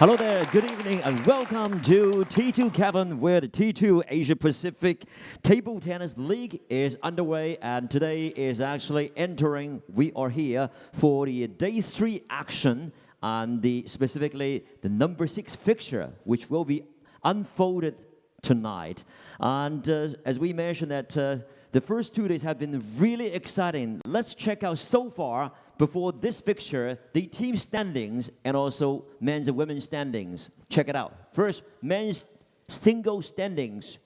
Hello there, good evening, and welcome to T2 Cabin, where the T2 Asia Pacific Table Tennis League is underway, and today is actually entering. We are here for the day 3 action, and specifically the number 6 fixture, which will be unfolded tonight. And as we mentioned that the first 2 days have been really exciting. Let's check out so far, before this fixture, the team standings and also men's and women's standings. Check it out. First, men's single standings.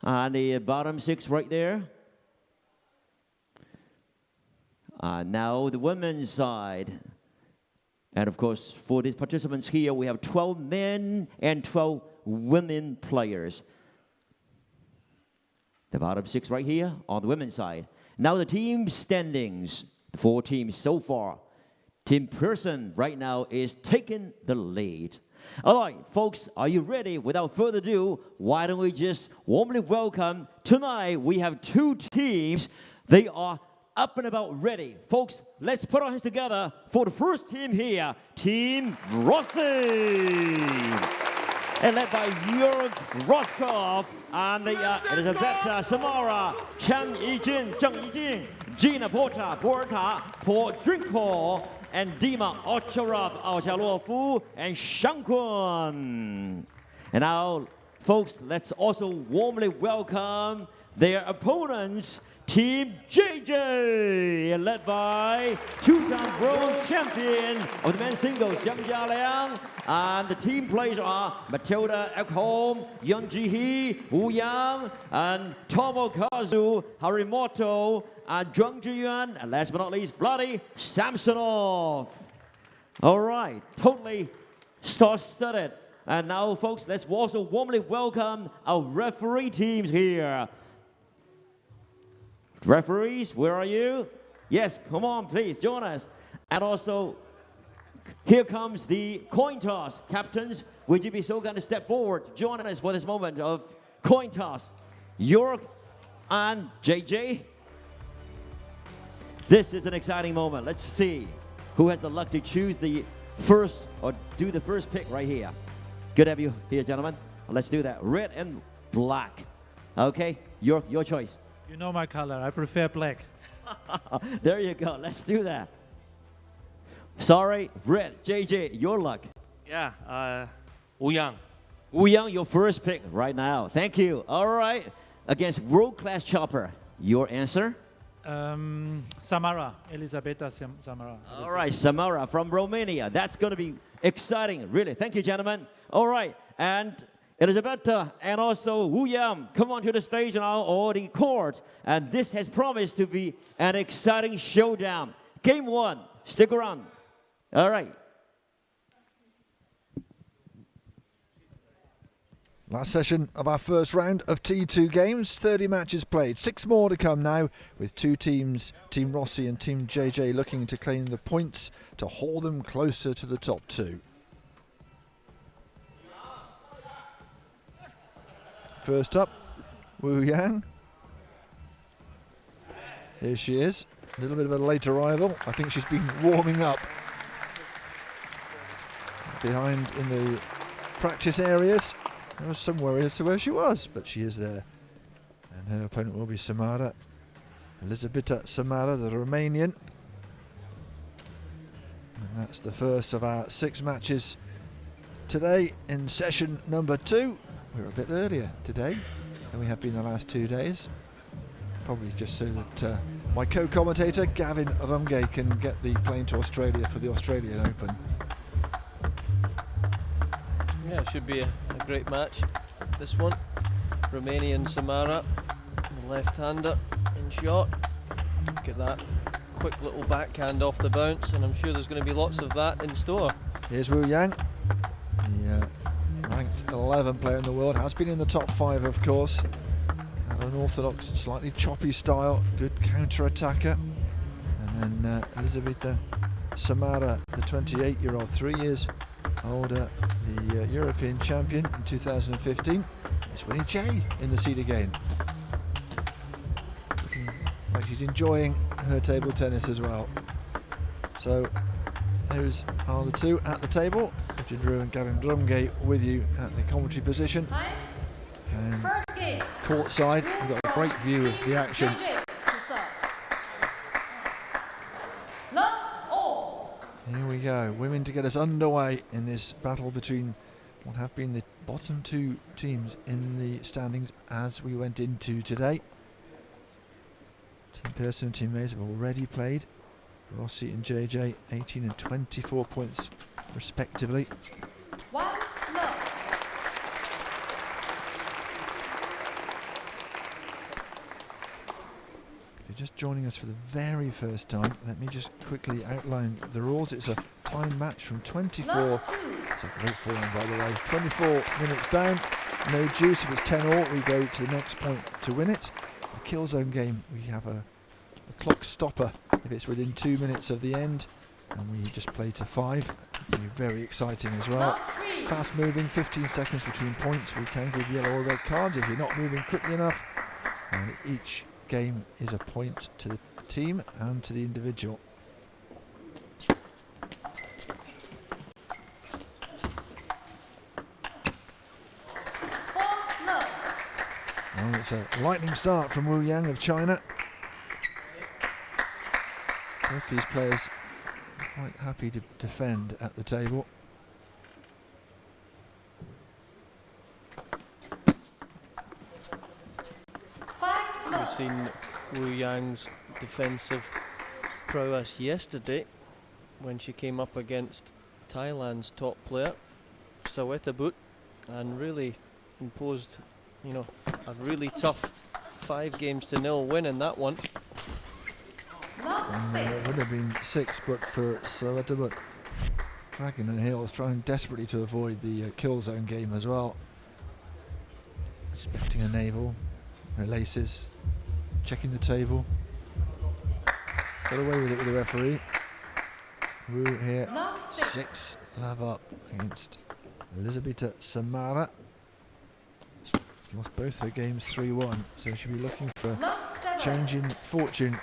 On the bottom 6 right there. Now the women's side. And of course, for the participants here, we have 12 men and 12 women players. The bottom 6 right here on the women's side. Now the team standings, 4 teams so far. Team Pearson right now is taking the lead. All right, folks, are you ready? Without further ado, why don't we just warmly welcome. Tonight we have 2 teams. They are up and about ready. Folks, let's put our hands together for the first team here, Team Rossi. And led by Jörg Roskopf and Elizabeth Samara, Chen Yijin, Zheng Yijing, Gina Porta, Paul Drinkpol, and Dima Ocharoff, and Shankun. And now, folks, let's also warmly welcome their opponents, Team JJ, led by 2-time bronze champion of the men's singles, Zhang Jialiang. And the team players are Matilda Ekholm, Yun Ji-hee, Wu Yang, and Tomokazu Harimoto, and Zhuang Zhiyuan, and last but not least, Vladi Samsonov. All right, totally star-studded. And now, folks, let's also warmly welcome our referee teams here. Referees, where are you? Yes, come on, please, join us. And also, here comes the coin toss. Captains, would you be so kind to step forward, join us for this moment of coin toss? Jörg and JJ. This is an exciting moment. Let's see who has the luck to choose the first, or do the first pick right here. Good to have you here, gentlemen. Let's do that. Red and black. Okay, your choice. You know my color. I prefer black. There you go. Let's do that. Sorry, red. JJ, your luck. Yeah, Wu Yang. Wu Yang, your first pick right now. Thank you. All right. Against world-class chopper. Your answer? Samara. Elisabetta Samara. All right, Samara from Romania. That's going to be exciting, really. Thank you, gentlemen. All right. And Elisabetta and also Wu Yang, come on to the stage now, or the court. And this has promised to be an exciting showdown. Game 1, stick around. All right. Last session of our first round of T2 games, 30 matches played. 6 more to come now, with 2 teams, Team Rossi and Team JJ, looking to claim the points to haul them closer to the top 2. First up, Wu Yang. Here she is, a little bit of a late arrival. I think she's been warming up behind in the practice areas. There was some worry as to where she was, but she is there. And her opponent will be Samara, Elisabetta Samara, the Romanian. And that's the first of our 6 matches today in session number 2. We're a bit earlier today than we have been the last 2 days. Probably just so that my co-commentator Gavin Rumgay can get the plane to Australia for the Australian Open. Yeah, it should be a great match. This one, Romanian Samara, the left-hander in shot. Get that quick little backhand off the bounce, and I'm sure there's going to be lots of that in store. Here's Wu Yang. Ranked 11 player in the world, has been in the top 5 of course. Unorthodox, slightly choppy style, good counter-attacker. And then Elisabetta Samara, the 28-year-old, 3 years older, the European champion in 2015. It's winning Jay in the seed again. Looking like she's enjoying her table tennis as well. So those are the two at the table. Richard Drew and Gavin Drumgate with you at the commentary position. And courtside, we've got a great view of the action. Here we go, women to get us underway in this battle between what have been the bottom two teams in the standings as we went into today. Team Pearson and Team Mays have already played. Rossi and JJ 18 and 24 points respectively. If you're just joining us for the very first time, let me just quickly outline the rules. It's a time match from 24. It's a great form, by the way. 24 minutes down, no juice. If it's 10-all, we go to the next point to win it. A kill zone game, we have a clock stopper if it's within 2 minutes of the end, and we just play to 5. It'll be very exciting as well. Fast moving, 15 seconds between points. We can give yellow or red cards if you're not moving quickly enough, and each game is a point to the team and to the individual. Well, it's a lightning start from Wu Yang of China. Both these players are quite happy to defend at the table. We've seen Wu Yang's defensive prowess yesterday when she came up against Thailand's top player, Sawetabut, and really imposed, you know, a really tough 5-0 win in that one. It would have been 6, but for Sawetabut dragging her heels, trying desperately to avoid the kill zone game as well. Inspecting her navel, her laces, checking the table. Got away with it with the referee. Wu here, 6 love up against Elisabetta Samara. She lost both her games 3-1, so she'll be looking for change in fortune.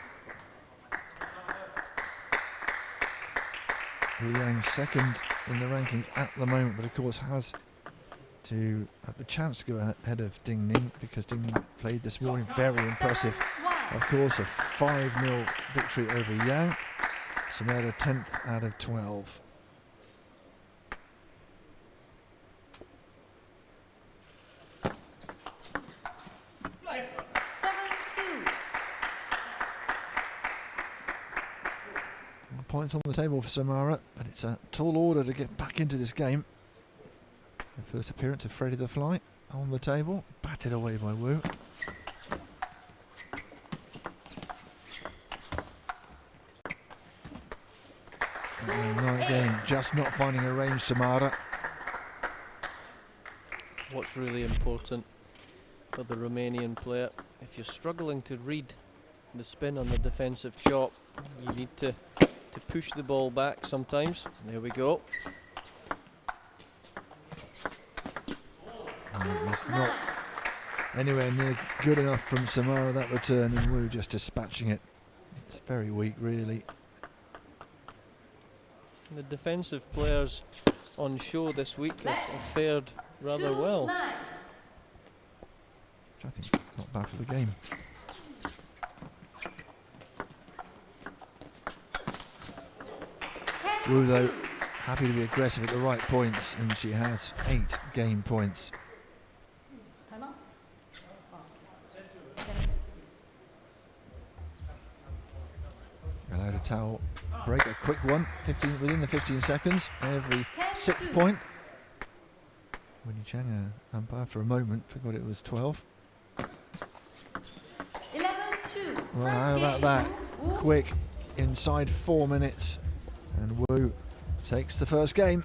Wu Yang second in the rankings at the moment, but of course has to have the chance to go ahead of Ding Ning, because Ding Ning played this morning. Very impressive. Of course, a 5-0 victory over Yang. Samara 10th out of 12. Points on the table for Samara, but it's a tall order to get back into this game. The first appearance of Freddie the Fly on the table, batted away by Wu. And again, just not finding a range, Samara. What's really important for the Romanian player, if you're struggling to read the spin on the defensive chop, you need to push the ball back sometimes. There we go. It's not anywhere near good enough from Samara, that return, and Wu just dispatching it. It's very weak, really. The defensive players on show this week have fared rather well. Which I think is not bad for the game. Wu, though, happy to be aggressive at the right points, and she has 8 game points. Allowed a towel break, a quick one, within the 15 seconds, every 6th point. Winnie Chang, umpire, for a moment forgot it was 12. 11-2. Well, how about that? Quick, inside 4 minutes. And Wu takes the first game.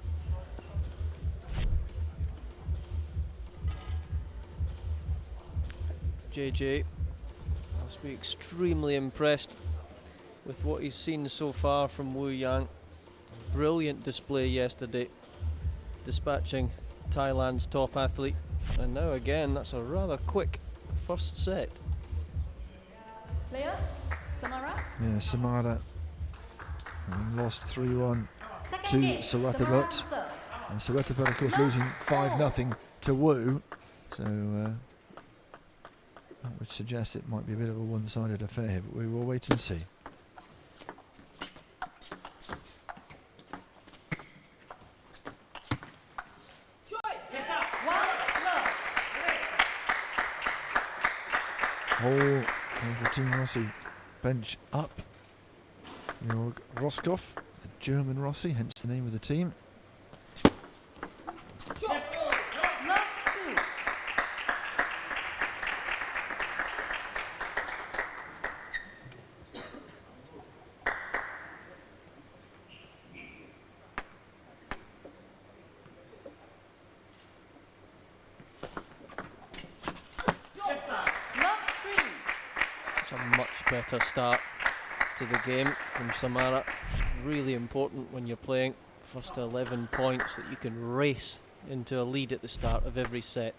JJ must be extremely impressed with what he's seen so far from Wu Yang. Brilliant display yesterday, dispatching Thailand's top athlete. And now again, that's a rather quick first set. Players, Samara. Yeah, Samara lost 3-1 to Sarathabat. And Sarathabat, of course, losing 5-0 to Wu. So that would suggest it might be a bit of a one-sided affair here, but we will wait and see. All of the Team Rossi bench up. Jörg Roskopf, the German Rossi, hence the name of the team. Better start to the game from Samara. Really important when you're playing first 11 points that you can race into a lead at the start of every set.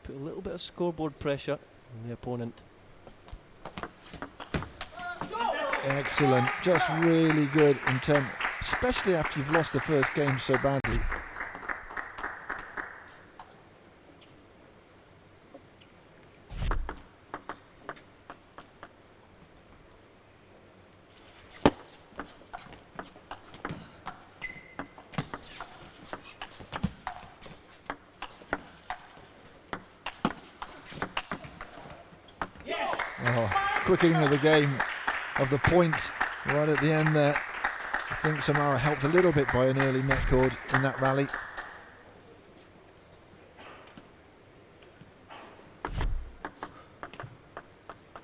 Put a little bit of scoreboard pressure on the opponent. Excellent, just really good intent, especially after you've lost the first game so badly. Quickening of the game, of the point right at the end there. I think Samara helped a little bit by an early net cord in that rally.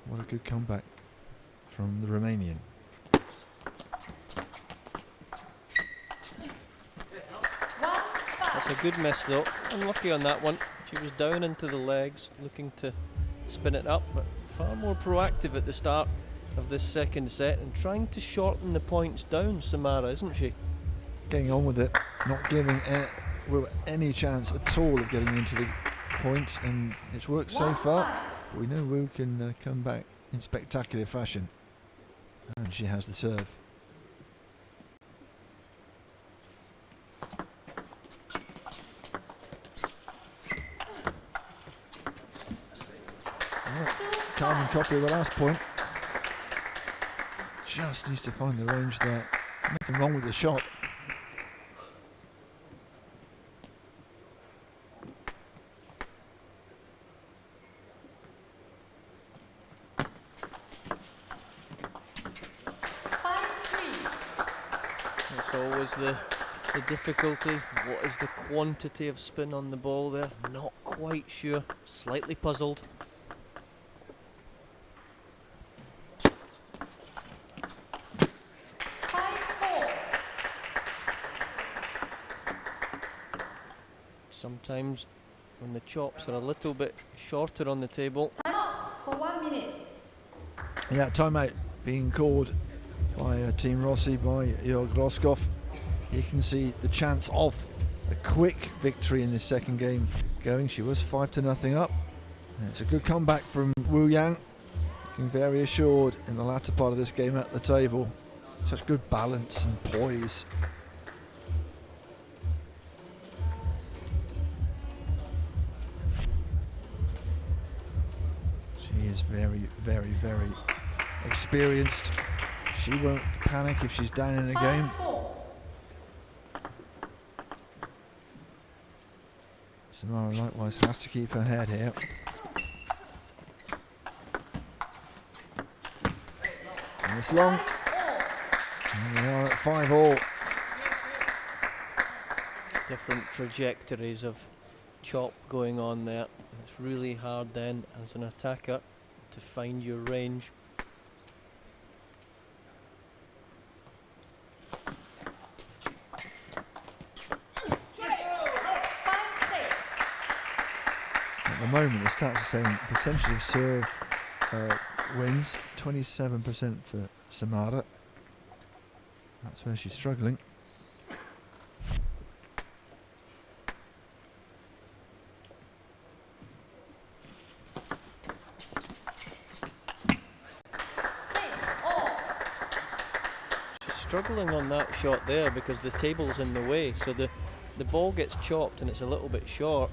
What a good comeback from the Romanian. That's a good miss though. Unlucky on that one. She was down into the legs, looking to spin it up, but far more proactive at the start of this second set and trying to shorten the points down, Samara, isn't she? Getting on with it, not giving Wu any chance at all of getting into the points, and it's worked so far. We know Wu can come back in spectacular fashion, and she has the serve. Carbon copy of the last point. Just needs to find the range there. Nothing wrong with the shot. That's always the difficulty. What is the quantity of spin on the ball there? Not quite sure. Slightly puzzled. Sometimes when the chops are a little bit shorter on the table. Timeout for 1 minute. Yeah, timeout being called by Team Rossi, by Jörg Roskopf. You can see the chance of a quick victory in this second game going. She was 5-0 up. And it's a good comeback from Wu Yang. Looking very assured in the latter part of this game at the table. Such good balance and poise. She is very, very, very experienced. She won't panic if she's down in a game. 5-4. Samara likewise has to keep her head here. And it's long. And we are at 5-all. Different trajectories of chop going on there. It's really hard then as an attacker to find your range. At the moment, the stats are saying potentially serve wins, 27% for Samara. That's where she's struggling. struggling on that shot there because the table's in the way, so the ball gets chopped and it's a little bit short.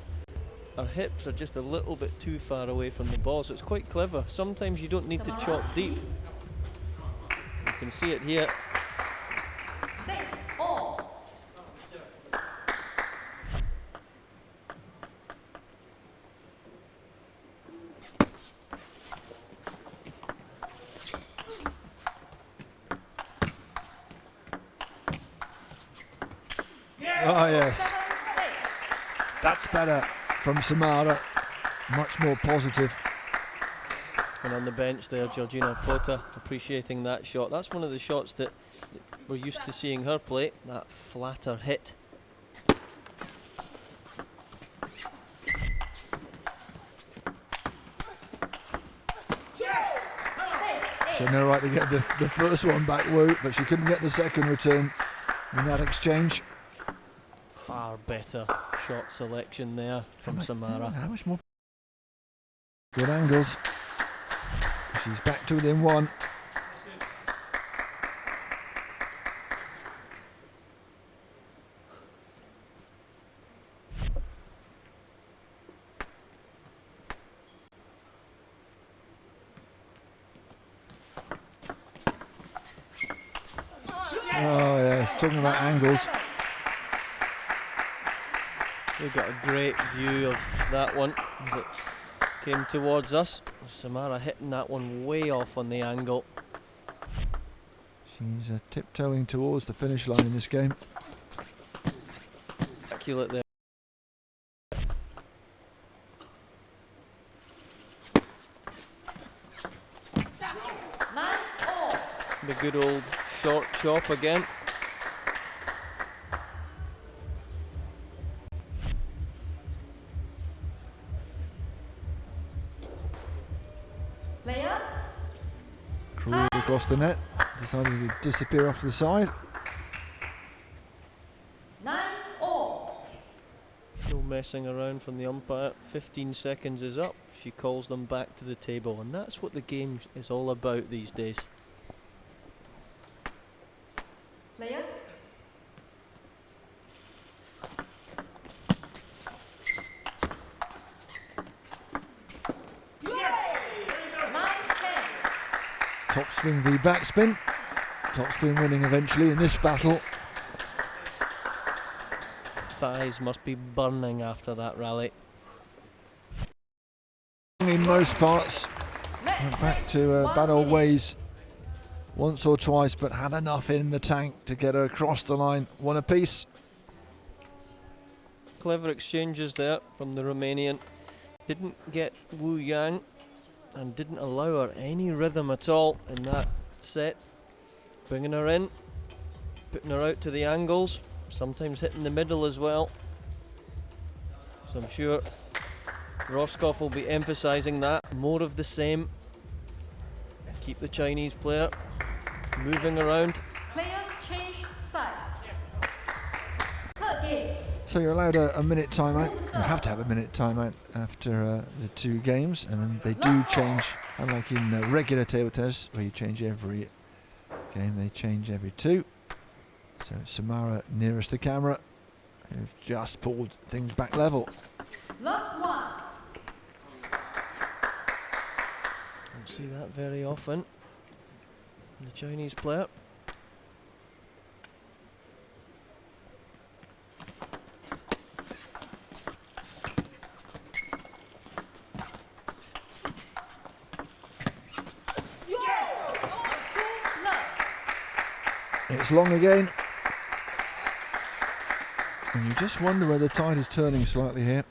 Her hips are just a little bit too far away from the ball, so it's quite clever. Sometimes you don't need to chop deep. You can see it here. 6-all. Oh yes, that's better from Samara, much more positive. And on the bench there, Georgina Pota appreciating that shot. That's one of the shots that we're used to seeing her play, that flatter hit. She had no right to get the first one back, Wu, but she couldn't get the second return in that exchange. Far better shot selection there from Samara. How much more? Good angles. She's back to within one. Oh yes, talking about angles. We've got a great view of that one as it came towards us. Samara hitting that one way off on the angle. She's tiptoeing towards the finish line in this game. Accurate there. The good old short chop again. Players. Crawled across the net, decided to disappear off the side. 9-all. No messing around from the umpire. 15 seconds is up. She calls them back to the table, and that's what the game is all about these days. Players. Topspin v backspin. Topspin winning eventually in this battle. Thighs must be burning after that rally. In most parts, went back to bad old ways once or twice, but had enough in the tank to get her across the line. One apiece. Clever exchanges there from the Romanian. Didn't get Wu Yang and didn't allow her any rhythm at all in that set. Bringing her in, putting her out to the angles, sometimes hitting the middle as well. So I'm sure Roscoff will be emphasising that. More of the same. Keep the Chinese player moving around. Players change side. Third game. So you're allowed a minute timeout. You have to have a minute timeout after the two games, and then they do change, unlike in regular table tennis where you change every game, they change every two. So Samara nearest the camera, who've just pulled things back level. Love 1. Don't see that very often. The Chinese player. It's long again. And you just wonder where the tide is turning slightly here.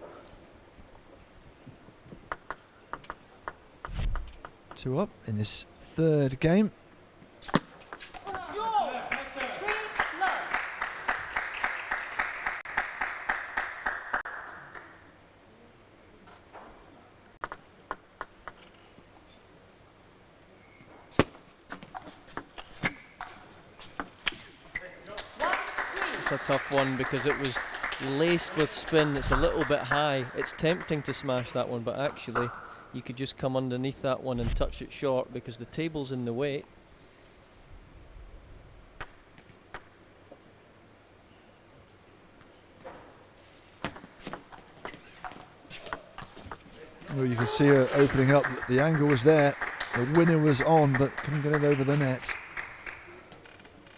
2 up in this third game. It's a tough one because it was laced with spin. It's a little bit high. It's tempting to smash that one, but actually you could just come underneath that one and touch it short because the table's in the way. Well, you can see her opening up. The angle was there. The winner was on, but couldn't get it over the net.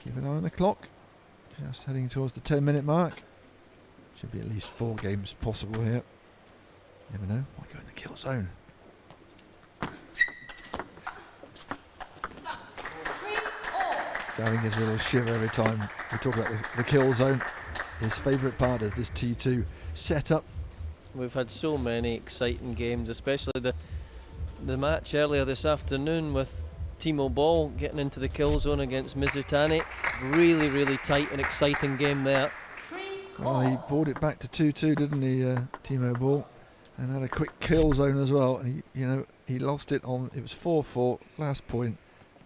Keep an eye on the clock. Just heading towards the 10-minute mark. Should be at least 4 games possible here. Never know. Might go in the kill zone. Gavin gets a little shiver every time we talk about the kill zone. His favourite part of this T2 setup. We've had so many exciting games, especially the match earlier this afternoon with Timo Boll getting into the kill zone against Mizutani. Really, really tight and exciting game there. Well, he brought it back to 2-2, didn't he, Timo Boll? And had a quick kill zone as well. And he lost it on. It was 4-4. Last point,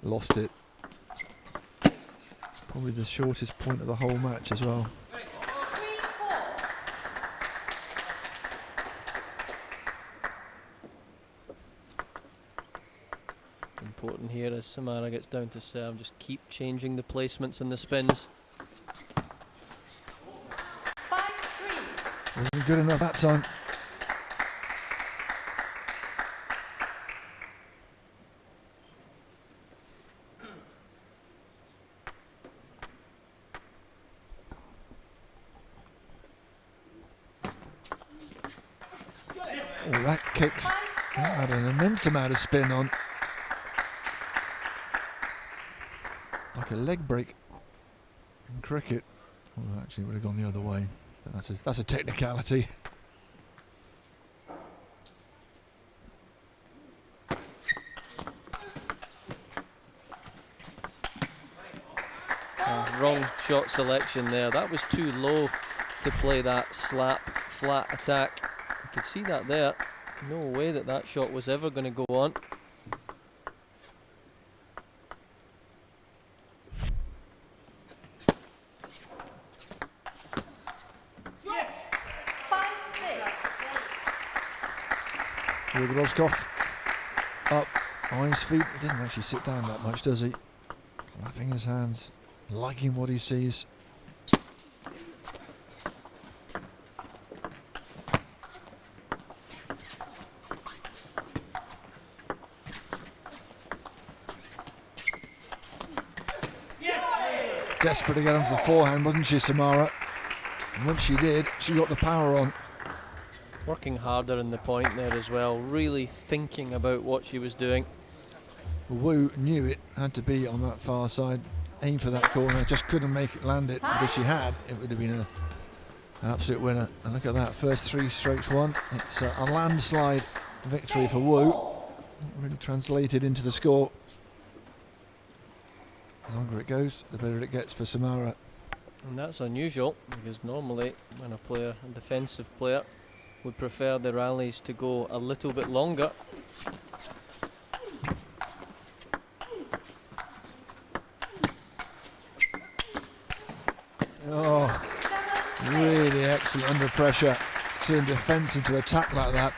lost it. Probably the shortest point of the whole match as well. Important here as Samara gets down to serve, just keep changing the placements and the spins. 5-3. Wasn't good enough that time. Oh, that kicks. That had an immense amount of spin on. Like a leg break in cricket. Well, actually, it would have gone the other way. But that's a technicality. Wrong shot selection there. That was too low to play that slap flat attack. You could see that there. No way that shot was ever going to go on. With Roscoff up on his feet. He doesn't actually sit down that much, does he? Clapping his hands, liking what he sees. Desperate to get onto the forehand, wasn't she, Samara? And once she did, she got the power on. Working harder in the point there as well, really thinking about what she was doing. Wu knew it had to be on that far side, aimed for that corner, just couldn't make it land it. But if she had, it would have been an absolute winner. And look at that, first 3 strokes won. It's a landslide victory for Wu. Really translated into the score. The longer it goes, the better it gets for Samara. And that's unusual, because normally when a defensive player, would prefer the rallies to go a little bit longer. Oh, really excellent under pressure. Turn defence into attack like that,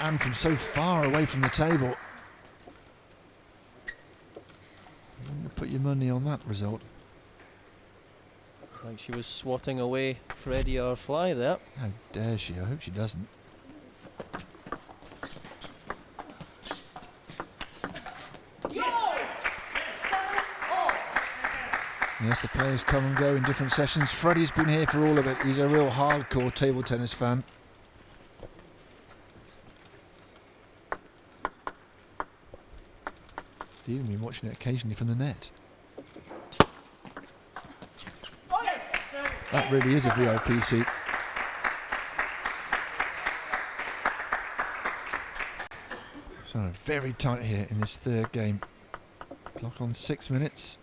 and from so far away from the table. You wouldn't put your money on that result. It's like she was swatting away Freddie or Fly there. How dare she? I hope she doesn't. Yes, the players come and go in different sessions. Freddie's been here for all of it. He's a real hardcore table tennis fan. He's even been watching it occasionally from the net. That really is a VIP seat. So very tight here in this third game. Clock on 6 minutes.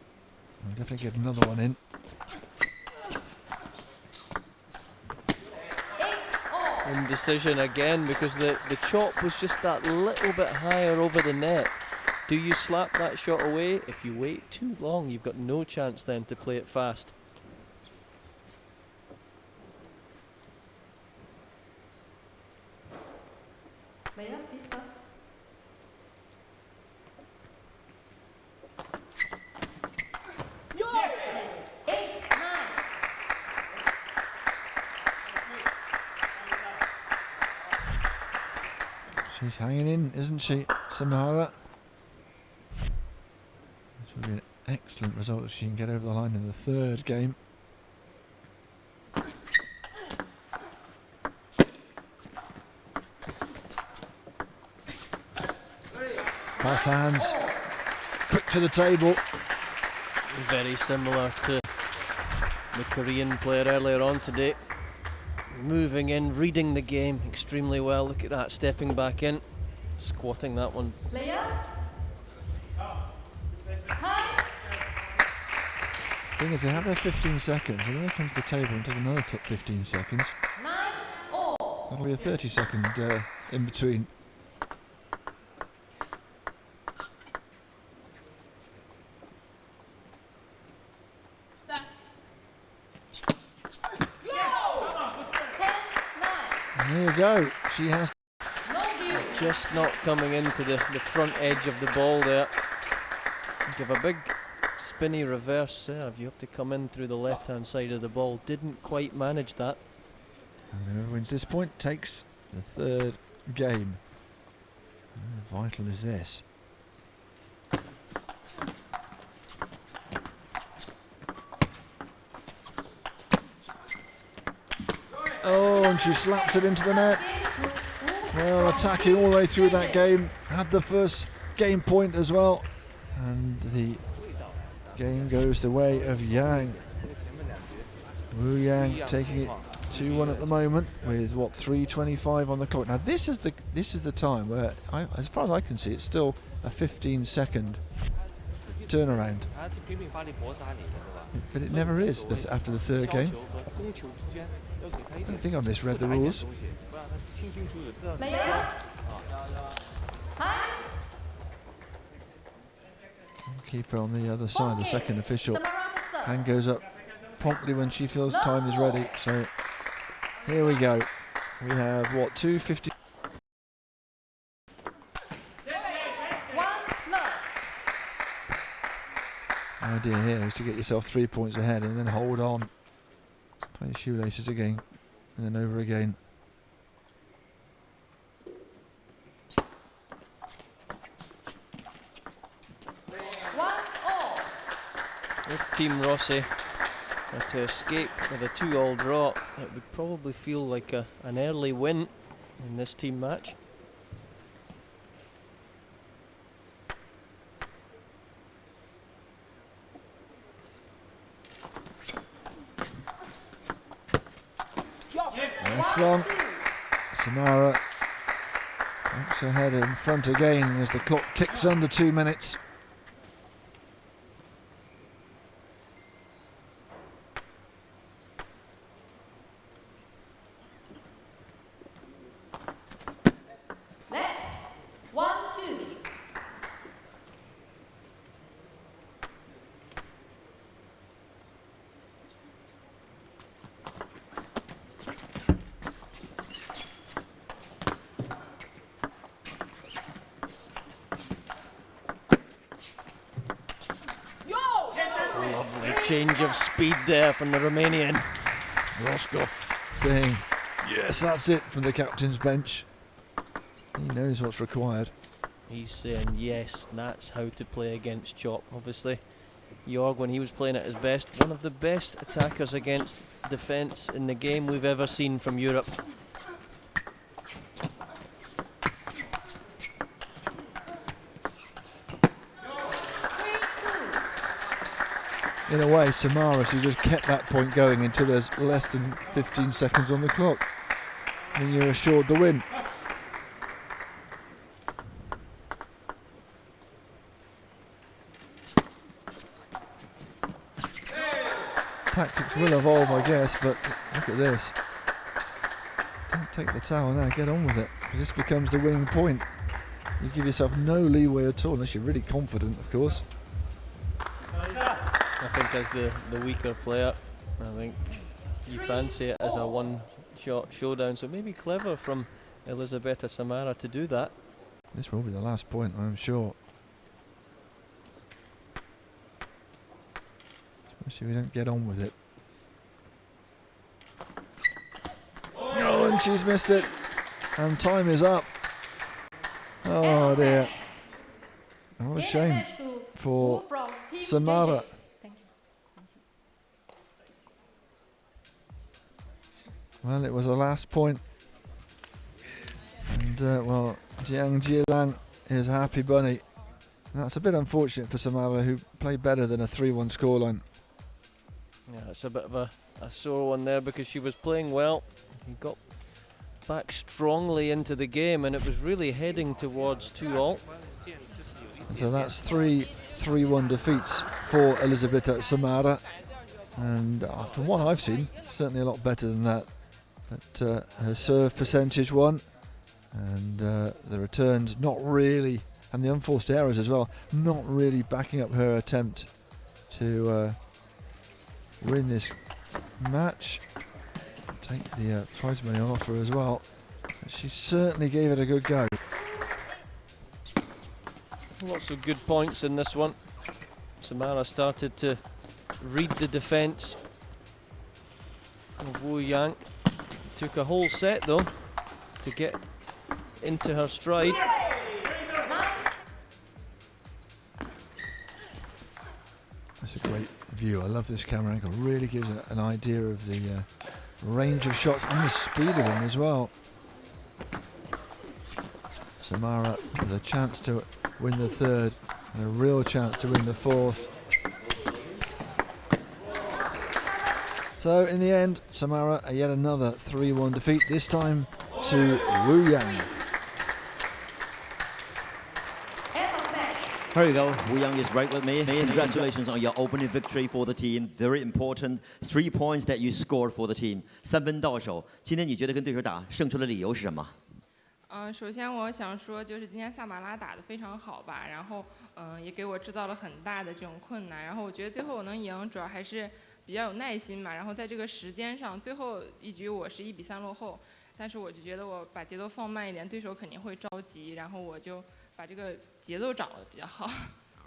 We'll definitely get another one in. Indecision again, because the chop was just that little bit higher over the net. Do you slap that shot away? If you wait too long, you've got no chance then to play it fast. Player, please serve. She's hanging in, isn't she, Samara? This would be an excellent result if she can get over the line in the third game. Fast hands, quick to the table. Very similar to the Korean player earlier on today. Moving in, reading the game extremely well. Look at that, stepping back in, squatting that one. Players. Time. Thing is, they have their 15 seconds, and then they come to the table and take another 15 seconds. 9-all. That'll be a 30-second in between. And there you go. She has. Just not coming into the front edge of the ball there. Give a big spinny reverse serve. You have to come in through the left-hand side of the ball. Didn't quite manage that. And whoever wins this point takes the third game. How vital is this? Oh, and she slaps it into the net. Well, attacking all the way through that game. Had the first game point as well. And the game goes the way of Yang. Wu Yang taking it 2-1 at the moment with what, 3:25 on the clock. Now this is the time where, as far as I can see, it's still a 15-second turnaround. But it never is after the third game. I don't think I've misread the rules. Players. Time. Keeper on the other side, the second official. Samara to serve. Hand goes up promptly when she feels time is ready. So here we go. We have what, 2:50. 1-love. Idea here is to get yourself 3 points ahead and then hold on. Tie your shoelaces again and then over again. If Team Rossi were to escape with a 2-all draw, it would probably feel like an early win in this team match. That's long. Samara looks ahead in front again as the clock ticks under 2 minutes. Net. 1-2. Lovely change of speed there from the Romanian. Roscoff saying, yes, that's it, from the captain's bench. He knows what's required. He's saying, yes, that's how to play against Chop. Obviously, Jorg, when he was playing at his best, one of the best attackers against defence in the game we've ever seen from Europe. In a way, Samara, she just kept that point going until there's less than 15 seconds on the clock. And you're assured the win. Tactics will evolve, I guess, but look at this. Don't take the towel now, get on with it, because this becomes the winning point. You give yourself no leeway at all, unless you're really confident, of course. I think as the weaker player, I think you fancy it as a one-shot showdown, so maybe clever from Elisabetta Samara to do that. This will be the last point, I'm sure. Especially if we don't get on with it. Oh, and she's missed it. And time is up. Oh dear. What a Game shame match to for move from Team Samara. JJ. Thank you. Well, it was the last point. And well, Jiang Jilang is a happy bunny. And that's a bit unfortunate for Samara, who played better than a 3-1 scoreline. Yeah, it's a bit of a sore one there because she was playing well. He got back strongly into the game and it was really heading towards 2-all. And so that's 3-1 defeats for Elisabetta Samara. And from what I've seen, certainly a lot better than that. But her serve percentage won, and the returns not really, and the unforced errors as well, not really backing up her attempt to win this match. Take the prize money on offer as well. But she certainly gave it a good go. Lots of good points in this one. Samara started to read the defence of Wu Yang. Took a whole set though to get into her stride. That's a great view. I love this camera angle. Really gives an idea of the range of shots and the speed of them as well. Samara with a chance to win the third and a real chance to win the fourth. So in the end, Samara yet another 3-1 defeat, this time to Wu Yang. There you go. Wu Yang is right with me. Congratulations on your opening victory for the team. Very important 3 points that you scored for the team. 3分到手。今天你觉得跟对手打胜出的理由是什么？首先我想说，就是今天萨马拉打得非常好吧，然后也给我制造了很大的这种困难，然后我觉得最后我能赢，主要还是比较有耐心嘛，然后在这个时间上，最后一局我是1比3落后，但是我就觉得我把节奏放慢一点，对手肯定会着急，然后我就把这个节奏掌握得比较好。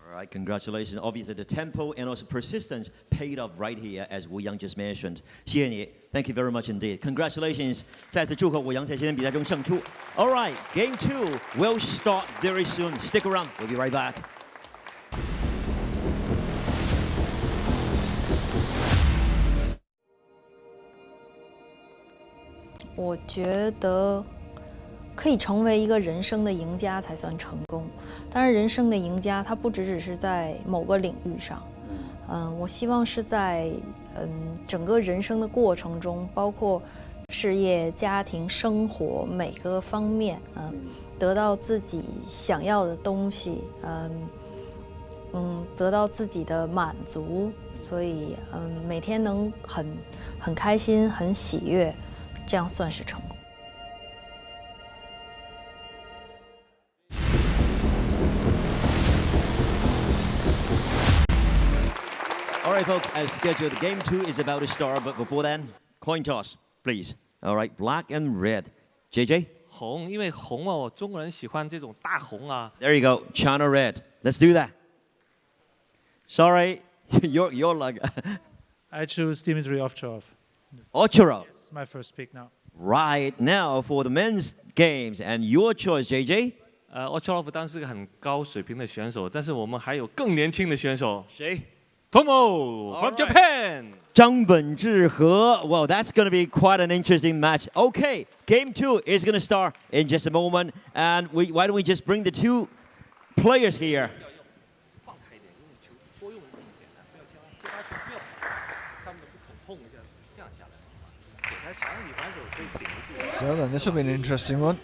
All right, congratulations. Obviously, the tempo and also persistence paid off right here, as Wu Yang just mentioned. 谢谢你 Thank you very much indeed. Congratulations. 再次祝贺武阳在今天比赛中胜出。All right, game 2 will start very soon. Stick around. We'll be right back. 我觉得可以成为一个人生的赢家才算成功。当然，人生的赢家他不只是在某个领域上，我希望是在整个人生的过程中，包括事业、家庭、生活每个方面，得到自己想要的东西，得到自己的满足，所以每天能很开心、很喜悦，这样算是成功。All right, folks, as scheduled, game 2 is about to start, but before then, coin toss, please. All right, black and red. JJ? 红，因为红哦，中国人喜欢这种大红啊。 There you go, China red. Let's do that. Sorry, your luck. I choose Dmitry Ovcharov. Ochorov. It's my first pick now. Right now for the men's games, and your choice, JJ? 奥乔洛夫当然是个很高水平的选手，但是我们还有更年轻的选手。谁？ Tomo from Japan. 张本智和. Well, that's going to be quite an interesting match. Okay, game 2 is going to start in just a moment. And why don't we just bring the two players here? So then, this will be an interesting one.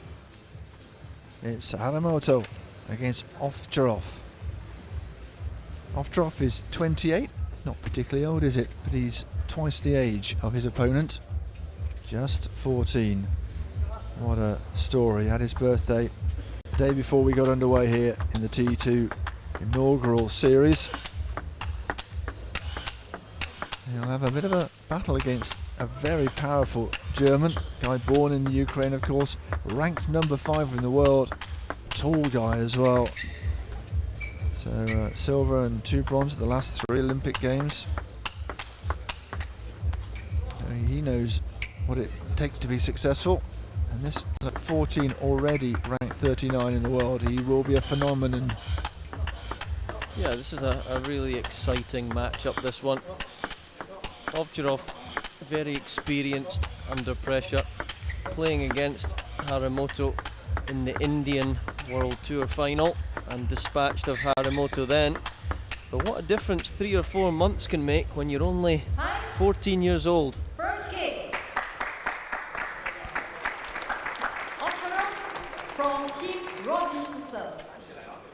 It's Haramoto against Ovcharov. Ovcharov is 28. It's not particularly old, is it? But he's twice the age of his opponent. Just 14. What a story. Had his birthday the day before we got underway here in the T2 inaugural series. He'll have a bit of a battle against a very powerful German guy, born in the Ukraine, of course, ranked number 5 in the world, tall guy as well. So silver and 2 bronze at the last 3 Olympic Games. So he knows what it takes to be successful. And this at 14 already ranked 39 in the world. He will be a phenomenon. Yeah, this is a really exciting matchup, this one. Ovtcharov, very experienced under pressure, playing against Harimoto in the Indian World Tour final and dispatched of Harimoto then. But what a difference 3 or 4 months can make when you're only 14 years old. First kick. Ovtcharov from Team Rosin serve.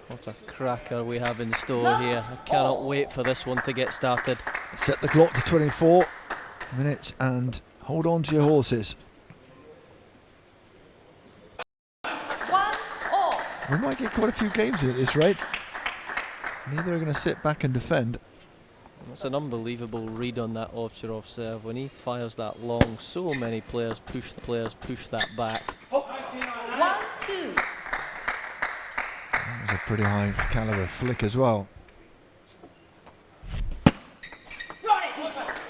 What a cracker we have in store here. I cannot wait for this one to get started. Set the clock to 24 minutes and hold on to your horses. 1-all. We might get quite a few games in at this rate. Neither are going to sit back and defend. That's an unbelievable read on that Ovtcharov serve. When he fires that long, so many players push that back. 1-2. That was a pretty high caliber flick as well.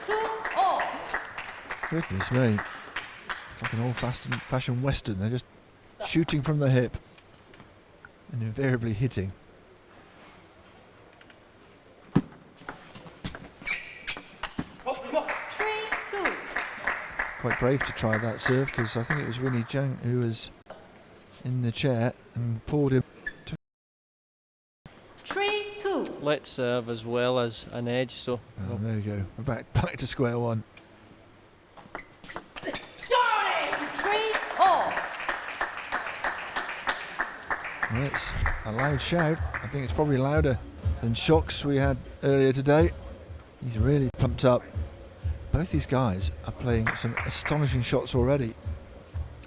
2-all. Goodness me. It's like an old-fashioned western. They're just shooting from the hip and invariably hitting. 3-2. Quite brave to try that serve, because I think it was Winnie Zhang who was in the chair and pulled him. 3-2. Let's serve as well as an edge, so Oh, there we go. We're back to square one. 3-all. Well, it's a loud shout. I think it's probably louder than shocks we had earlier today. He's really pumped up. Both these guys are playing some astonishing shots already.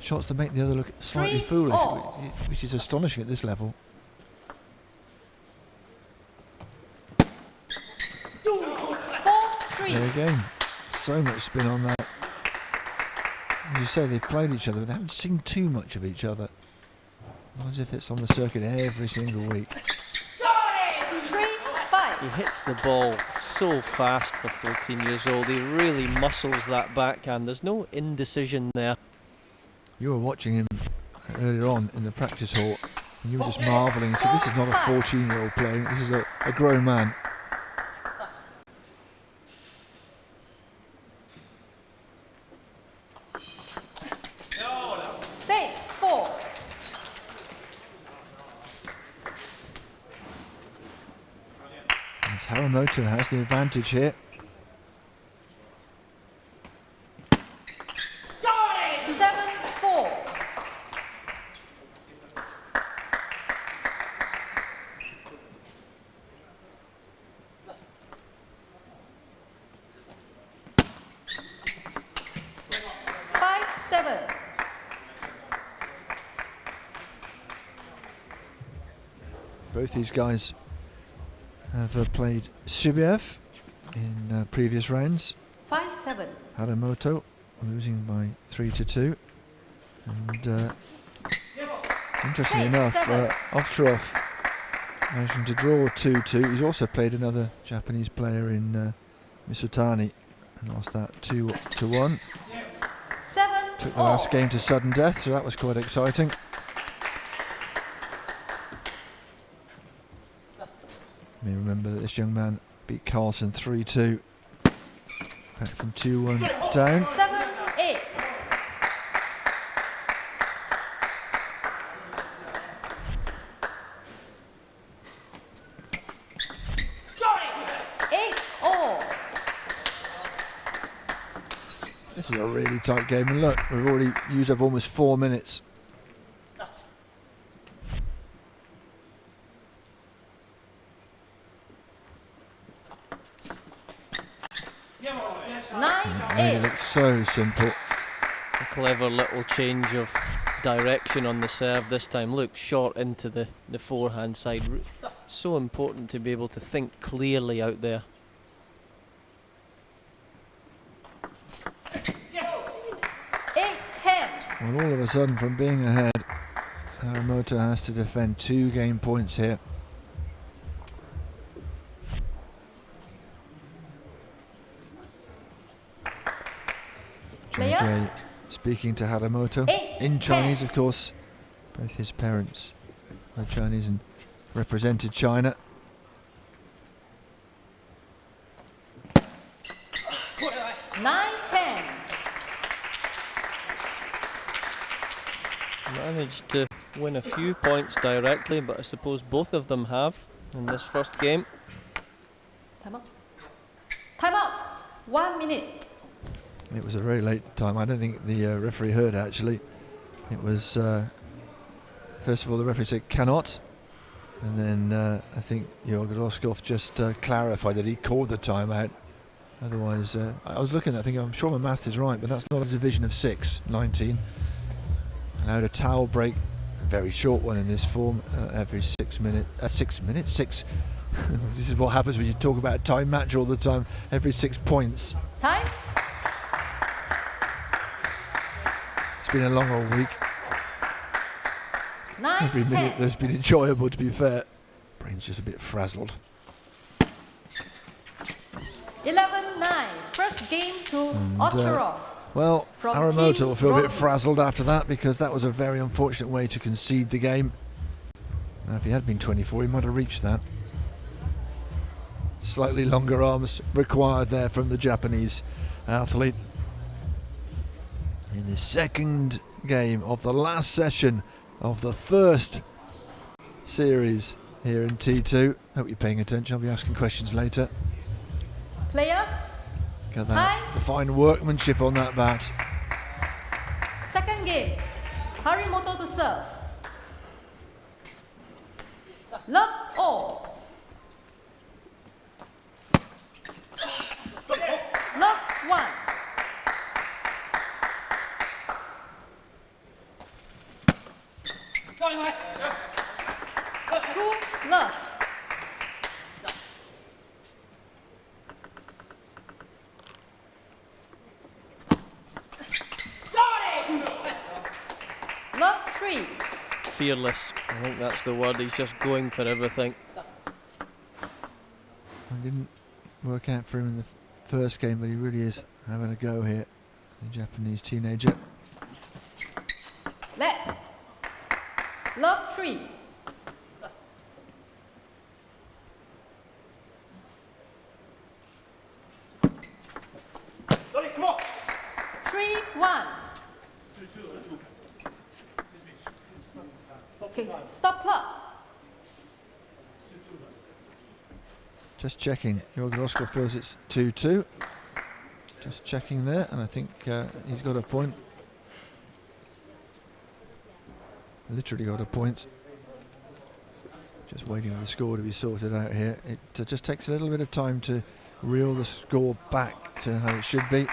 Shots that make the other look slightly 3-all. foolish, which is astonishing at this level. 4-3. There again, so much spin on that. As you say, they've played each other, but they haven't seen too much of each other. Not as if it's on the circuit every single week. 3-5. he hits the ball so fast for 14 years old. He really muscles that backhand. There's no indecision there. You were watching him earlier on in the practice hall, and you were just marvelling. So this is not a 14-year-old playing, this is a grown man. Harimoto has the advantage here. 7-4. Both these guys have played Shibiev in previous rounds. 5-7. Harimoto losing by 3-2. And interestingly enough, Ovtcharov managing to draw 2-2. He's also played another Japanese player in Misutani and lost that 2-1. 7. Took the last game to sudden death, so that was quite exciting. You may remember that this young man beat Carlsen 3-2. Back from 2-1 down. 7-8. This is a really tight game, and look, we've already used up almost 4 minutes. It looks so simple. A clever little change of direction on the serve this time. Look, short into the forehand side. So important to be able to think clearly out there. Well, all of a sudden, from being ahead, Harimoto has to defend 2 game points here. Players, speaking to Haramoto in Chinese, of course. Both his parents were Chinese and represented China. Nine, 10. Managed to win a few points directly, but I suppose both of them have in this first game. Time out. Time out. 1 minute. It was a very late time. I don't think the referee heard, actually. It was, first of all, the referee said cannot. And then I think Jorgen Roskopf just clarified that he called the timeout. Otherwise, I was looking at that thinking, I'm sure my math is right, but that's not a division of 6, 19. Allowed a towel break, a very short one in this form, every 6 minutes. 6 minutes? 6. This is what happens when you talk about a time match all the time, every 6 points. Time. It's been a long old week. 9, Every minute 10. that's been enjoyable, to be fair. Brain's just a bit frazzled. 11, 9. First game to Oscarov. Well, From Haramoto Team will feel a bit Rossi. frazzled after that, because that was a very unfortunate way to concede the game. Now, if he had been 24, he might have reached that. Slightly longer arms required there from the Japanese athlete. In the second game of the last session of the first series here in T2. Hope you're paying attention, I'll be asking questions later. Players. Look at that, the fine workmanship on that bat. Second game. Harimoto to serve. Love all. Love 1. 2, love. Love 3. Fearless, I think that's the word. He's just going for everything. It didn't work out for him in the first game, but he really is having a go here, the Japanese teenager. Let's. Love 3. Come on. 3, 1. Okay, stop clock. Just checking, Jorgen Roskopf feels it's 2-2. Just checking there, and I think he's got a point. Literally got a point. Just waiting for the score to be sorted out here. It just takes a little bit of time to reel the score back to how it should be.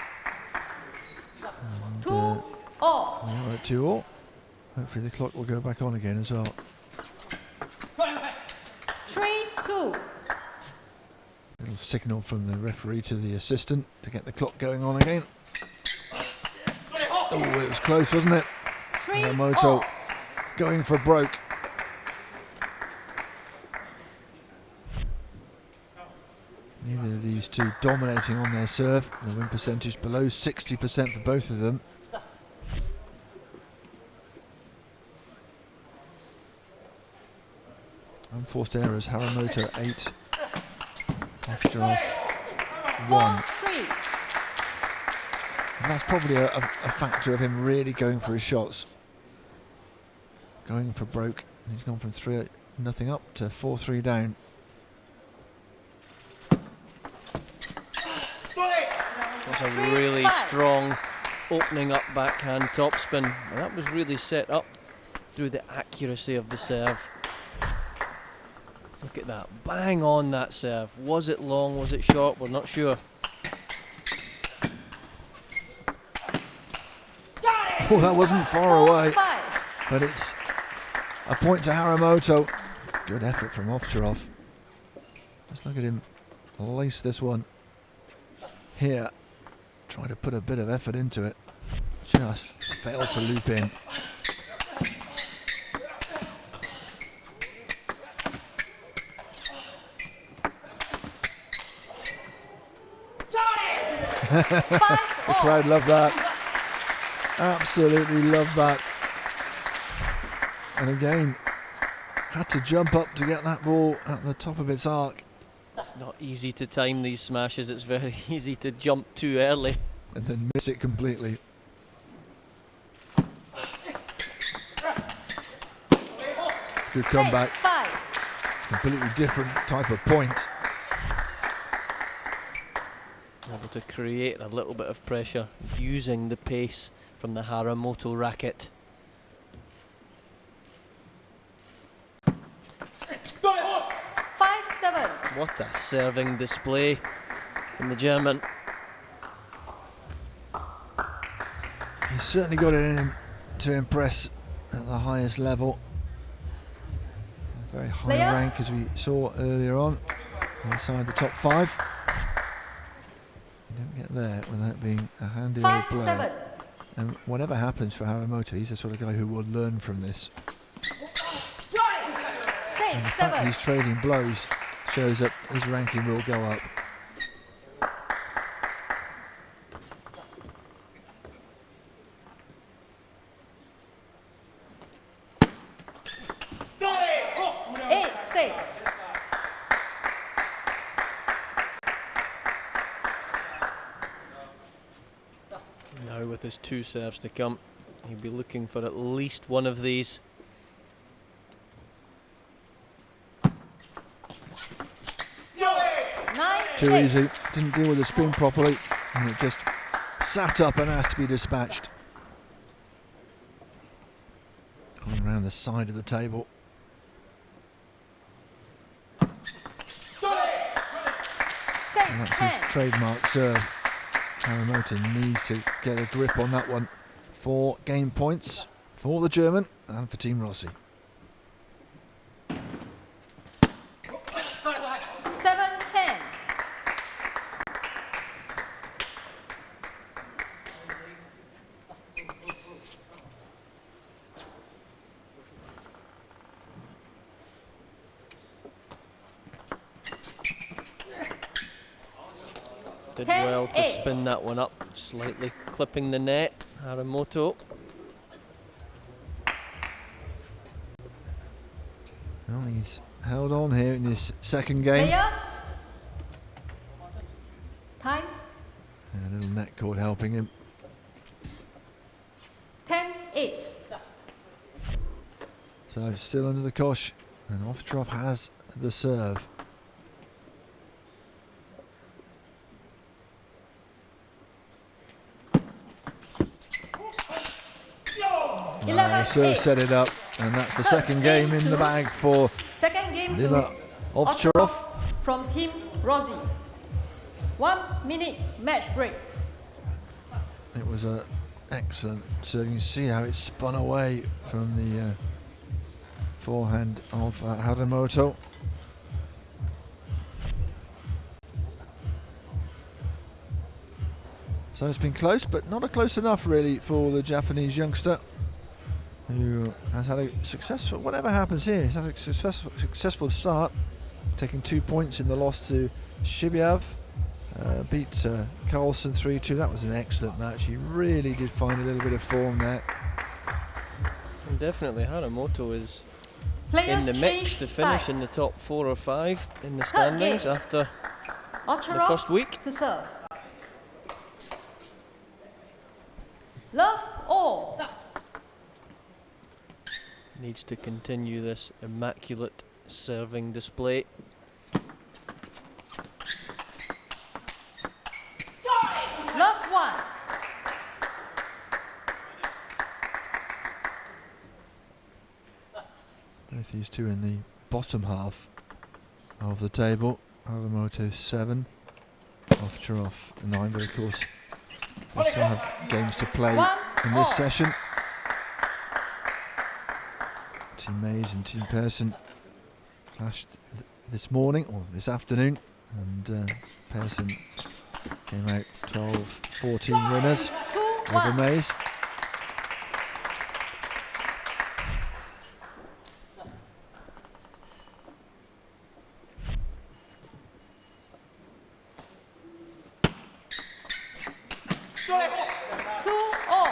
And, 2 all. we're at 2-all. Hopefully the clock will go back on again as well. 3, 2. Little signal from the referee to the assistant to get the clock going on again. Oh, it was close, wasn't it? 3 Haramoto all. going for broke. Neither of these two dominating on their serve. The win percentage below 60% for both of them. Unforced errors, Haramoto 8, Ostrov 1. 4, 3. And that's probably a factor of him really going for his shots. Going for broke. He's gone from 3-0 up to 4-3 down. That's a really strong opening up backhand topspin. And that was really set up through the accuracy of the serve. Look at that, bang on that serve. Was it long, was it short? We're not sure. Oh, that wasn't far 4, away, 5. but it's a point to Haramoto. Good effort from Ovcharov. Just look at him lace this one here. Try to put a bit of effort into it. Just failed to loop in. The crowd love that. Absolutely love that. And again, had to jump up to get that ball at the top of its arc. It's not easy to time these smashes. It's very easy to jump too early. And then miss it completely. Good comeback. 6-5. Completely different type of point. Able to create a little bit of pressure using the pace from the Haramoto racket. What a serving display from the German. He's certainly got it in him to impress at the highest level. A very high Players. rank, as we saw earlier on, inside the top 5. You don't get there without being a handy old player. 5-7. And whatever happens for Haramoto, he's the sort of guy who will learn from this. And the fact 6-7. he's trading blows shows that his ranking will go up. Now with his 2 serves to come, he'll be looking for at least one of these. Too easy, didn't deal with the spin properly, and it just sat up and asked to be dispatched. Going around the side of the table. And that's his trademark serve. Haramoto needs to get a grip on that one. 4 game points for the German and for Team Rossi. 7-10. Did well to spin that one up, slightly clipping the net. Haramoto. Well, he's held on here in this second game. Players. Time. And a little net cord helping him. 10-8. So still under the cosh, and Ovtcharov has the serve. The serve set it up, and that's the second game in the bag for Second game to Lima Ovtcharov. from Team Rossi. 1 minute match break. It was an excellent serve. You can see how it spun away from the forehand of Haramoto. So it's been close, but not close enough really for the Japanese youngster, who has had a successful, whatever happens here, he's had a successful start, taking 2 points in the loss to Shibyav, beat Carlsen 3-2. That was an excellent match. He really did find a little bit of form there. And definitely Haramoto is Players in the mix to finish in the sides. top 4 or 5 in the Third standings game. after the Ovtcharov first week. to serve. Love all. Needs to continue this immaculate serving display. Love 1. Both these two in the bottom half of the table. Haramoto 7, Ovtcharov 9, but of course we still have games to play in this session. Team Mays and Team Persson clashed this morning, or this afternoon, and Persson came out 12-14 winners over Mays.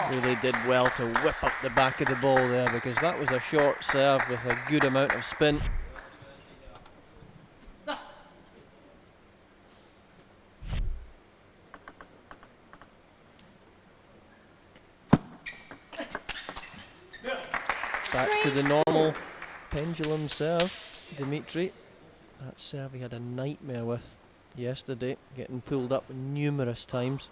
Really did well to whip up the back of the ball there, because that was a short serve with a good amount of spin. Back to the normal pendulum serve, Dimitri. That serve he had a nightmare with yesterday, getting pulled up numerous times.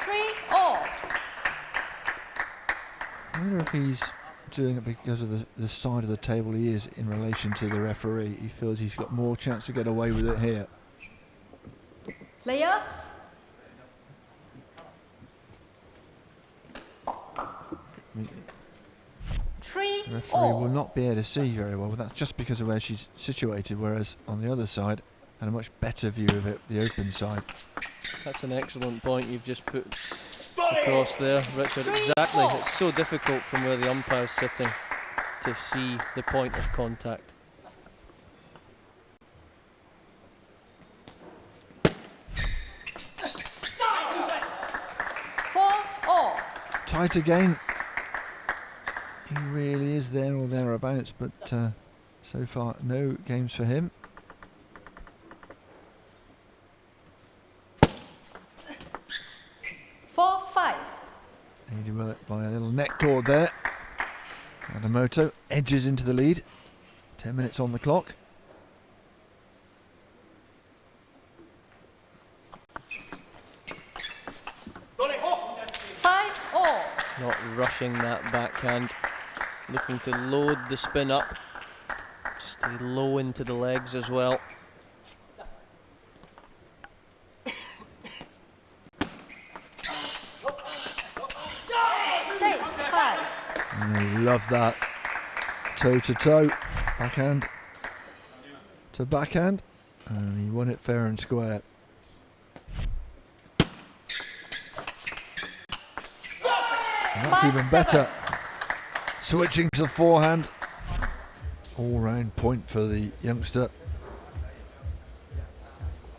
3-all. I wonder if he's doing it because of the side of the table he is in relation to the referee. He feels he's got more chance to get away with it here. Players, The referee will not be able to see very well, but that's just because of where she's situated, whereas on the other side, had a much better view of it, the open side. That's an excellent point you've just put across there, Richard. Exactly. It's so difficult from where the umpire's sitting to see the point of contact. Tight again. He really is there or thereabouts, but so far no games for him. Aided by a little net cord there. Yamamoto edges into the lead. 10 minutes on the clock. Not rushing that backhand, looking to load the spin up, stay low into the legs as well. Love that. Toe to toe, backhand to backhand, and he won it fair and square. And that's even better. Switching to the forehand. All-round point for the youngster.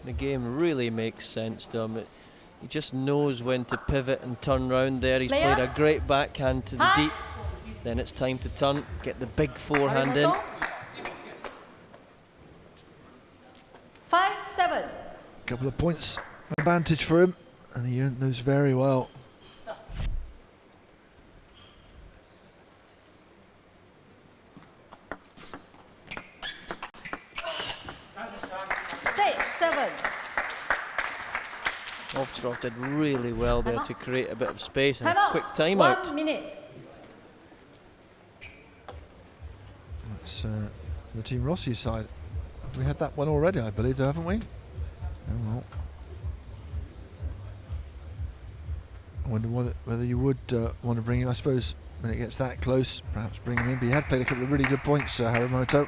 The game really makes sense to him. He just knows when to pivot and turn round there. He's played a great backhand to the deep. Then it's time to turn, get the big forehand in. 5-7. Couple of points advantage for him, and he earned those very well. Ovtcharov did really well there to create a bit of space and a quick timeout. 1 minute. That's the Team Rossi's side. We had that one already, I believe, haven't we? Oh well. I wonder whether you would want to bring him, I suppose, when it gets that close, perhaps bring him in. But he had played a couple of really good points, Haramoto.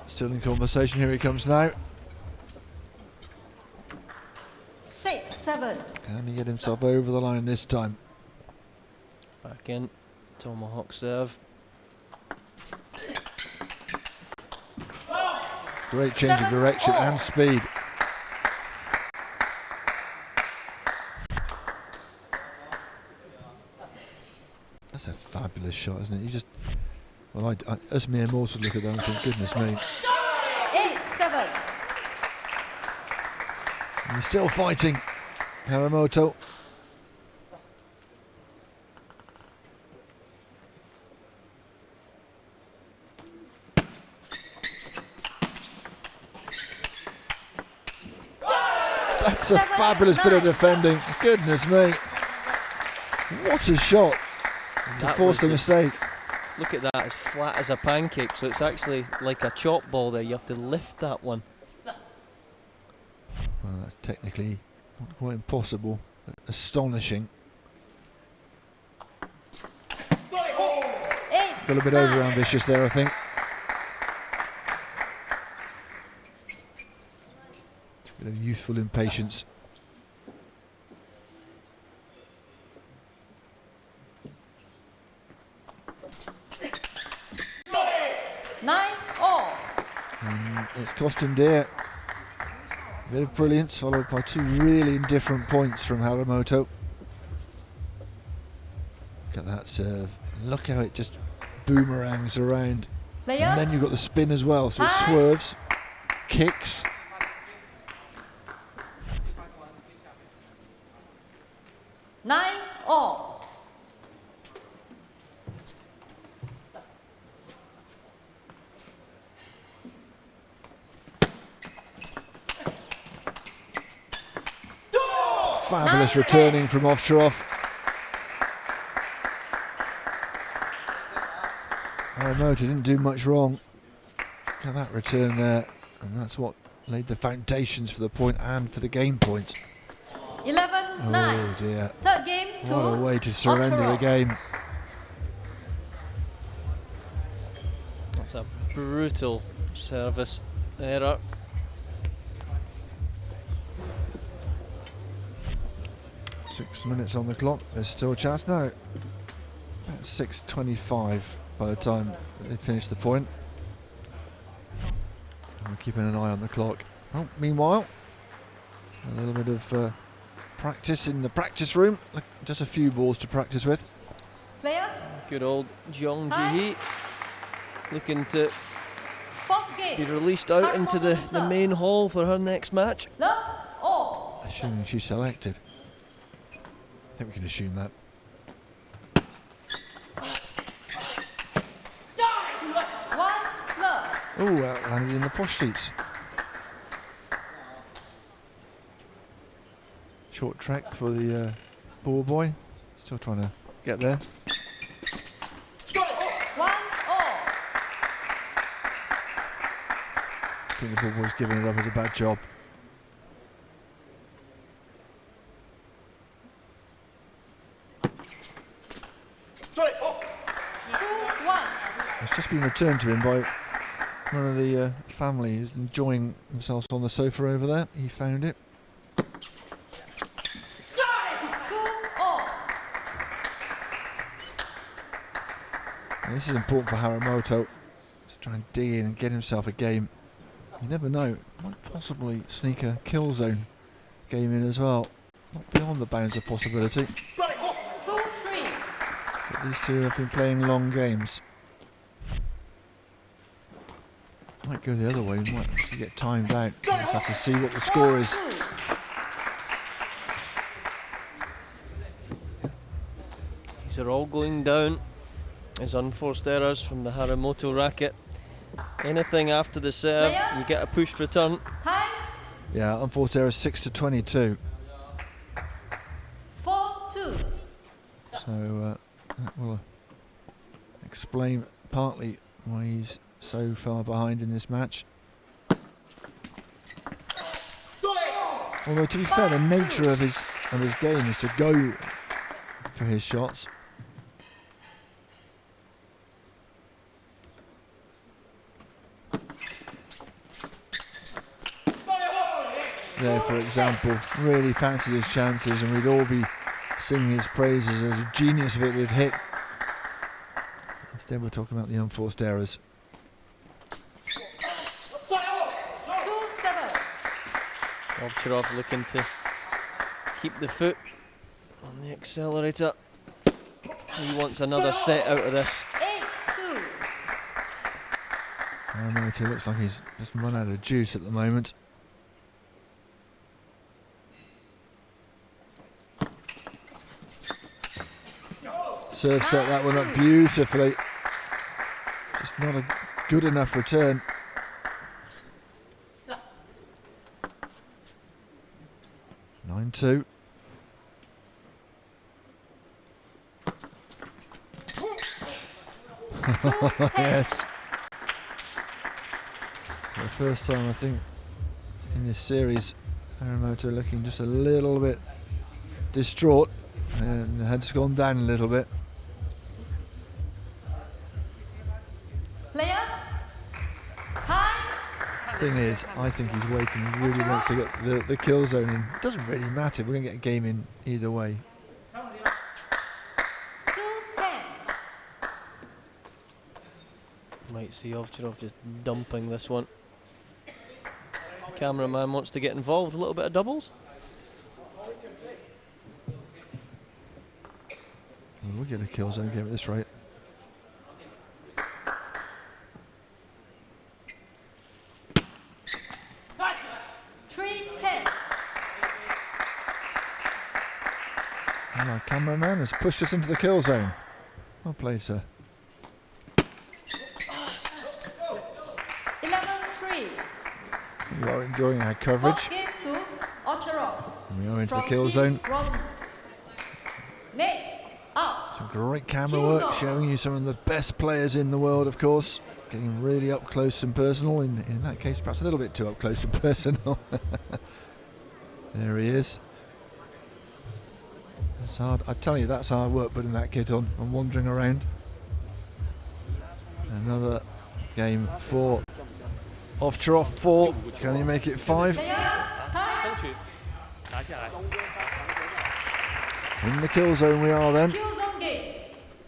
Still in conversation, here he comes now. 6-7. Can he get himself over the line this time? Back in, tomahawk serve. Great change of direction and speed. That's a fabulous shot, isn't it? You just, well, us mere mortals look at that and think, goodness me. 8-7. And he's still fighting, Haramoto. That's a fabulous bit of defending. Goodness me. What a shot to force the mistake. Look at that, it's flat as a pancake, so it's actually like a chop ball there. You have to lift that one. Well, that's technically not quite impossible, but astonishing. Still a bit over ambitious there, I think. A bit of youthful impatience. Nine all. And it's cost him dear. A bit of brilliance followed by two really indifferent points from Haramoto. Look at that serve. Look how it just boomerangs around. Players. And then you've got the spin as well, so it swerves, kicks. Nine all. Fabulous returning from Ovcharov. Haramoto didn't do much wrong. Look at that return there, and that's what laid the foundations for the point and for the game point. 11-9. Oh dear. Third game to What a way to surrender the Ovcharov. game. That's a brutal service error. Six minutes on the clock. There's still a chance now. About 6:25 by the time they finish the point. And we're keeping an eye on the clock. Oh, meanwhile, a little bit of practice in the practice room. Look, just a few balls to practice with. Players. Good old Jong Ji-hee looking to Fourth game. be released out into the main hall for her next match. Love all. Assuming she's selected. I think we can assume that. One love. Oh, landed in the posh seats. Short track for the ball boy. Still trying to get there. 1 all. I think the ball boy's giving it up as a bad job. It's just been returned to him by one of the family who's enjoying themselves on the sofa over there. He found it. 2 all. And this is important for Haramoto to try and dig in and get himself a game. You never know, might possibly sneak a kill zone game in as well. Not beyond the bounds of possibility. 2-3. But these two have been playing long games. Might go the other way, we might actually get timed out. We'll just have to see what the score is. 4-2. These are all going down as unforced errors from the Haramoto racket. Anything after the serve, you get a pushed return. Time. Yeah, unforced error 6-22. 4-2. So that will explain partly why he's so far behind in this match. Although to be fair, the nature of his game is to go for his shots. There, for example, really fancied his chances, and we'd all be singing his praises as a genius if it would hit. Instead, we're talking about the unforced errors. 2-7. Ovcharov looking to keep the foot on the accelerator. He wants another set out of this. 8-2. Haramoto looks like he's just run out of juice at the moment. Serve set that one up beautifully. Just not a good enough return. Nine 2. Yes. For the first time, I think, in this series, Haramoto looking just a little bit distraught, and the head's gone down a little bit. Players. Time. Thing is, I think he's waiting. He really wants to get the kill zone in. It doesn't really matter. We're going to get a game in either way. 2-10. Might see Ovcharov just dumping this one. cameraman wants to get involved, a little bit of doubles. We'll get a kill zone game at this rate. And our cameraman has pushed us into the kill zone. Well played, sir. 11-3. We are enjoying our coverage. Game to Ocharov. We are into the From kill Team zone. Rosie. Next, out. Some great camera work showing you some of the best players in the world, of course. Getting really up close and personal. In that case, perhaps a little bit too up close and personal. There he is. That's hard. I tell you, that's hard work putting that kit on and wandering around. Another game for Ovcharov. 4. Can he make it 5? In the kill zone we are then. Kill zone game.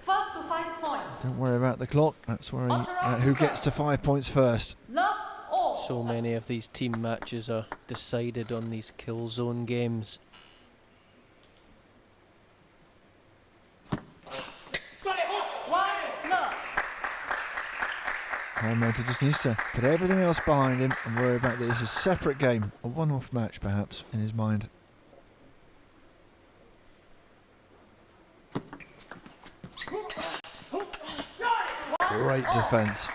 First to 5 points. Don't worry about the clock. That's where who gets to 5 points first. Love all. So many of these team matches are decided on these kill zone games. Haramoto just needs to put everything else behind him and worry about this as a separate game, a one-off match perhaps in his mind. Great defence.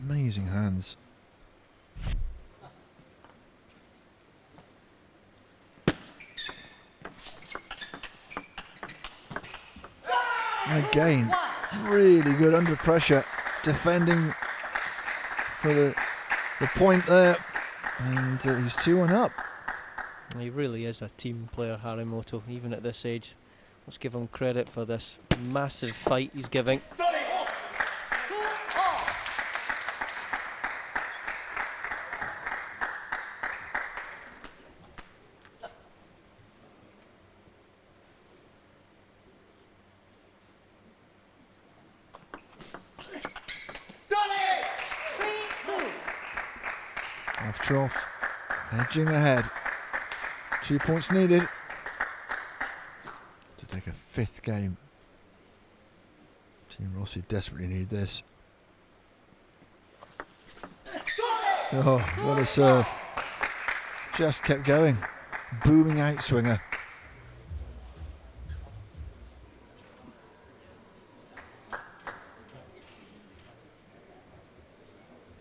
Amazing hands. And again, really good under pressure, defending for the point there, and he's 2-1 up. He really is a team player, Harimoto, even at this age. Let's give him credit for this massive fight he's giving. Ovcharov edging ahead. 2 points needed to take a 5th game. Team Rossi desperately need this. Oh, what a serve. Just kept going. Booming outswinger.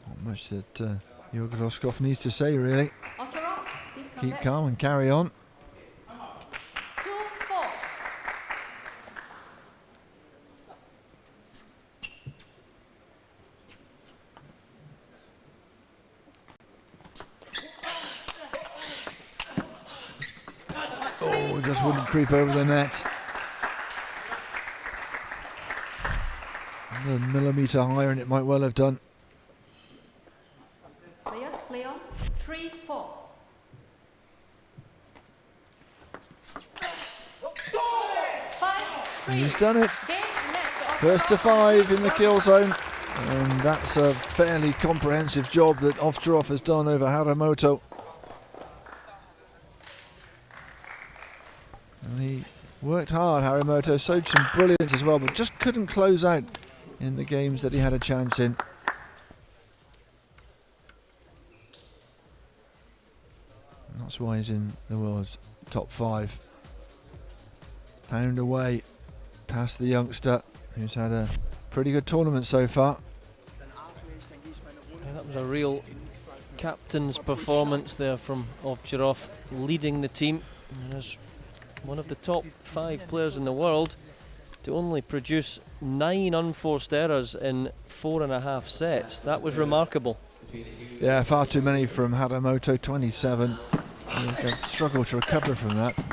Not much that Jurgen Roskopf needs to say, really. Keep calm and carry on. 2-4. Oh, just wouldn't creep over the net. Another millimetre higher and it might well have done. Players play on. 3-4. He's done it. First to 5 in the kill zone. And that's a fairly comprehensive job that Ovcharov has done over Harimoto. And he worked hard, Harimoto, showed some brilliance as well, but just couldn't close out in the games that he had a chance in. And that's why he's in the world's top 5. Pound away past the youngster, who's had a pretty good tournament so far. Yeah, that was a real captain's performance there from Ovcharov, leading the team. And as one of the top 5 players in the world, to only produce 9 unforced errors in 4.5 sets. That was remarkable. Yeah, far too many from Harimoto, 27. He'll struggle to recover from that. 4-3.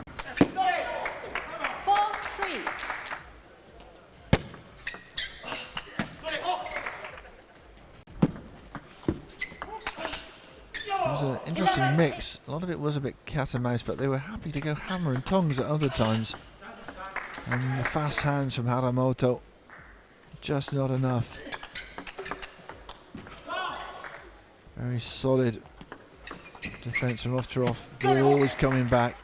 It was an interesting mix. A lot of it was a bit cat and mouse, but they were happy to go hammer and tongs at other times. And the fast hands from Harimoto just not enough. Very solid defence from Ovtcharov. Ball always coming back.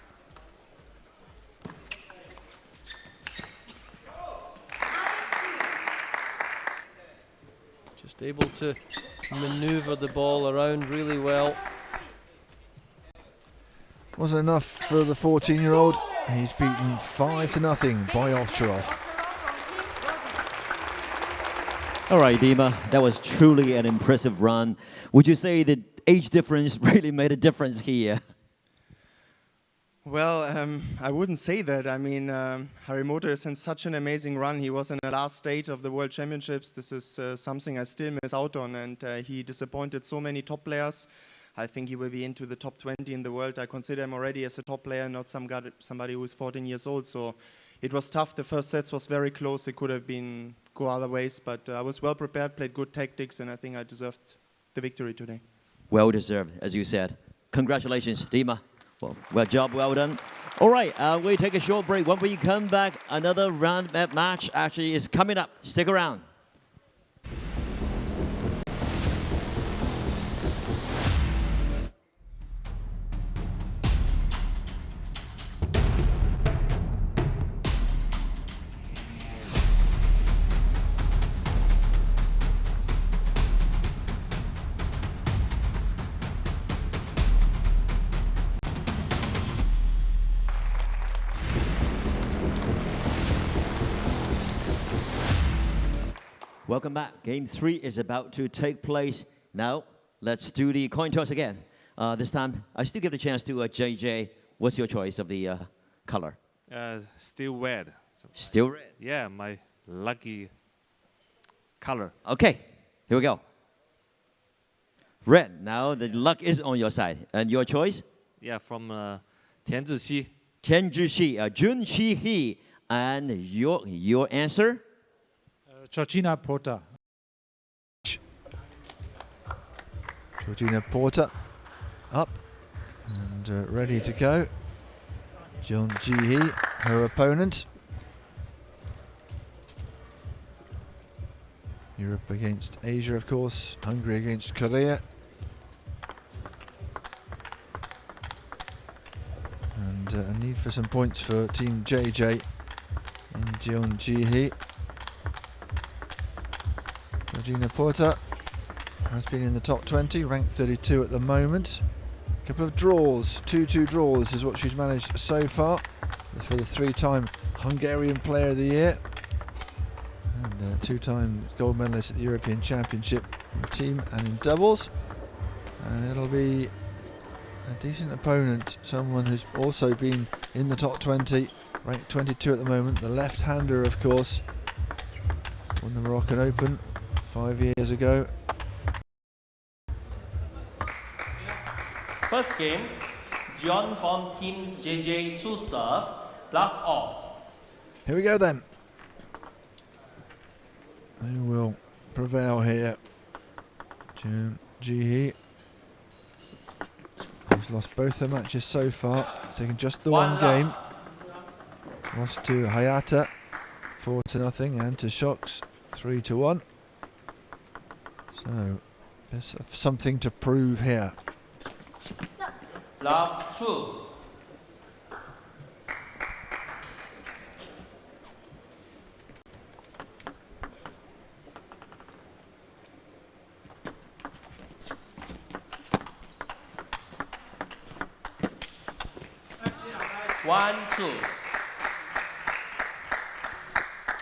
Just able to manoeuvre the ball around really well. Wasn't enough for the 14-year-old. He's beaten 5-0 by Ovtcharov. All right, Dima, that was truly an impressive run. Would you say the age difference really made a difference here? Well, I wouldn't say that. I mean, Harimoto is in such an amazing run. He was in the last stage of the World Championships. This is something I still miss out on, and he disappointed so many top players. I think he will be into the top 20 in the world. I consider him already as a top player, not somebody who is 14 years old. So it was tough. The first sets was very close. It could have been go other ways, but I was well prepared, played good tactics, and I think I deserved the victory today. Well deserved, as you said. Congratulations, Dima. Well job, well done. All right, we take a short break. When we come back, another round match actually is coming up. Stick around. Welcome back. Game 3 is about to take place. Now, let's do the coin toss again. This time, I still give the chance to JJ. What's your choice of the color? Still red. Still red. Yeah, my lucky color. Okay, here we go. Red. Now the luck is on your side. And your choice? Yeah, from Tian Zixi. Tian Zixi, Jun Shi He. And your answer? Georgina Porter. Georgina Porter up and ready to go. Jung Ji-hee, her opponent. Europe against Asia, of course. Hungary against Korea. And a need for some points for Team JJ in Jung Ji-hee. Georgina Porter has been in the top 20, ranked 32 at the moment. A couple of draws, 2-2 draws is what she's managed so far for the 3-time Hungarian Player of the Year and 2-time gold medalist at the European Championship in team and in doubles. And it'll be a decent opponent, someone who's also been in the top 20, ranked 22 at the moment, the left-hander of course, won the Moroccan Open 5 years ago. First game, John from Team JJ to serve, love all. Here we go then. Who will prevail here? Jung Ji-hee, who's lost both their matches so far, taken just the one game. Lost to Hayata 4-0 and to Shox 3-1. So there's something to prove here. Love 2. One, 2.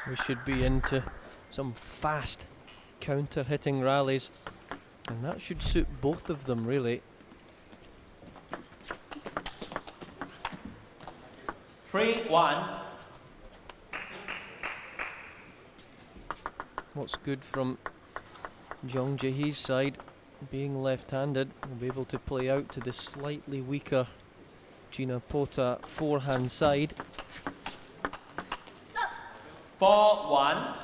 We should be into some fast counter-hitting rallies, and that should suit both of them really. 3-1. What's good from Jung Ji-hee's side, being left-handed, will be able to play out to the slightly weaker Gina Porter forehand side. 4-1.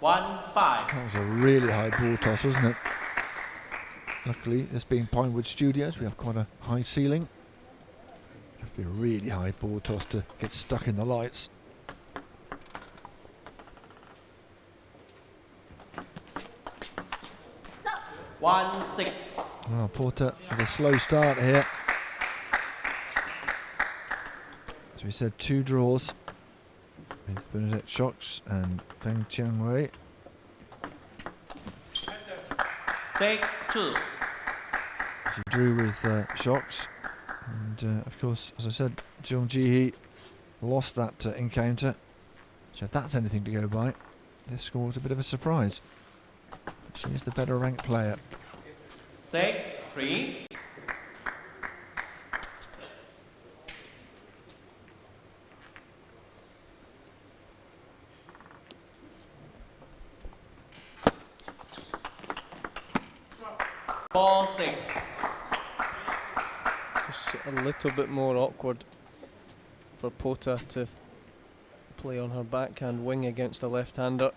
One, 5. That was a really high ball toss, wasn't it? Luckily, this being Pinewood Studios, we have quite a high ceiling. Have to be a really high ball toss to get stuck in the lights. One, 6. Well, Porter with a slow start here. As we said, 2 draws with Bernadette Shocks and Feng Chiang-wei. 6-2. She drew with Shocks, and of course, as I said, Jeong Ji-hee lost that encounter. So if that's anything to go by, this score was a bit of a surprise. But she is the better ranked player. 6-3. Four, 6. Just a little bit more awkward for Pota to play on her backhand wing against a left-hander.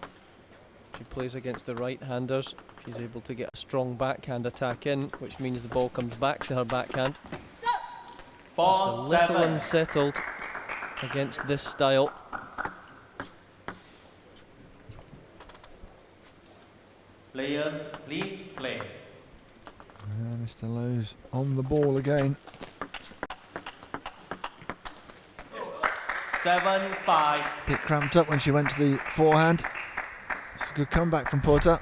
She plays against the right-handers. She's able to get a strong backhand attack in, which means the ball comes back to her backhand. Just a 4, little 7. unsettled against this style. Players, please play. Mr. Lowe's on the ball again. 7-5. Bit cramped up when she went to the forehand. It's a good comeback from Porter.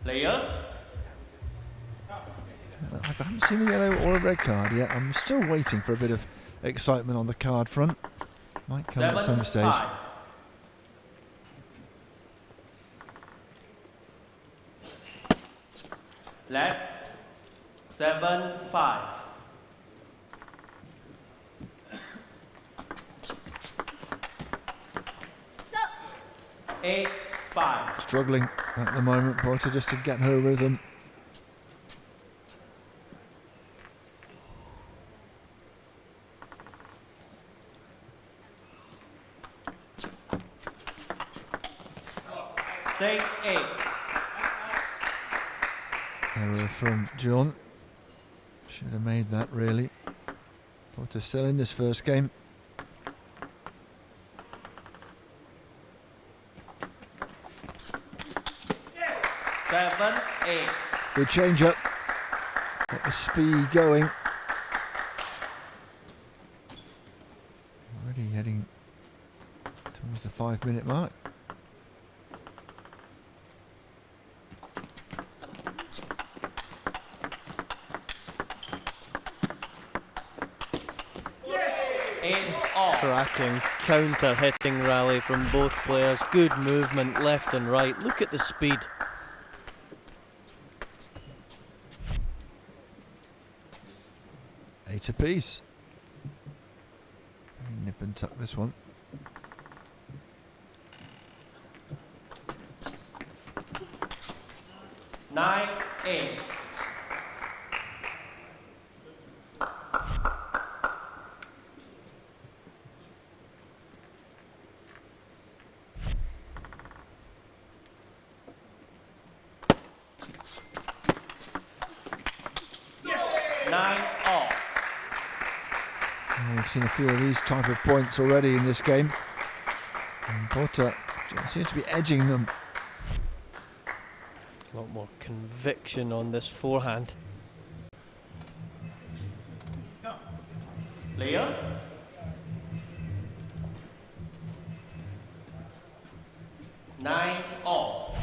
Players, I haven't seen a yellow or a red card yet. I'm still waiting for a bit of excitement on the card front. Might come at some stage. 7-5. Let's 7-5. 8-5. Struggling at the moment, Porter, just to get her rhythm. Error from John. Should have made that, really. Porter still in this first game. Seven, 8. Good change up. Got the speed going. Already heading towards the 5-minute mark. Cracking counter-hitting rally from both players. Good movement left and right. Look at the speed. Eight apiece. Nip and tuck this one. Nine, 8. We've seen a few of these type of points already in this game. And Porter seems to be edging them. A lot more conviction on this forehand. Players. Nine, all.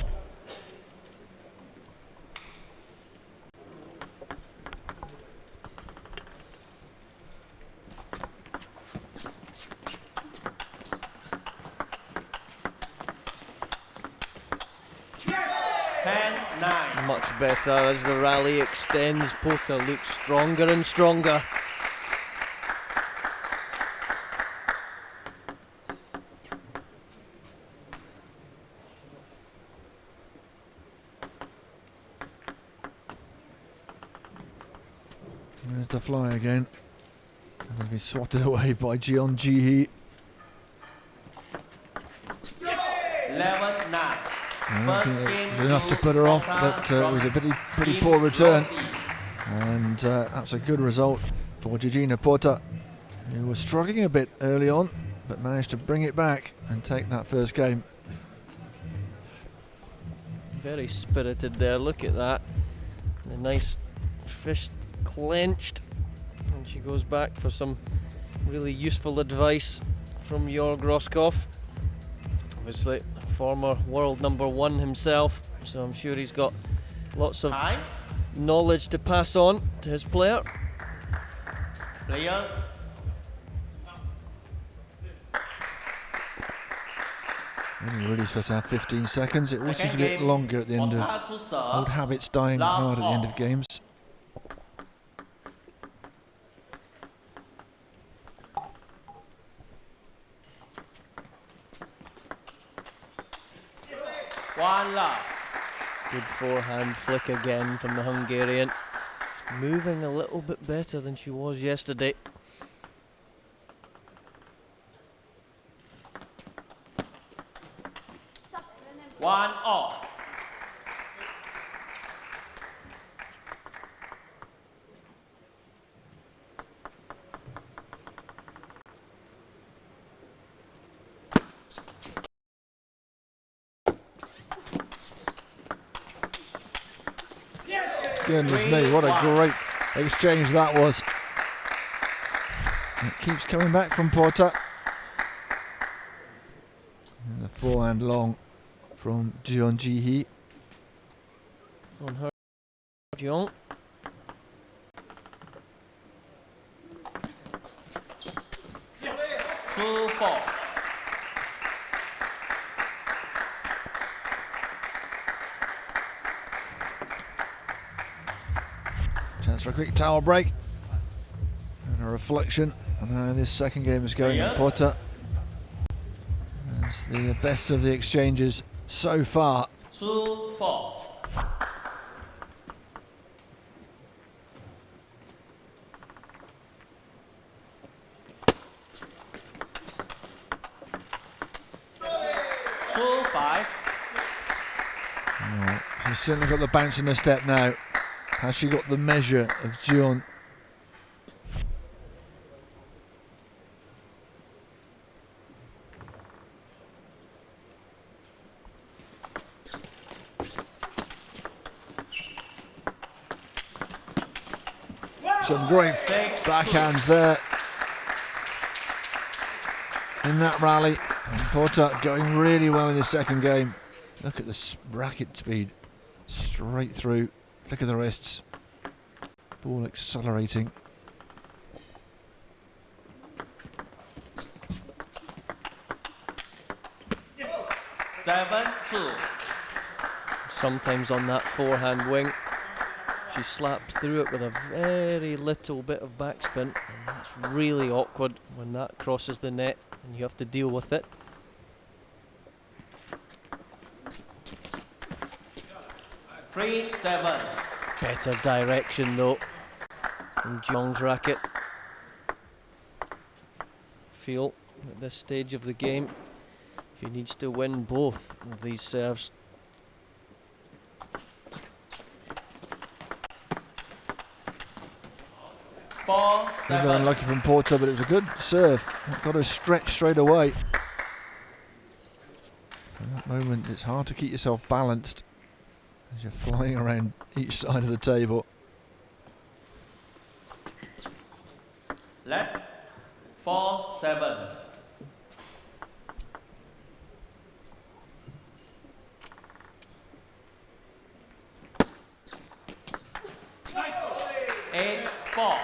Much better as the rally extends. Porter looks stronger and stronger. There's the fly again. Going to be swatted away by Jeong Ji-hee. I don't think it was enough to put her off, but it was a pretty poor return. And that's a good result for Georgina Porta, who was struggling a bit early on, but managed to bring it back and take that first game. Very spirited there, look at that. A nice fist clenched. And she goes back for some really useful advice from Jörg Roskopf. Obviously, former world #1 himself, so I'm sure he's got lots of knowledge to pass on to his player. Players. Only really supposed to have 15 seconds. It always seems to get longer at the end of old habits dying hard at the end of games. One love. Good forehand flick again from the Hungarian. Moving a little bit better than she was yesterday. One all. Goodness me, what a great exchange that was. It keeps coming back from Porta. And the forehand long from Jeon Ji-hee. On her, Jeon. Two, four. Chance for a quick towel break. And a reflection on how this second game is going in Porta. It's the best of the exchanges so far. 2-4. She's certainly got the bounce in her step now. Has she got the measure of Jeon? Some great backhands there in that rally. And Porta going really well in this second game. Look at the racket speed. Straight through. Look at the wrists. Ball accelerating. Seven, two. Sometimes on that forehand wing, she slaps through it with a very little bit of backspin. And that's really awkward when that crosses the net and you have to deal with it. 3-7. Better direction though from Jeong's racket. Feel at this stage of the game she needs to win both of these serves. A bit unlucky from Porta, but it was a good serve. It got her stretched straight away. At that moment, it's hard to keep yourself balanced as you're flying around each side of the table. Let 4-7. Eight, 4.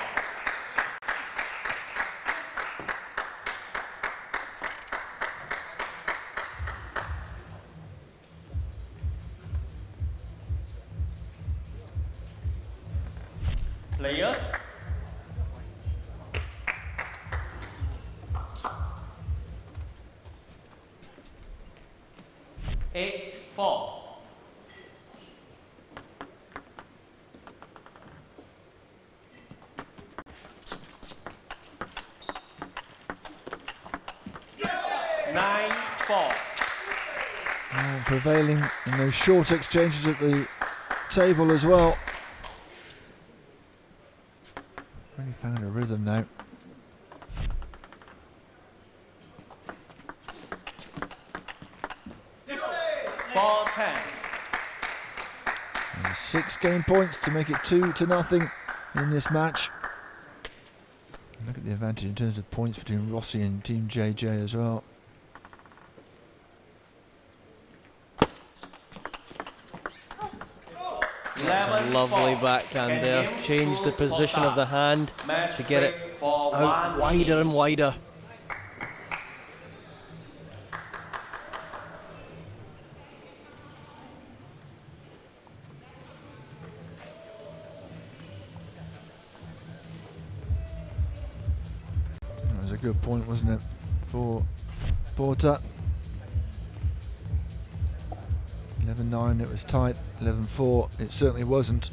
Players. Eight, 4. prevailing in those short exchanges at the table as well. Really found a rhythm now. For 10. And 6 game points to make it 2-0 in this match. Look at the advantage in terms of points between Rossi and Team JJ as well. That's a lovely backhand there. Changed the position of the hand to get it out wider and wider. That was a good point, wasn't it, for Porter? 11-9, it was tight. 11-4, it certainly wasn't.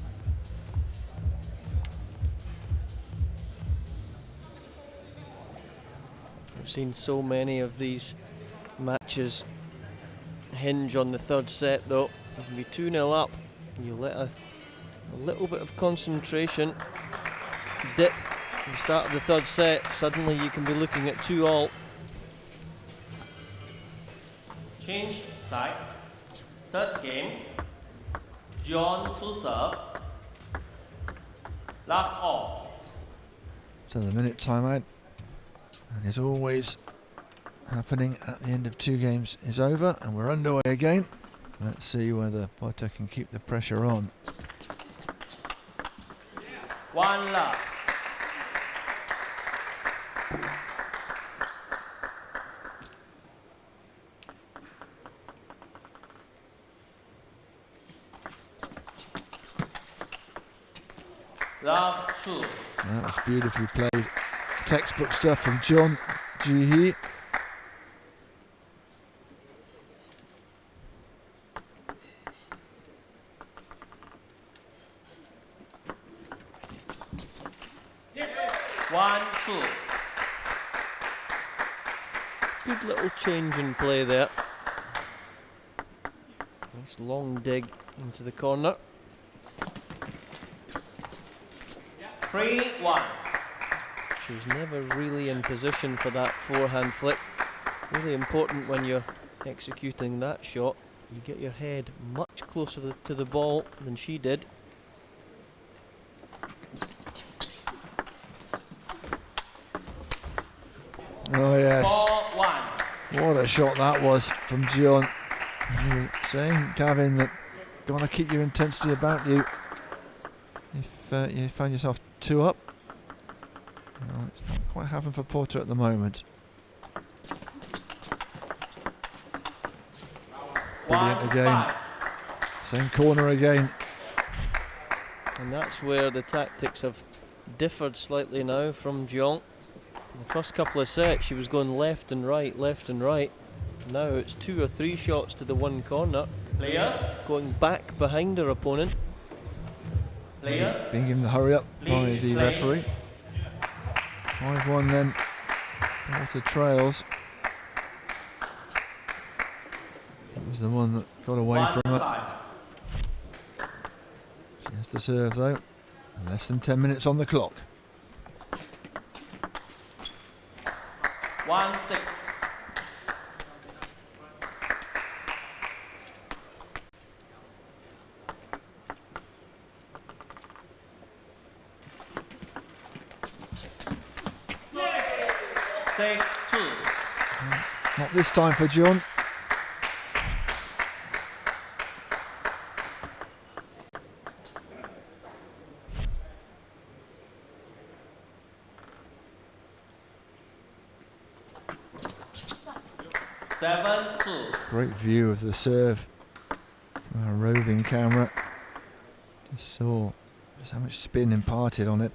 I've seen so many of these matches hinge on the third set though. You can be 2-0 up, you let a little bit of concentration dip at the start of the third set, suddenly you can be looking at 2-all. Change side. Third game. John to serve. Love all. So the minute timeout, and it's always happening at the end of 2 games, is over and we're underway again. Let's see whether Porter can keep the pressure on. 1 love. Love 2. That was beautifully played. Textbook stuff from John Ji-hee. One, 2. Good little change in play there. Nice long dig into the corner. 3-1. She was never really in position for that forehand flick. Really important when you're executing that shot. You get your head much closer to the ball than she did. Oh yes. 4-1. What a shot that was from John. You were saying, Gavin, that gotta keep your intensity about you if you find yourself 2 up. Well, it's not quite happening for Porter at the moment. Brilliant again. Same corner again. And that's where the tactics have differed slightly now from Jeong. In the first couple of sets she was going left and right, left and right. Now it's 2 or 3 shots to the one corner. Players. Going back behind her opponent. Players. Being given the hurry up by Please the play. referee. 5-1 then. Porter trails. That was the one that got away from her. She has to serve though. Less than 10 minutes on the clock. 1-6. Not this time for John. Great view of the serve from our roving camera. Just saw just how much spin imparted on it.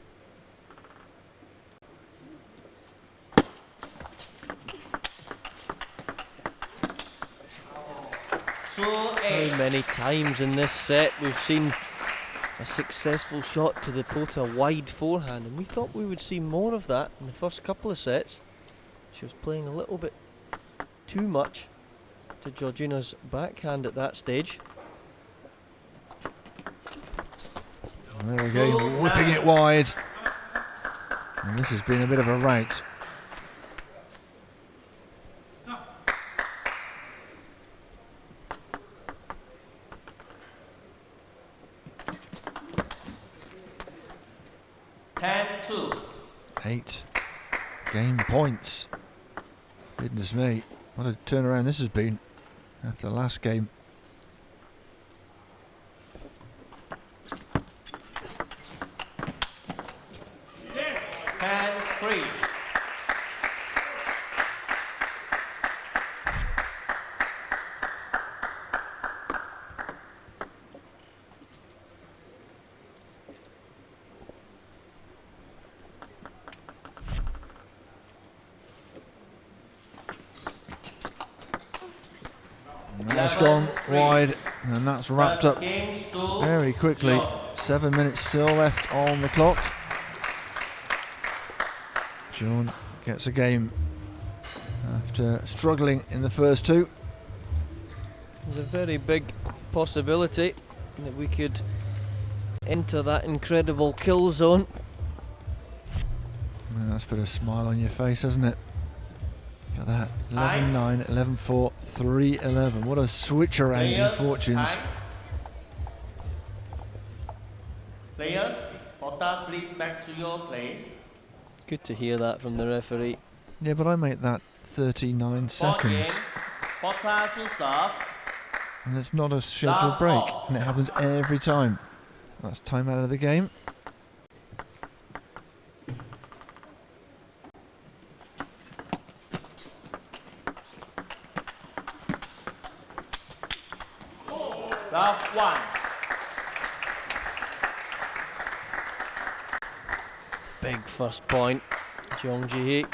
How many times in this set we've seen a successful shot to the Porter wide forehand, and we thought we would see more of that in the first couple of sets. She was playing a little bit too much to Georgina's backhand at that stage. There we go, whipping it wide. And this has been a bit of a rout. Eight game points. Goodness me, what a turnaround this has been after the last game. That's gone wide, and that's wrapped up very quickly. 7 minutes still left on the clock. John gets a game after struggling in the first two. There's a very big possibility that we could enter that incredible kill zone. Well, that's put a smile on your face, hasn't it? Look at that, 11-9, 11-4, 3-11. What a switch around in fortunes. Players, Porta, please back to your place. Good to hear that from the referee. Yeah, but I make that 39 seconds. Porta to serve. And it's not a scheduled break, and it happens every time. That's time out of the game. Love one. Big first point. Jeong Ji-hee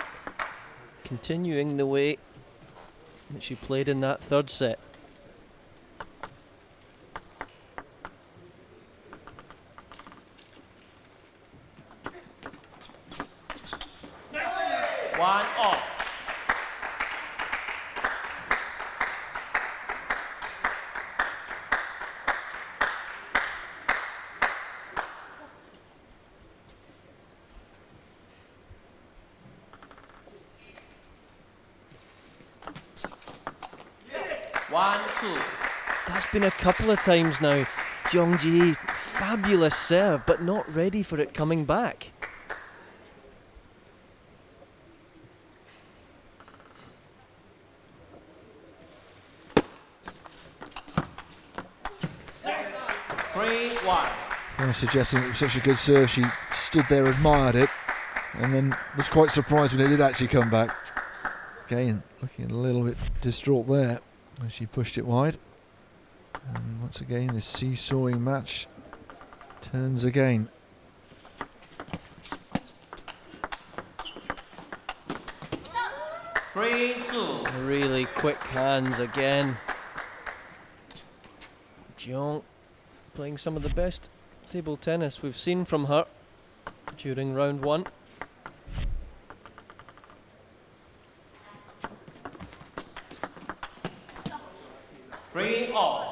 continuing the way that she played in that third set. One off. That's been a couple of times now. Jeong Ji-hee, fabulous serve, but not ready for it coming back. I'm suggesting it was such a good serve, she stood there, admired it, and then was quite surprised when it did actually come back. Again, looking a little bit distraught there when she pushed it wide. And once again, this seesawing match turns again. Really quick hands again. Jeong playing some of the best table tennis we've seen from her during round one. Free off.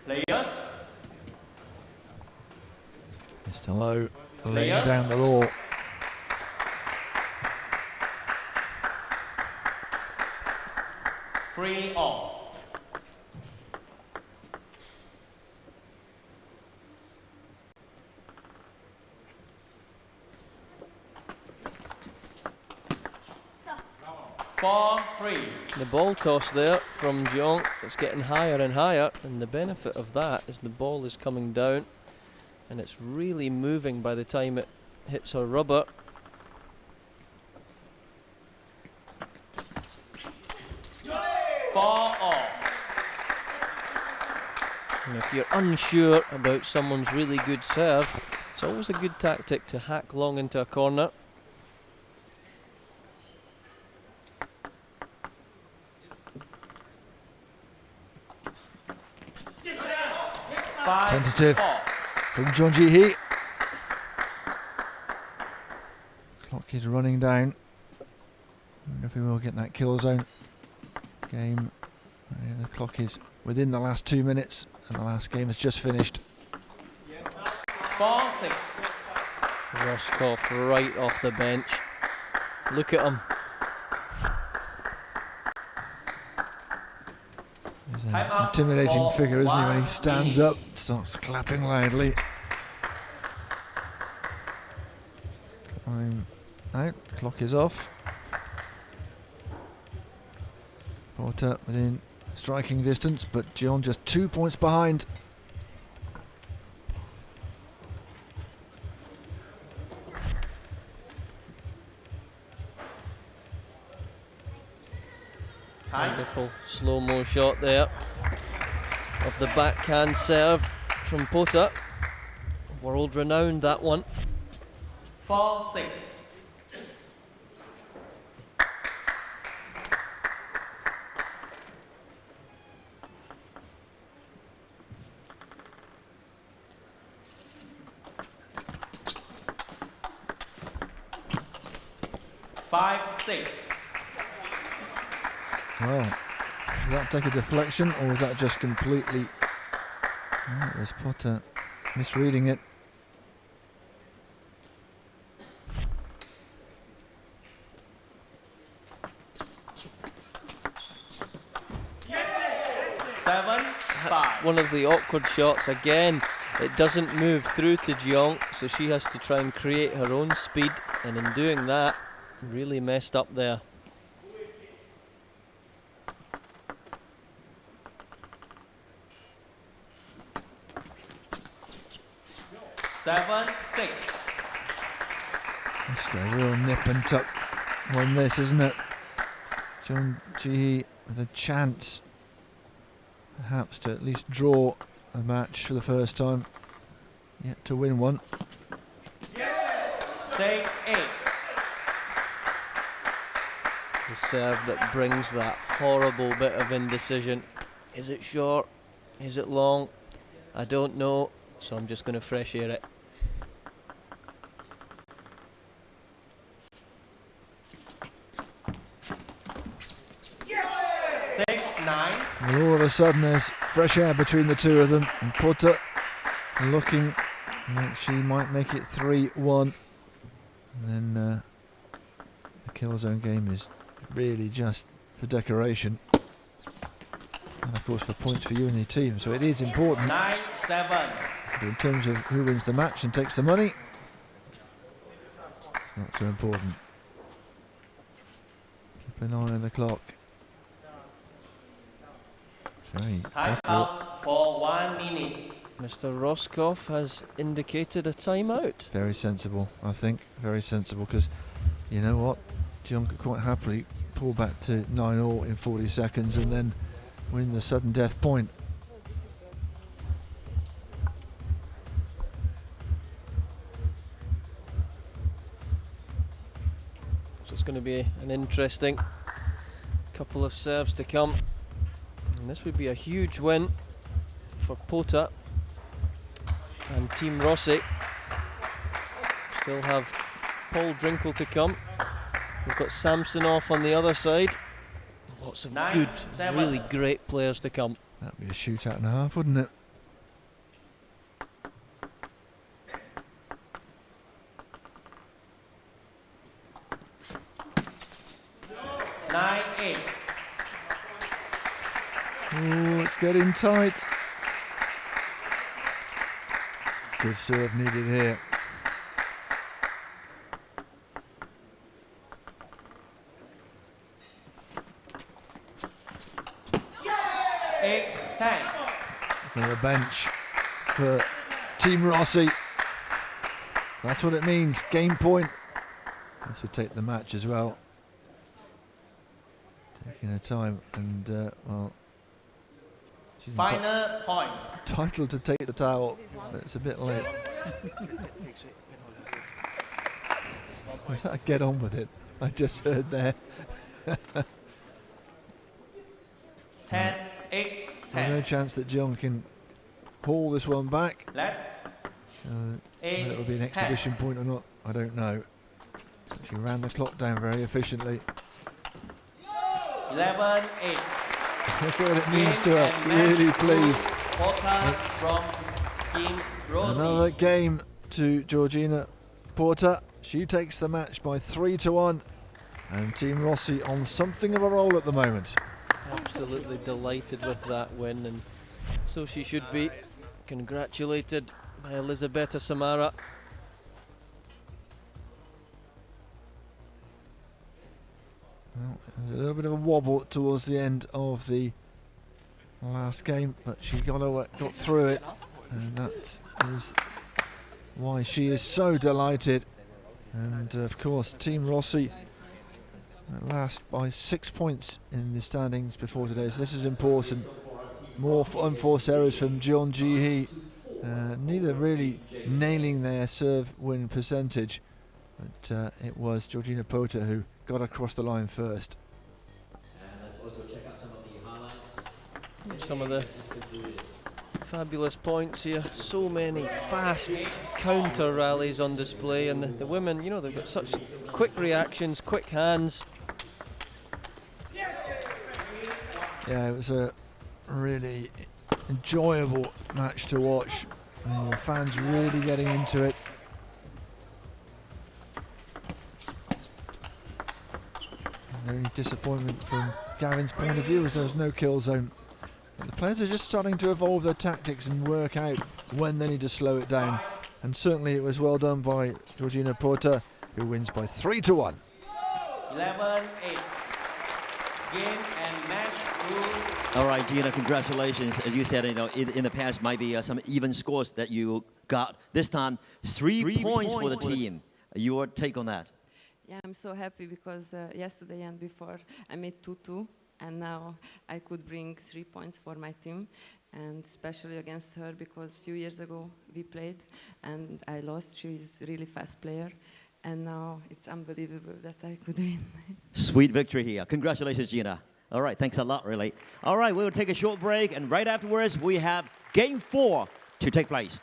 Players. Mr. Lowe laying down the law. Free off. The ball toss there from Jeong. It's getting higher and higher, and the benefit of that is the ball is coming down and it's really moving by the time it hits her rubber. And if you're unsure about someone's really good serve, it's always a good tactic to hack long into a corner. positive Ball. from Jeon Ji-hee. Clock is running down. I wonder if we will get that kill zone game. The clock is within the last 2 minutes, and the last game has just finished. 4-6. Roscoff right off the bench. Look at him. He's an Timeout intimidating for figure, isn't he, when he 1 stands minute. up, starts clapping loudly. Time out, clock is off. Porter within striking distance, but Jeon just 2 points behind. Wonderful slow-mo shot there of the backhand serve from Porter. World renowned, that one. 4-6. Well, does that take a deflection, or was that just completely... Oh, there's Porter misreading it. That's one of the awkward shots again. It doesn't move through to Jeong, so she has to try and create her own speed, and in doing that, really messed up there. It's a real nip and tuck on this, isn't it? Jeon Ji-hee with a chance, perhaps, to at least draw a match for the first time. Yet to win one. 6-8. The serve that brings that horrible bit of indecision. Is it short? Is it long? I don't know, so I'm just going to fresh air it. And all of a sudden there's fresh air between the two of them, and Porter looking like she might make it 3-1. And then the kill zone game is really just for decoration, and of course for points for you and your team, so it is important. 9-7. But in terms of who wins the match and takes the money, it's not so important. Keep an eye on the clock. Time out for 1 minute. Mr. Roscoff has indicated a timeout. Very sensible, I think. Very sensible, because you know what? Jeong could quite happily pull back to 9-all in 40 seconds and then win the sudden death point. So it's going to be an interesting couple of serves to come. And this would be a huge win for Porter and Team Rossi. Still have Paul Drinkle to come. We've got Samsonov on the other side. Lots of 9-7. good, really great players to come. That'd be a shootout and a half, wouldn't it? Oh, it's getting tight. Good serve needed here. On the bench for Team Rossi. That's what it means, game point. This would take the match as well. Taking her time, and well, she's Final point. entitled to take the towel, but it's a bit late. Was that a get on with it? I just heard there. 10-8. No chance that Jeong can haul this one back. Let Whether it'll be an exhibition point or not, I don't know. She ran the clock down very efficiently. 11-8. Look at what it means to her. Really pleased. It's from Team Rosie. another game to Georgina Porter. She takes the match by 3-1, and Team Rossi on something of a roll at the moment. Absolutely delighted with that win, and so she should be. Congratulated by Elisabetta Samara. Well, there was a little bit of a wobble towards the end of the last game, but she got through it, and that is why she is so delighted. And of course, Team Rossi at last by 6 points in the standings before today, so this is important. More unforced errors from Jeon Ji-hee, neither really nailing their serve win percentage, but it was Georgina Porter who got across the line first. And let's also check out some of the highlights. Some of the fabulous points here. So many fast counter rallies on display, and the women, you know, they've got such quick reactions, quick hands. Yeah, it was a really enjoyable match to watch. The fans really getting into it. The only disappointment from Gavin's point of view is there's no kill zone. But the players are just starting to evolve their tactics and work out when they need to slow it down. And certainly it was well done by Georgina Porter, who wins by 3-1. 11-8. Game and match rule. All right, Gina, congratulations. As you said, you know, in the past might be some even scores that you got. This time, 3 points for the team. Your take on that? Yeah, I'm so happy because yesterday and before I made 2-2, and now I could bring 3 points for my team, and especially against her because a few years ago we played and I lost. She's a really fast player, and now it's unbelievable that I could win. Sweet victory here. Congratulations, Gina. All right, thanks a lot, really. All right, we will take a short break, and right afterwards we have Game 4 to take place.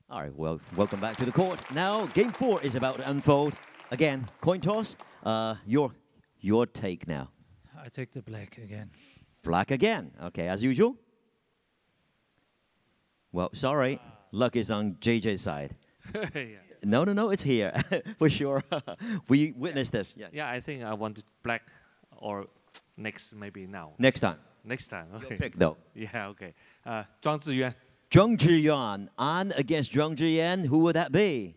All right, well, welcome back to the court. Now, Game 4 is about to unfold. Again, coin toss. Your take now. I take the black again. Black again. Okay, as usual. Well, sorry, luck is on JJ's side. Yeah. No, it's here for sure. We witnessed this. Yes. Yeah, I think I want black, or next maybe now. Next time. Next time. Okay. Your pick though. Yeah. Okay. Zhang Ziyuan. Zhang Zhiyuan on against Zhang Zhiyan. Who would that be?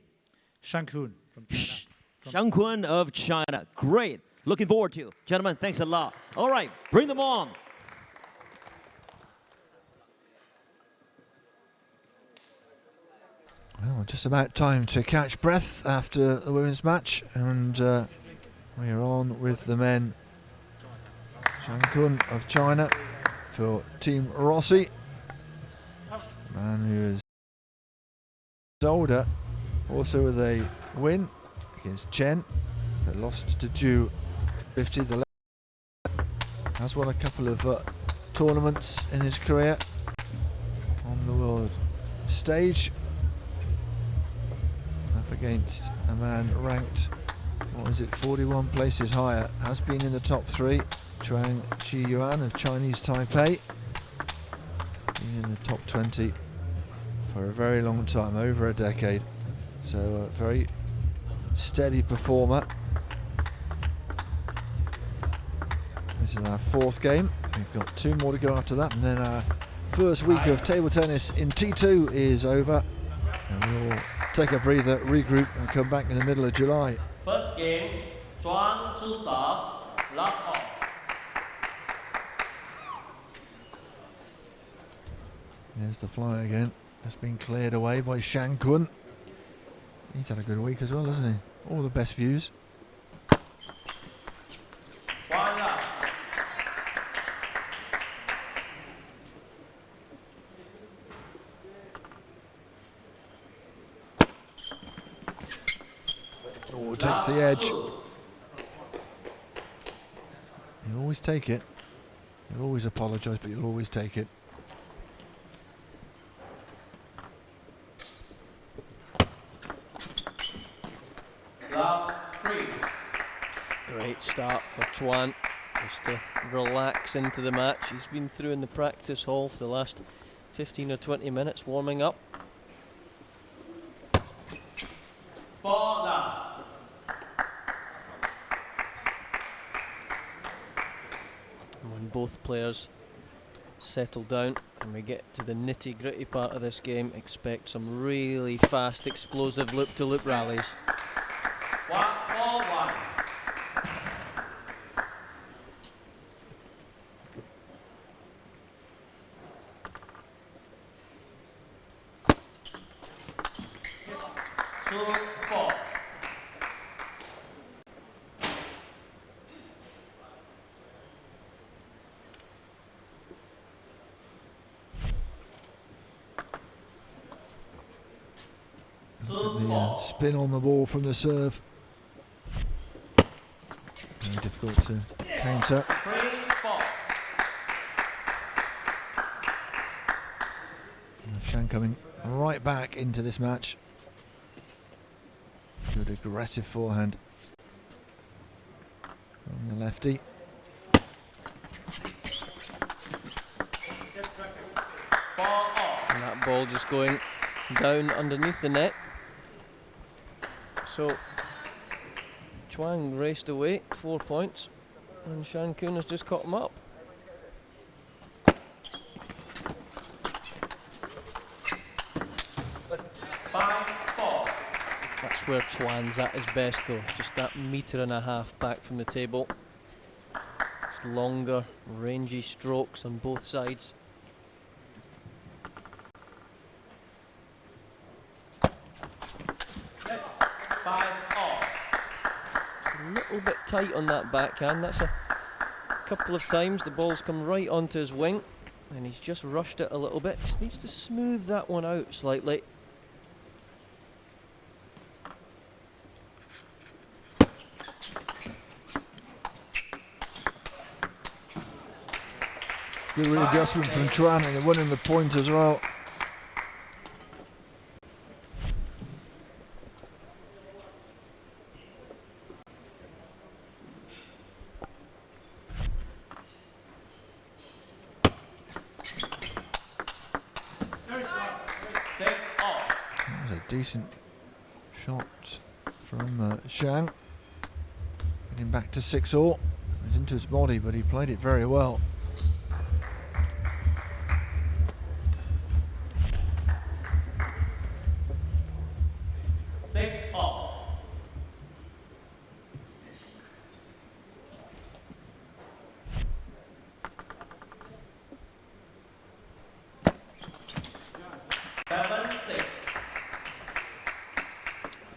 Shang Kun from China. Shang Kun of China. Great. Looking forward to. Gentlemen, thanks a lot. All right, bring them on. Well, just about time to catch breath after the women's match, and we are on with the men. Shang Kun of China for Team Rossi. Man who is older, also with a win against Chen, but lost to Ju 50. The has won a couple of tournaments in his career on the world stage. Up against a man ranked, 41 places higher, has been in the top 3, Chuang Qiyuan of Chinese Taipei. Been in the top 20 for a very long time, over a decade. So very steady performer. This is our 4th game. We've got 2 more to go after that, and then our first week of table tennis in T2 is over. And we'll take a breather, regroup, and come back in the middle of July. First game, Zhuang to serve, love off. There's the fly again. That's been cleared away by Shan Kun. He's had a good week as well, hasn't he? All the best views. One love. Oh, takes the edge. You always take it. You always apologise, but you'll always take it. Love 3. Great start for Chuan, just to relax into the match. He's been through in the practice hall for the last 15 or 20 minutes warming up. 4 love. And when both players settle down and we get to the nitty-gritty part of this game, expect some really fast, explosive loop-to-loop rallies. 1-4-1. Two, 4. The spin on the ball from the serve. Very difficult to counter. 3-4. Shan coming right back into this match. Good aggressive forehand from the lefty. And that ball just going down underneath the net. So Chuang raced away, 4 points, and Shan Kun has just caught him up. That's where Chuan's at his best though, just that 1.5 meters back from the table. Just longer, rangy strokes on both sides. A little bit tight on that backhand. That's a couple of times the ball's come right onto his wing and he's just rushed it a little bit. Just needs to smooth that one out slightly. Good readjustment from Chuan and winning the point as well. That was a decent shot from Shan. Getting back to 6-all. It was into his body, but he played it very well.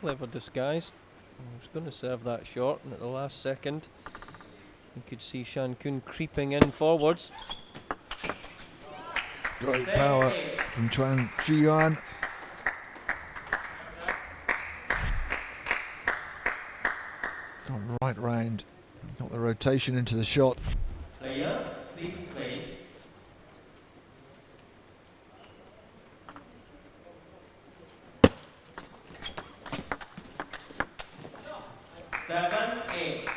Clever disguise. I was going to serve that short, and at the last second you could see Shan Kun creeping in forwards. Great power from Chuan Zhiyuan. Got right round. Got the rotation into the shot. Players, please play. Seven, 8.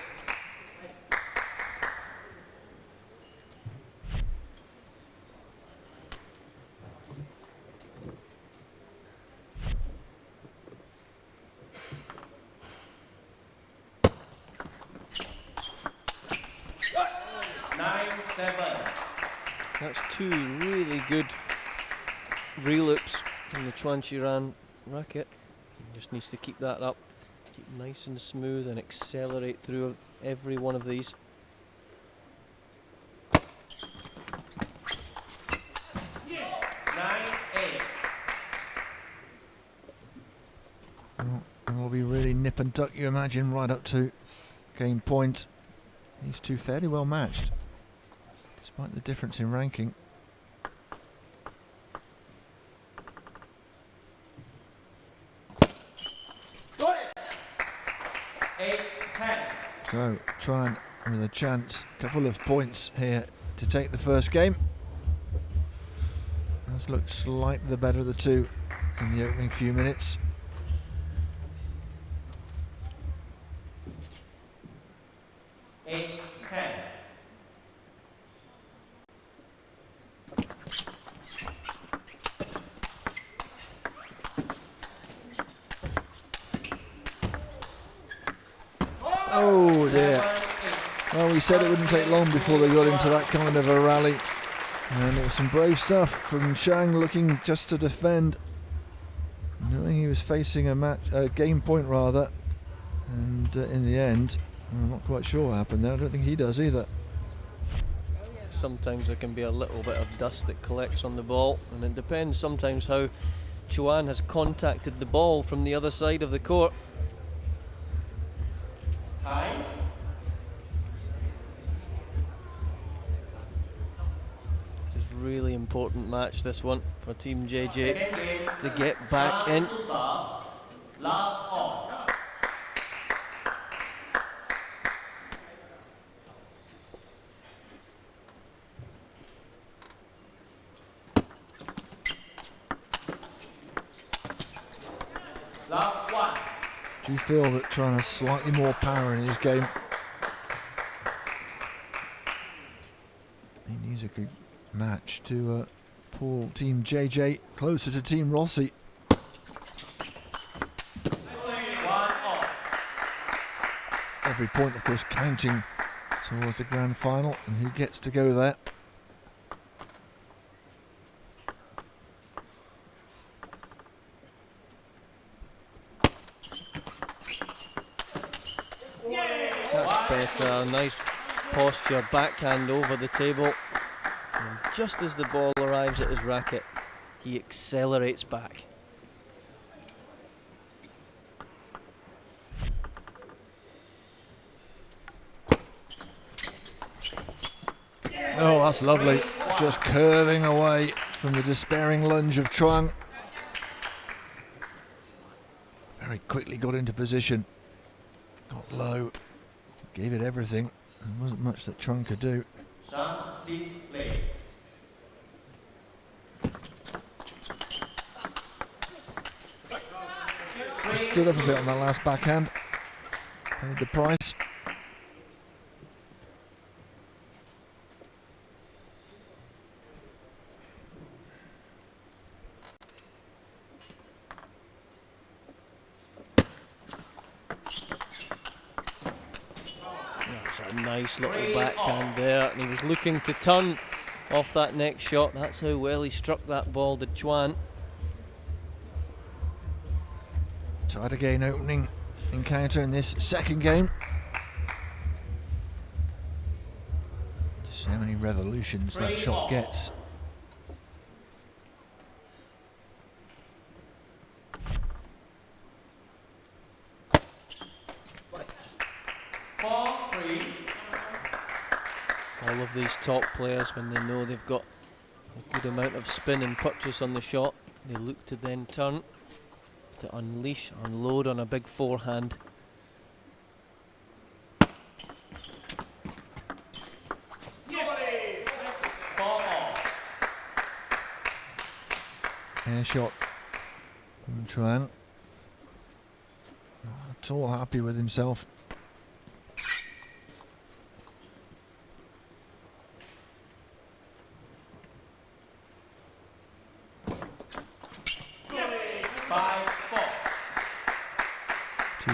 9-7. That's two really good reloops from the Chuan Chiran racket. Just needs to keep that up, keep nice and smooth and accelerate through every one of these. Well, it will be really nip and tuck, you imagine, right up to game point. These two fairly well matched, despite the difference in ranking. So, Chuan with a chance, couple of points here to take the first game. Has looked slightly the better of the two in the opening few minutes. Oh dear. Well, we said it wouldn't take long before they got into that kind of a rally. And it was some brave stuff from Shang, looking just to defend, knowing he was facing a game point rather. And in the end, I'm not quite sure what happened there. I don't think he does either. Sometimes there can be a little bit of dust that collects on the ball, and it depends sometimes how Chuan has contacted the ball from the other side of the court. This is a really important match, this one, for Team JJ to get back in. Do you feel that Chuan has slightly more power in his game? He needs a good match to pull Team JJ closer to Team Rossi. Every point, of course, counting towards the grand final, and who gets to go there. A nice posture, backhand over the table, and just as the ball arrives at his racket, he accelerates back. Oh, that's lovely. Just curving away from the despairing lunge of Chuan. Very quickly got into position, got low. Gave it everything. There wasn't much that Chuan could do. Please play. Just stood up a bit on that last backhand. Paid the price. Nice little backhand there, and he was looking to turn off that next shot. That's how well he struck that ball to Chuan. Tried again, opening encounter in this second game. Just how many revolutions that shot gets. All of these top players, when they know they've got a good amount of spin and purchase on the shot, they look to then turn, to unleash, unload on a big forehand. Air shot from Chuan. Not at all happy with himself.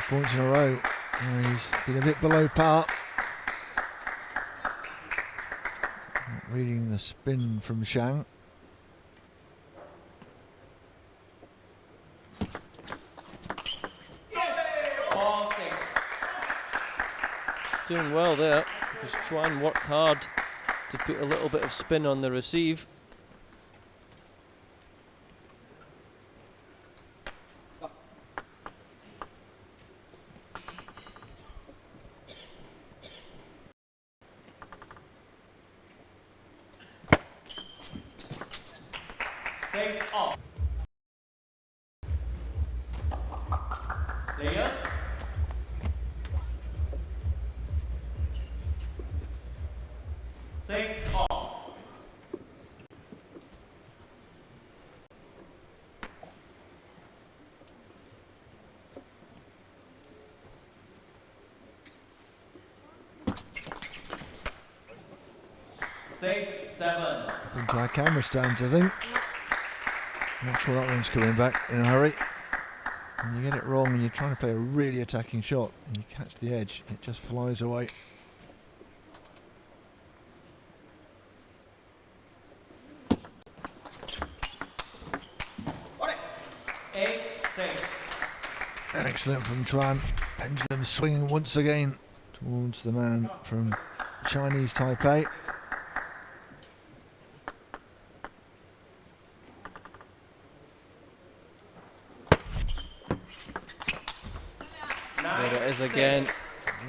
Points in a row where he's been a bit below par. Not reading the spin from Shang. Doing well there, because Chuan worked hard to put a little bit of spin on the receive. Players. Six all. Six, seven. Into our camera stands, I think. Not sure that one's coming back in a hurry. When you get it wrong and you're trying to play a really attacking shot and you catch the edge, it just flies away. Excellent from Chuan. Pendulum swinging once again towards the man from Chinese Taipei. There it is again.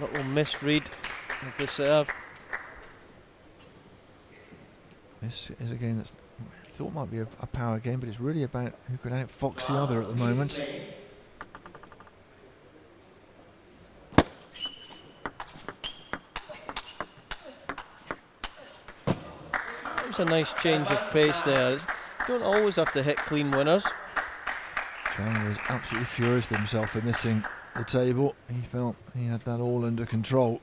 A little misread of the serve. This is a game that's thought might be a power game, but it's really about who can outfox the other at the moment. That was a nice change of pace there. You don't always have to hit clean winners. Chang was absolutely furious with himself for missing the table. He felt he had that all under control.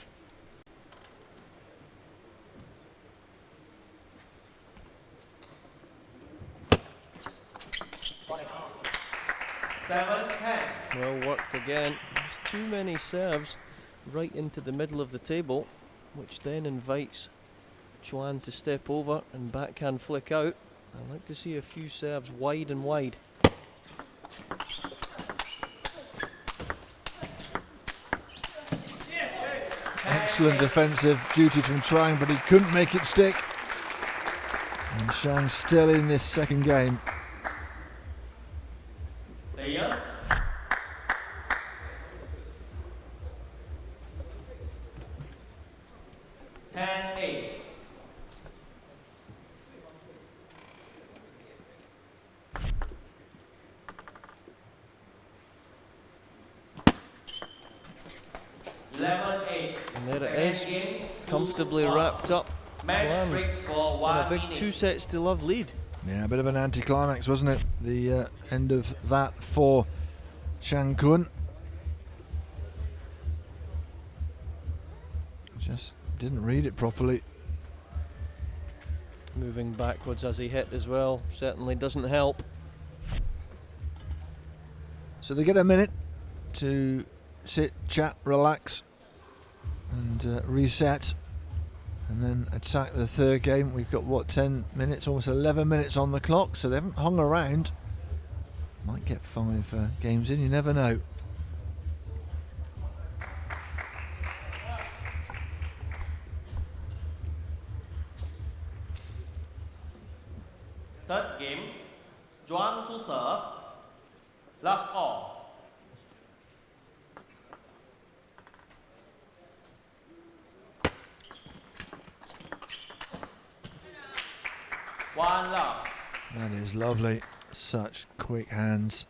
Well worked again. There's too many serves right into the middle of the table, which then invites Chuan to step over and backhand flick out. I'd like to see a few serves wide and wide. Excellent defensive duty from Chuan, but he couldn't make it stick. And Shang still in this second game. Players. Ten, 8. Level 8. And there it is, comfortably wrapped up. Match break for 1 And a big minute. 2 sets to love lead. Yeah, a bit of an anticlimax, wasn't it? The end of that for Shang Kun. Just didn't read it properly. Moving backwards as he hit as well certainly doesn't help. So they get a minute to sit, chat, relax and reset and then attack the third game. We've got what, 10 minutes, almost 11 minutes on the clock, so they haven't hung around. Might get 5 games in, you never know. Third game, Zhuang to serve, love all. One love. That is lovely. Such quick hands.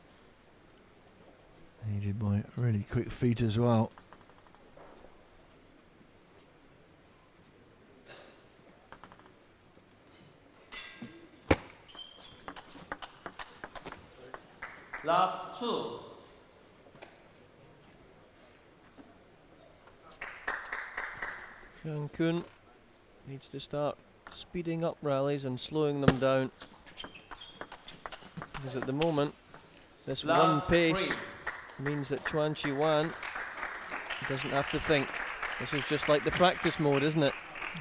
Aided by really quick feet as well. Love 2. Shang Kun needs to start speeding up rallies and slowing them down. Because at the moment, this one pace means that Chuan Chi Wan doesn't have to think. This is just like the practice mode, isn't it?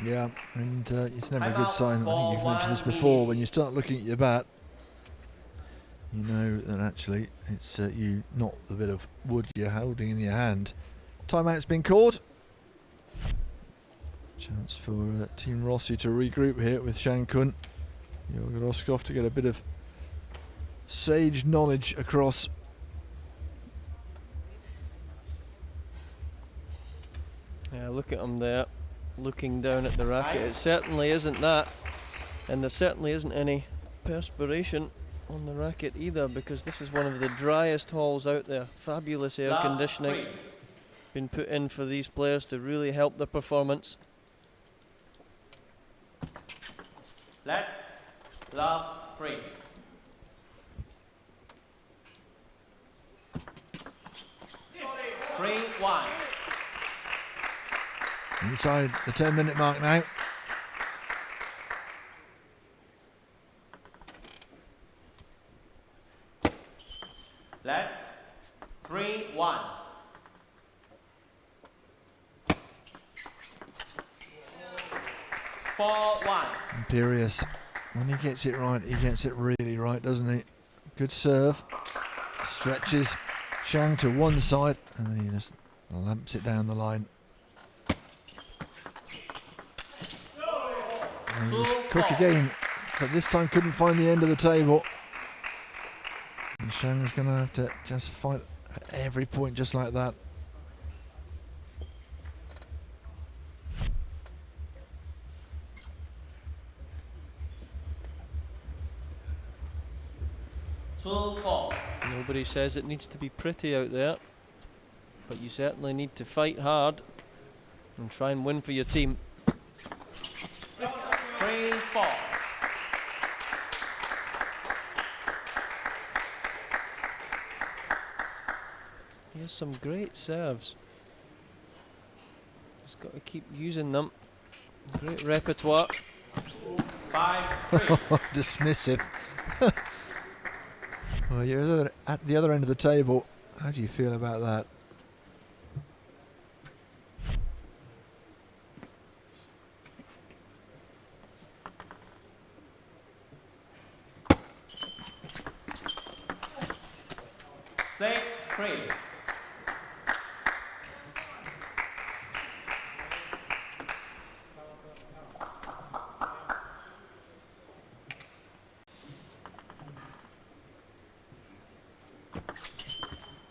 Yeah, and it's never a Time good sign. I think you've for mentioned this 1 before. minute. When you start looking at your bat, you know that actually it's you, not the bit of wood you're holding in your hand. Timeout's been called. Chance for Team Rossi to regroup here with Shang Kun. Jorgen Roskopf to get a bit of sage knowledge across. Yeah, look at him there, looking down at the racket. It certainly isn't that, and there certainly isn't any perspiration on the racket either, because this is one of the driest halls out there. Fabulous air conditioning been put in for these players to really help their performance. Left, love, 3. Three, 1. Inside the 10-minute mark now. Left, 3, 1. Four, 1. Imperious. When he gets it right, he gets it really right, doesn't he? Good serve. Stretches Shang to one side, and then he just lamps it down the line. And he was quick again, but this time couldn't find the end of the table. And Shang's going to have to just fight at every point just like that. Nobody says it needs to be pretty out there, but you certainly need to fight hard and try and win for your team. 3, 4. Here's some great serves. Just got to keep using them. Great repertoire. 5, 3. Dismissive. Well, you're at the other end of the table. How do you feel about that? Six, 3.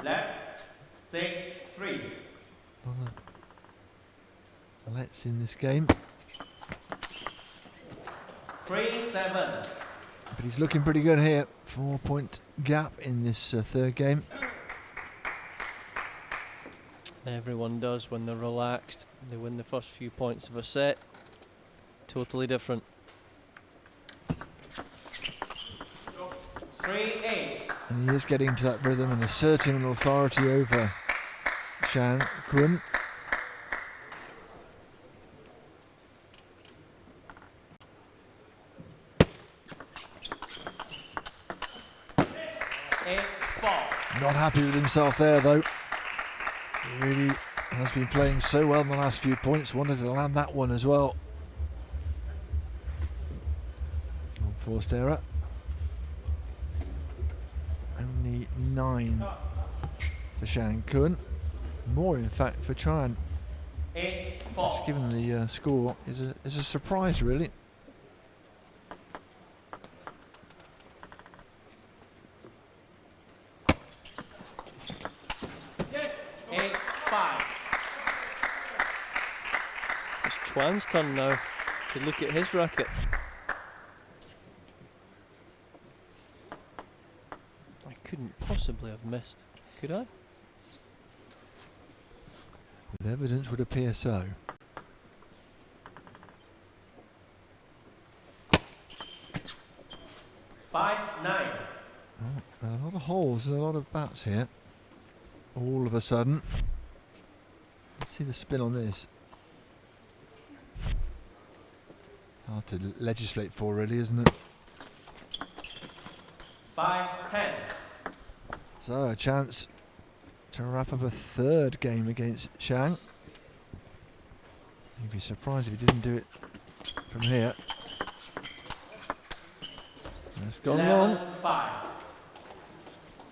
Left, 6, 3. Let's in this game. 3, 7. But he's looking pretty good here. 4-point gap in this third game. Everyone does when they're relaxed. They win the first few points of a set. Totally different. 3, 8. And he is getting to that rhythm and asserting an authority over Shang Kun. Not happy with himself there though. He really has been playing so well in the last few points. Wanted to land that one as well. Forced error. Only 9 for Shang Kun. More in fact for Tran. 8, 4. Just given the score is a surprise really. Twan's turn now to look at his racket. I couldn't possibly have missed, could I? With evidence would appear so. Five, 9. Oh, there are a lot of holes and a lot of bats here. All of a sudden. Let's see the spin on this. Hard to legislate for really, isn't it? 5, 10. So a chance to wrap up a third game against Shang. If be surprised if he didn't do it from here. It's gone long. 11-5.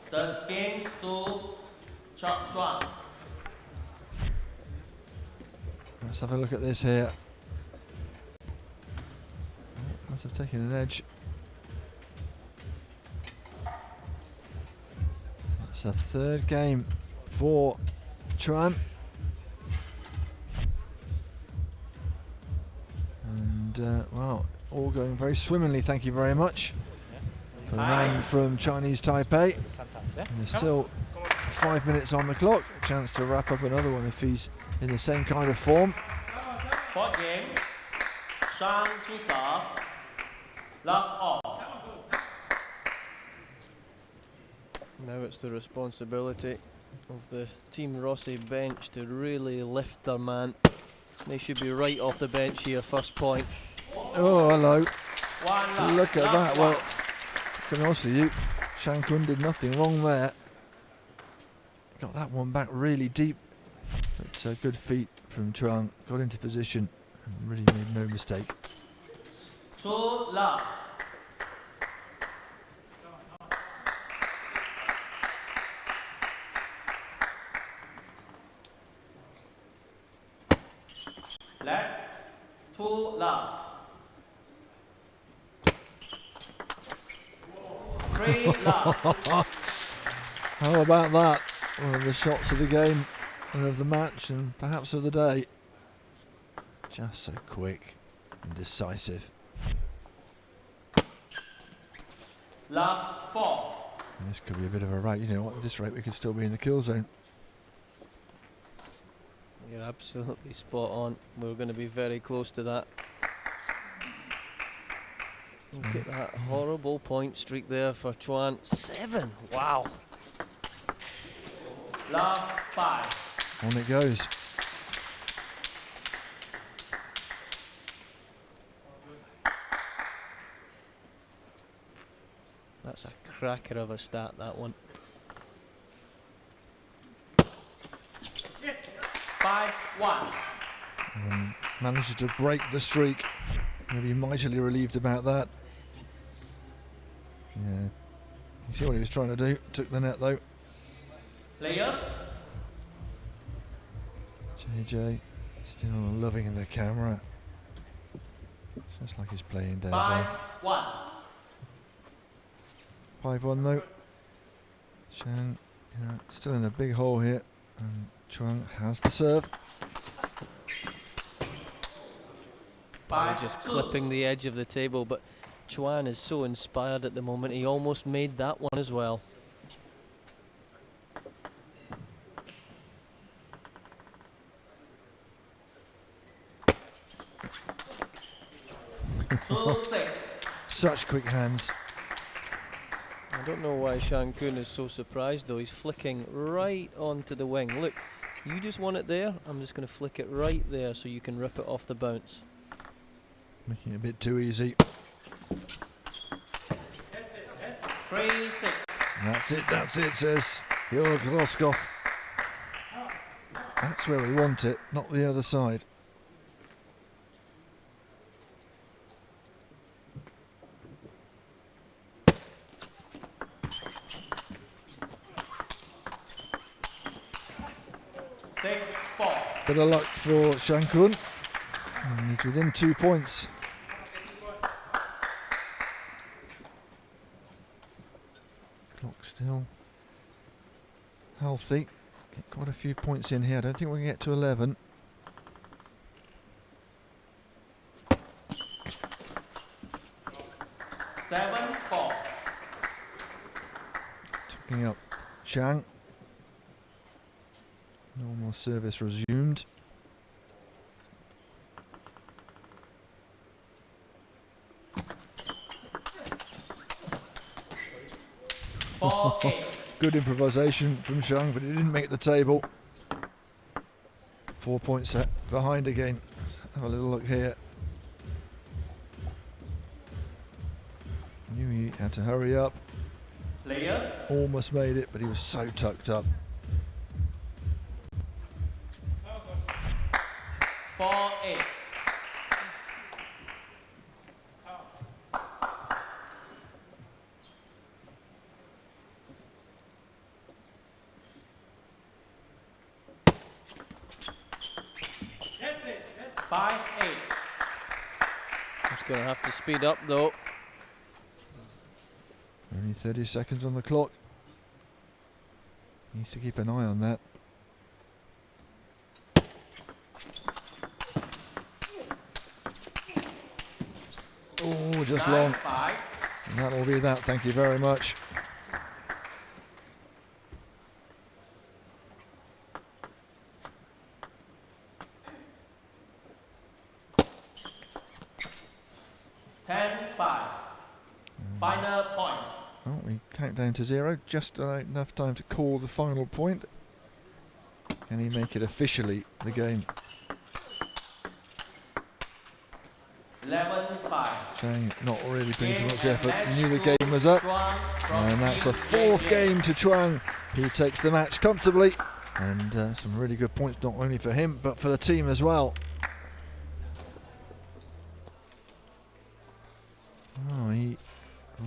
The game's to Chuan. Let's have a look at this here. Must have taken an edge. That's the third game for Chuan. And well, all going very swimmingly, thank you very much. For the man from Chinese Taipei. And there's still 5 minutes on the clock. A chance to wrap up another one if he's in the same kind of form. Fourth game, Shang to serve. Love all. Now it's the responsibility of the Team Rossi bench to really lift their man. They should be right off the bench here, first point. Oh, hello. One Look at that. Well, to be honest with you, Shang Kun did nothing wrong there. Got that one back really deep. But good feet from Chuan. Got into position and really made no mistake. 2 love. Let 2 love. 3 love. How about that? One of the shots of the game and of the match and perhaps of the day. Just so quick and decisive. Love 4. And this could be a bit of a rout. You know what, at this rate we could still be in the kill zone. You're absolutely spot on. We're going to be very close to that. Look at that horrible point streak there for Chuan. 7. Wow. Love 5. On it goes. That's a cracker of a stat, that one. 5-1. Manages to break the streak. Maybe mightily relieved about that. Yeah. You see what he was trying to do? Took the net though. Players. JJ still loving the camera. Just like his playing days. 5-1. 5-1 though. Shang still in a big hole here. And Chuan has the serve. Just clipping the edge of the table, but Chuan is so inspired at the moment. He almost made that one as well. Such quick hands. I don't know why Shang Kun is so surprised though. He's flicking right onto the wing. Look, you just want it there. I'm just going to flick it right there so you can rip it off the bounce. Making it a bit too easy. 3-6. That's it, says Jörg Roskopf. That's where we want it, not the other side. Bit of luck for Shang Kun. He's within 2 points. Clock still healthy. Get quite a few points in here. I don't think we can get to 11. Taking up Shang. Normal service resumed. Good improvisation from Shang, but he didn't make the table. 4 points set behind again. Let's have a little look here. Knew he had to hurry up. Players. Almost made it, but he was so tucked up. 4-8. That's it. 5-8. He's going to have to speed up though. Only 30 seconds on the clock. Needs to keep an eye on that. Oh, just long. 9-5. And that will be that. Thank you very much. Final point. Well, we count down to 0. Just enough time to call the final point. Can he make it officially the game? 11-5. Chang not really putting too much effort. He knew the game was up. And that's a 4th game to Chuang, who takes the match comfortably. And some really good points, not only for him, but for the team as well. Oh, he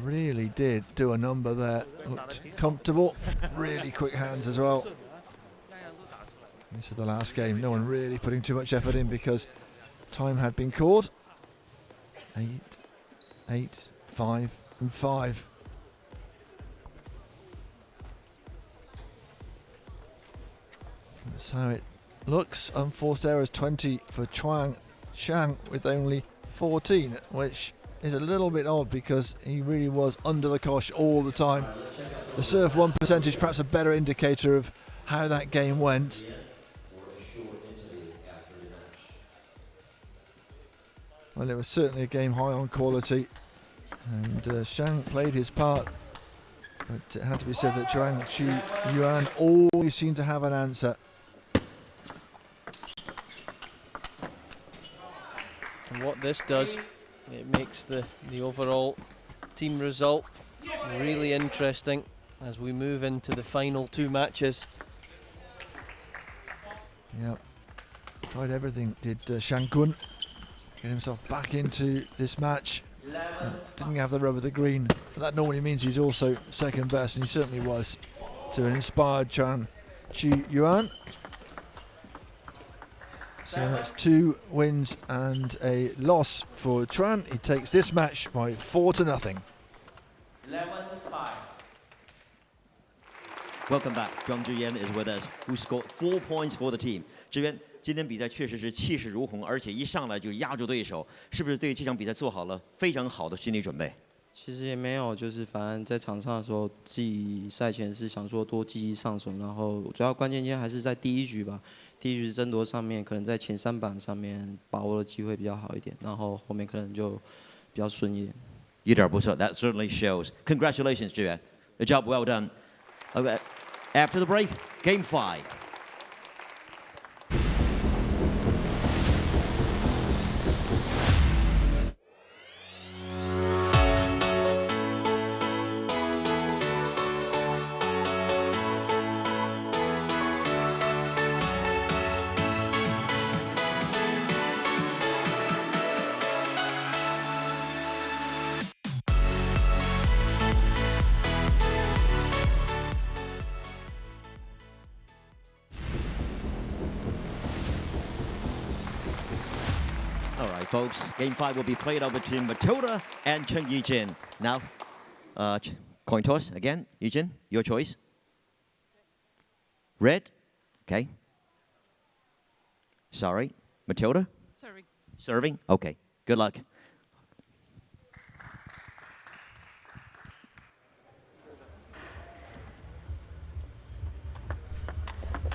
really did do a number there. Looked comfortable. Really quick hands as well. This is the last game. No one really putting too much effort in because time had been called. 8, 5, and 5. That's how it looks. Unforced errors 20 for Chuang. Shang with only 14, which is a little bit odd because he really was under the cosh all the time. The serve 1 percentage, perhaps a better indicator of how that game went. Well, it was certainly a game high on quality, and Shang played his part, but it had to be said that Zhang Qu Yuan always seemed to have an answer. And what this does, it makes the overall team result really interesting as we move into the final 2 matches. Yeah, tried everything, did Shang Kun. Get himself back into this match. Didn't have the rub of the green, but that normally means he's also second best, and he certainly was to an inspired Zhang Qu Yuan. So that's 2 wins and a loss for Chuan. He takes this match by 4-0. 11-5. Welcome back. Zhang Zhiyan is with us, who scored 4 points for the team. 志远，今天比赛确实是气势如虹，而且一上来就压住对手，是不是对这场比赛做好了非常好的心理准备？其实也没有，就是反正在场上的时候，自己赛前是想说多积极上手，然后主要关键键还是在第一局吧。第一局争夺上面，可能在前3板上面把握的机会比较好一点，然后后面可能就比较顺一点。一点不错 ，That certainly shows. Congratulations, 志远 ，The job well done. Okay. After the break, Game 5. All right, folks. Game 5 will be played out between Matilda and Chen Yijin. Now, coin toss again. Yijin, your choice. Red. Okay. Sorry. Matilda? Serving. Serving? Okay. Good luck.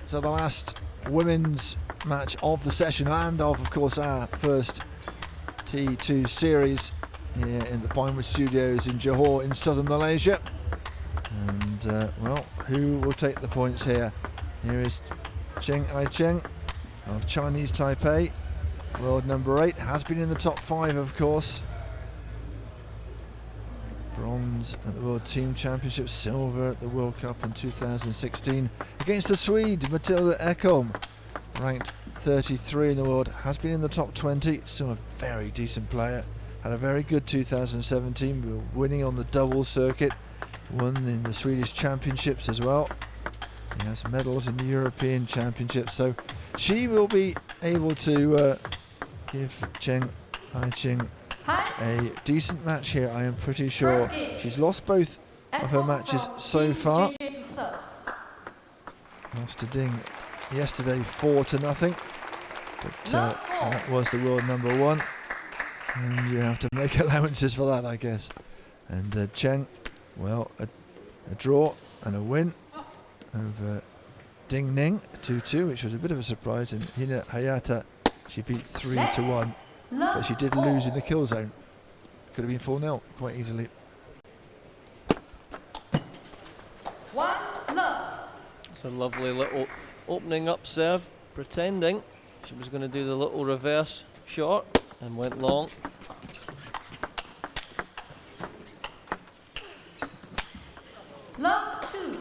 So the last women's match of the session and of course, our first T2 series here in the Pinewood Studios in Johor in southern Malaysia. And, well, who will take the points here? Here is Cheng Ai-cheng of Chinese Taipei, world number 8, has been in the top 5, of course. Bronze at the World Team Championship, silver at the World Cup in 2016 against the Swede Matilda Ekholm, ranked 33 in the world, has been in the top 20, still a very decent player. Had a very good 2017, we were winning on the doubles circuit, won in the Swedish Championships as well. He has medals in the European Championships, so she will be able to give Cheng Ai-ching a decent match here, I am pretty sure. She's lost both of her matches so far. Lost to Ding yesterday 4-0, but that was the world number 1, and you have to make allowances for that, I guess. And Cheng, well, a draw and a win over Ding Ning, 2-2, which was a bit of a surprise, and Hina Hayata, she beat 3-1, but she did lose in the kill zone. Could have been 4-0 quite easily. It's a lovely little opening up serve, pretending she was going to do the little reverse shot and went long. Love 2.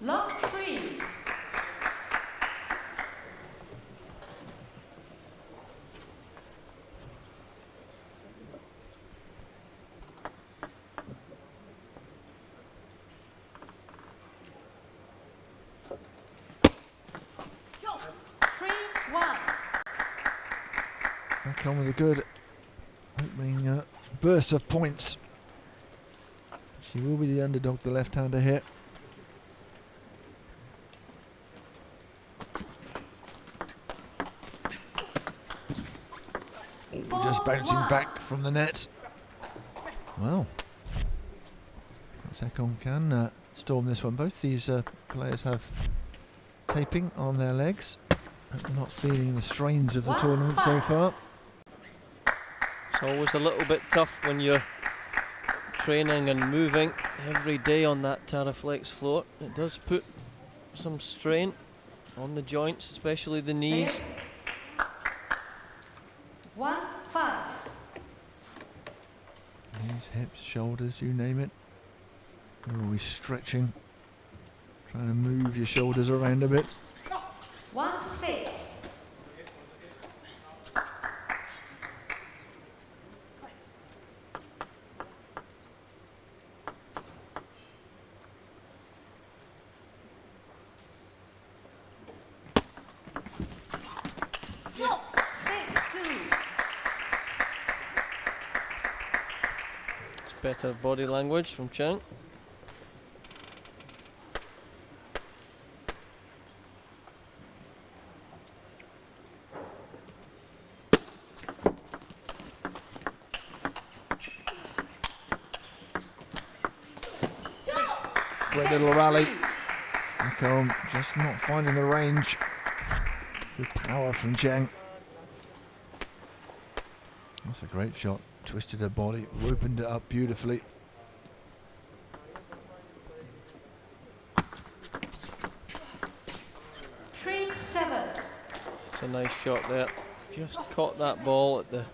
Love 3. Back on with a good opening burst of points. She will be the underdog, the left-hander here. Just bouncing back from the net. Well, Ekholm can storm this one. Both these players have taping on their legs. Not feeling the strains of the tournament so far. It's always a little bit tough when you're training and moving every day on that Taraflex floor. It does put some strain on the joints, especially the knees. 1-5. Knees, hips, shoulders, you name it. You're always stretching, trying to move your shoulders around a bit. 1-6. Better body language from Cheng. Great little rally. Ekholm just not finding the range. Good power from Cheng. That's a great shot. Twisted her body, opened it up beautifully. It's a nice shot there. Just caught that ball at the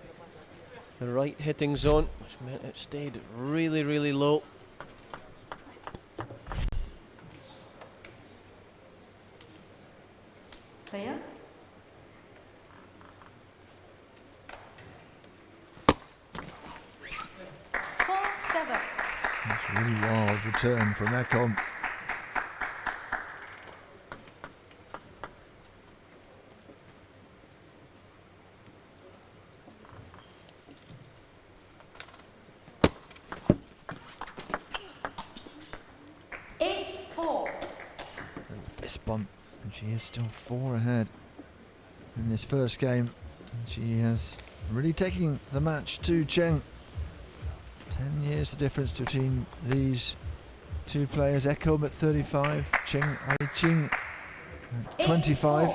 right hitting zone, which meant it stayed really, really low. Player. That's a really wild return from Ekholm. Fist bump, and she is still 4 ahead in this first game. And she has really taken the match to Cheng. 10 years the difference between these two players. Ekholm at 35, Cheng Ai-ching at 25.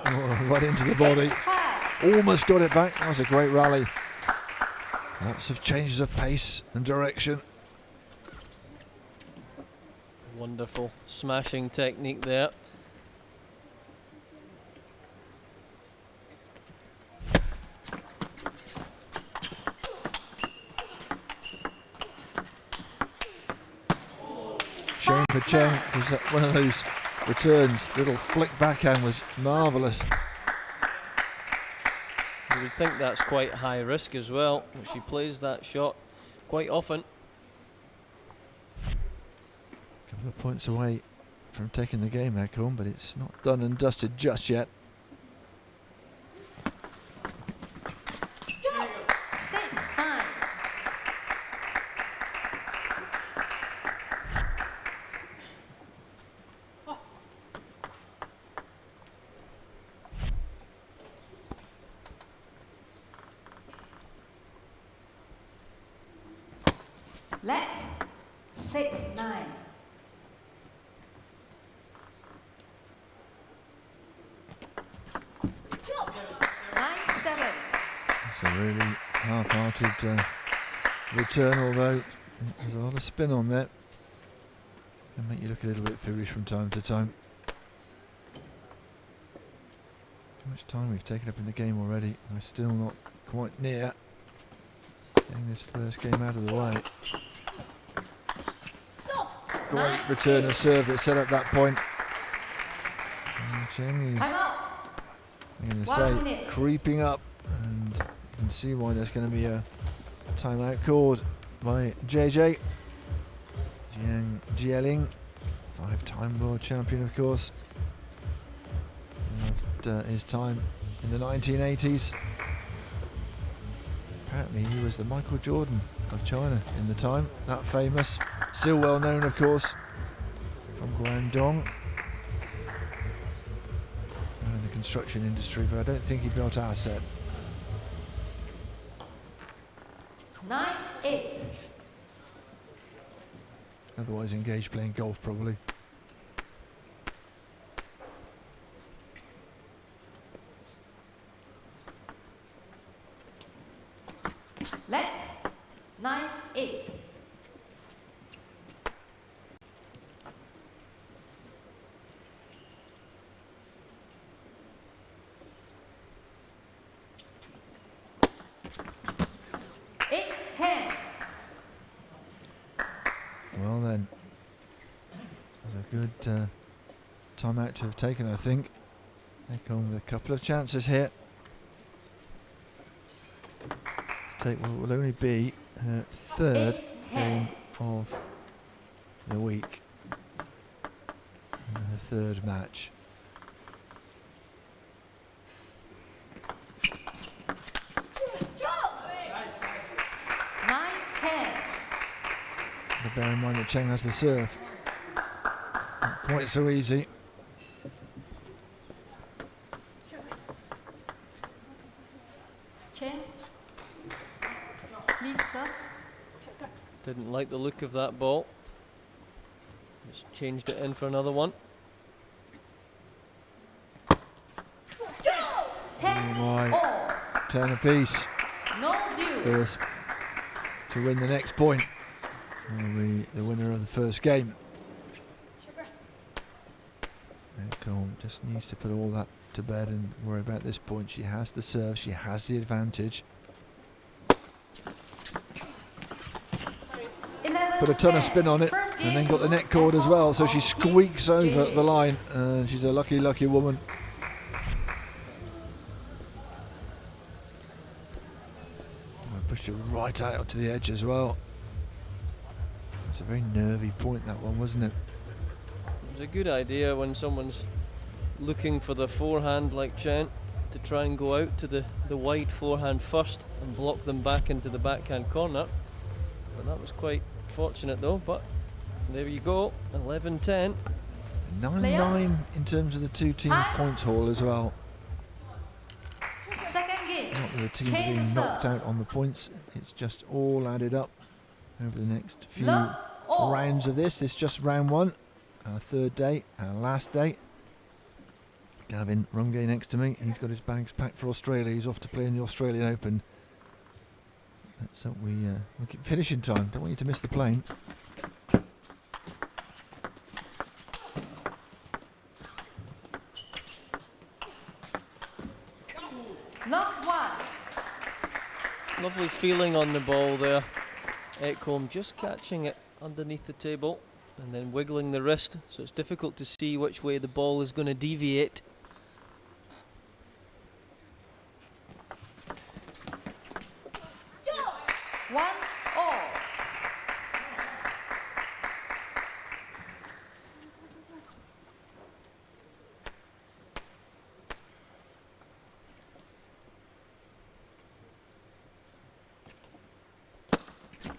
Oh, right into the body. Almost got it back. That was a great rally. Lots of changes of pace and direction. Wonderful smashing technique there. Shame for Chen, because one of those returns, little flick backhand was marvellous. You would think that's quite high risk as well. She plays that shot quite often. A couple of points away from taking the game back home, but it's not done and dusted just yet. 6-9. Let's 6-9. It's a really half-hearted return, although there's a lot of spin on there. Can make you look a little bit foolish from time to time. How much time we've taken up in the game already. We're still not quite near getting this first game out of the way. Great return of serve that set up that point. And Chen is, I'm going to say, creeping up, and you can see why there's going to be a timeout called by JJ. Jiang Jieling, 5-time world champion, of course. Loved his time in the 1980s. Apparently he was the Michael Jordan of China in the time, that famous. Still well known, of course, from Guangdong in the construction industry, but I don't think he built our set. 9-8. Otherwise engaged playing golf, probably. Let 9-8. Well then, it was a good timeout to have taken, I think. Take on with a couple of chances here to take what will only be her third game of the week, and her third match. Bear in mind that Cheng has the serve. Not quite so easy. Chen, please serve. Didn't like the look of that ball. Just changed it in for another one. Right. 10 apiece. No deuce. First to win the next point. Will be the winner of the first game. Nicole just needs to put all that to bed and worry about this point. She has the serve, she has the advantage. Put a ton of spin on it and then got the net cord as well, so she squeaks over the line, and she's a lucky, lucky woman. Pushed it right out to the edge as well. It's a very nervy point, that one, wasn't it? It's a good idea when someone's looking for the forehand like Chen to try and go out to the wide forehand first and block them back into the backhand corner. But that was quite fortunate though, but there you go, 11-10. 9-9 in terms of the two teams' points haul as well. Second game. Not with the team being knocked out on the points, it's just all added up over the next few rounds of this. This is just round one, our third day, our last day. Gavin Rumgay next to me. He's got his bags packed for Australia. He's off to play in the Australian Open. Let's hope we keep finishing time. Don't want you to miss the plane. Love 1. Lovely feeling on the ball there. Ekholm just catching it underneath the table and then wiggling the wrist, so it's difficult to see which way the ball is going to deviate.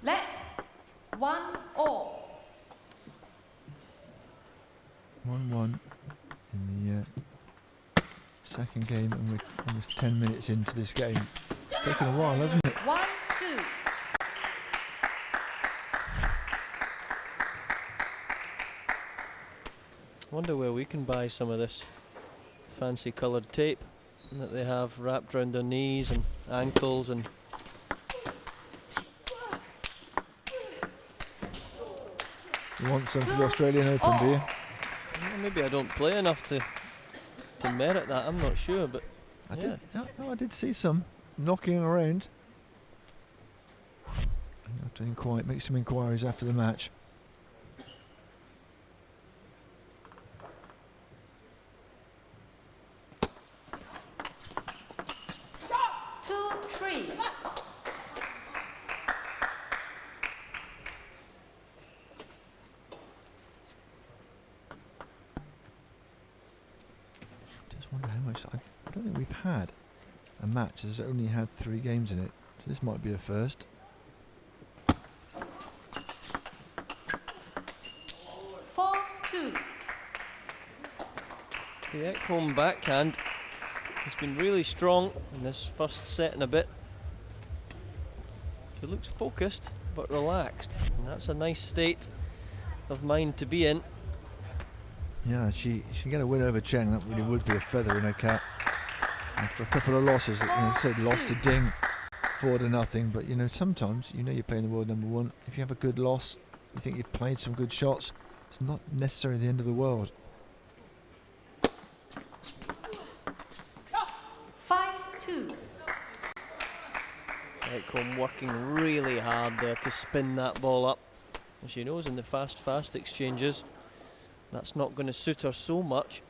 Let 1-1. 1-1 in the second game, and we're almost 10 minutes into this game. It's taken a while, hasn't it? 1-2. Wonder where we can buy some of this fancy coloured tape that they have wrapped around their knees and ankles and You want some for the Australian Open, do you? well, maybe I don't play enough to merit that. I'm not sure, but I did see some knocking around. You have to make some inquiries after the match. I don't think we've had a match that's only had 3 games in it, so this might be a first. 4-2. the Ekholm backhand has been really strong in this first set and a bit. She looks focused but relaxed, and that's a nice state of mind to be in. Yeah, she get a win over Cheng. That really would be a feather in her cap. After a couple of losses, said lost to Ding, 4-0. But sometimes you're playing the world #1. If you have a good loss, you think you've played some good shots. It's not necessarily the end of the world. 5-2. Ekholm working really hard there to spin that ball up. And she knows in the fast exchanges that's not going to suit her so much.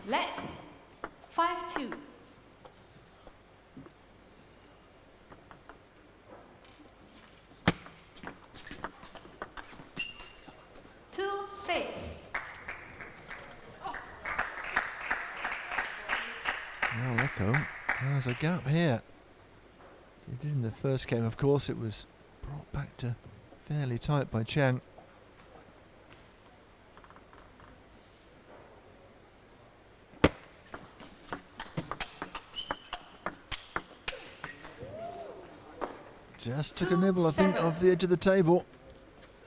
Let 5-2. 2-6. Well, Ekholm, there's a gap here. It did in the first game, of course. It was brought back to fairly tight by Cheng. Just took a nibble, I think, off the edge of the table.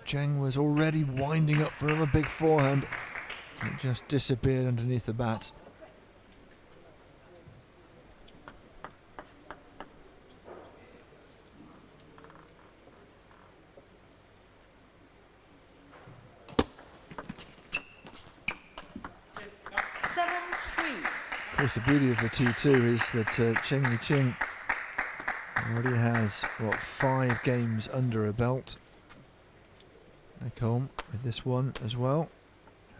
Cheng was already winding up for another big forehand. It just disappeared underneath the bat. Of course, the beauty of the T2 is that Cheng Li-Ching already has, 5 games under a belt. Ekholm with this one as well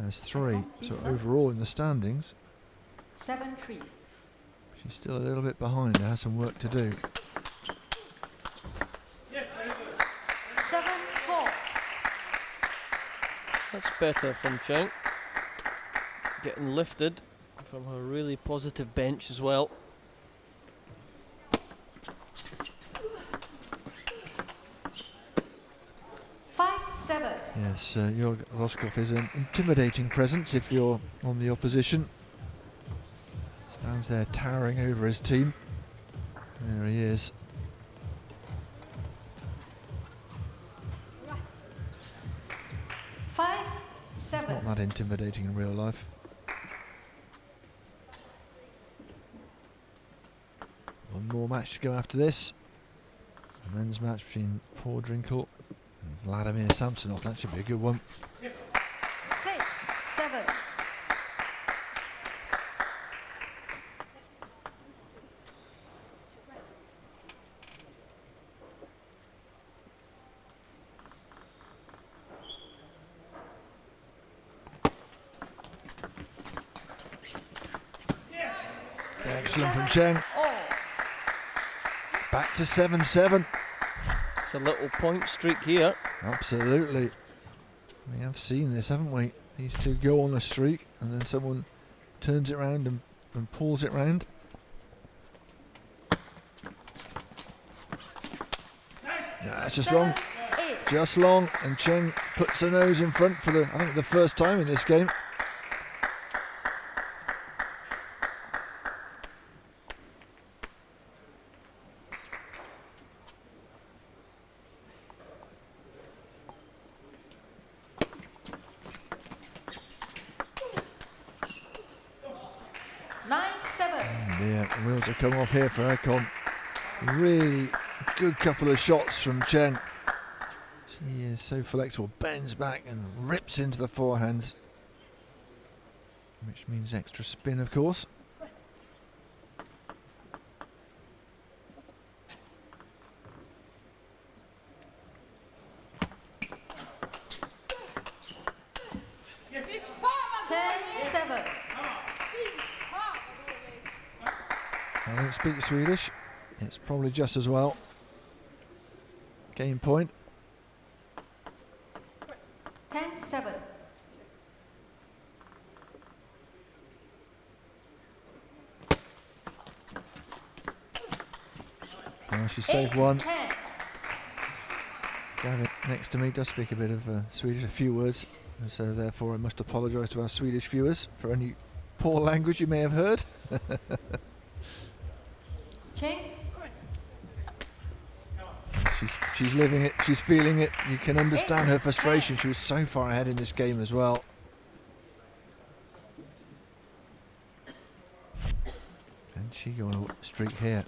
has 3. So overall in the standings, 7-3. she's still a little bit behind. Has some work to do. 7-4. That's better from Cheng. Getting lifted from her really positive bench as well. Yes, Jörg Roskopf is an intimidating presence if you're on the opposition. Stands there towering over his team. There he is. It's not that intimidating in real life. One more match to go after this. A men's match between Paul Drinkle and Vladimir Samsonov. That should be a good one. 6-7. Excellent from Cheng. Back to 7-7. It's a little point streak here. Absolutely. We have seen this, haven't we? These two go on a streak and then someone turns it round and pulls it round. Nah, it's just long. Just long, and Cheng puts her nose in front for I think the first time in this game. The wheels have come off here for Ekon. Really good couple of shots from Cheng. She is so flexible, bends back and rips into the forehands, which means extra spin, of course. I don't speak Swedish, it's probably just as well. Game point. 10-7. Oh, she saved one. Gavin next to me does speak a bit of Swedish, a few words, and so therefore I must apologise to our Swedish viewers for any poor language you may have heard. She's living it, she's feeling it, you can understand her frustration. She was so far ahead in this game as well. And she go on a streak here.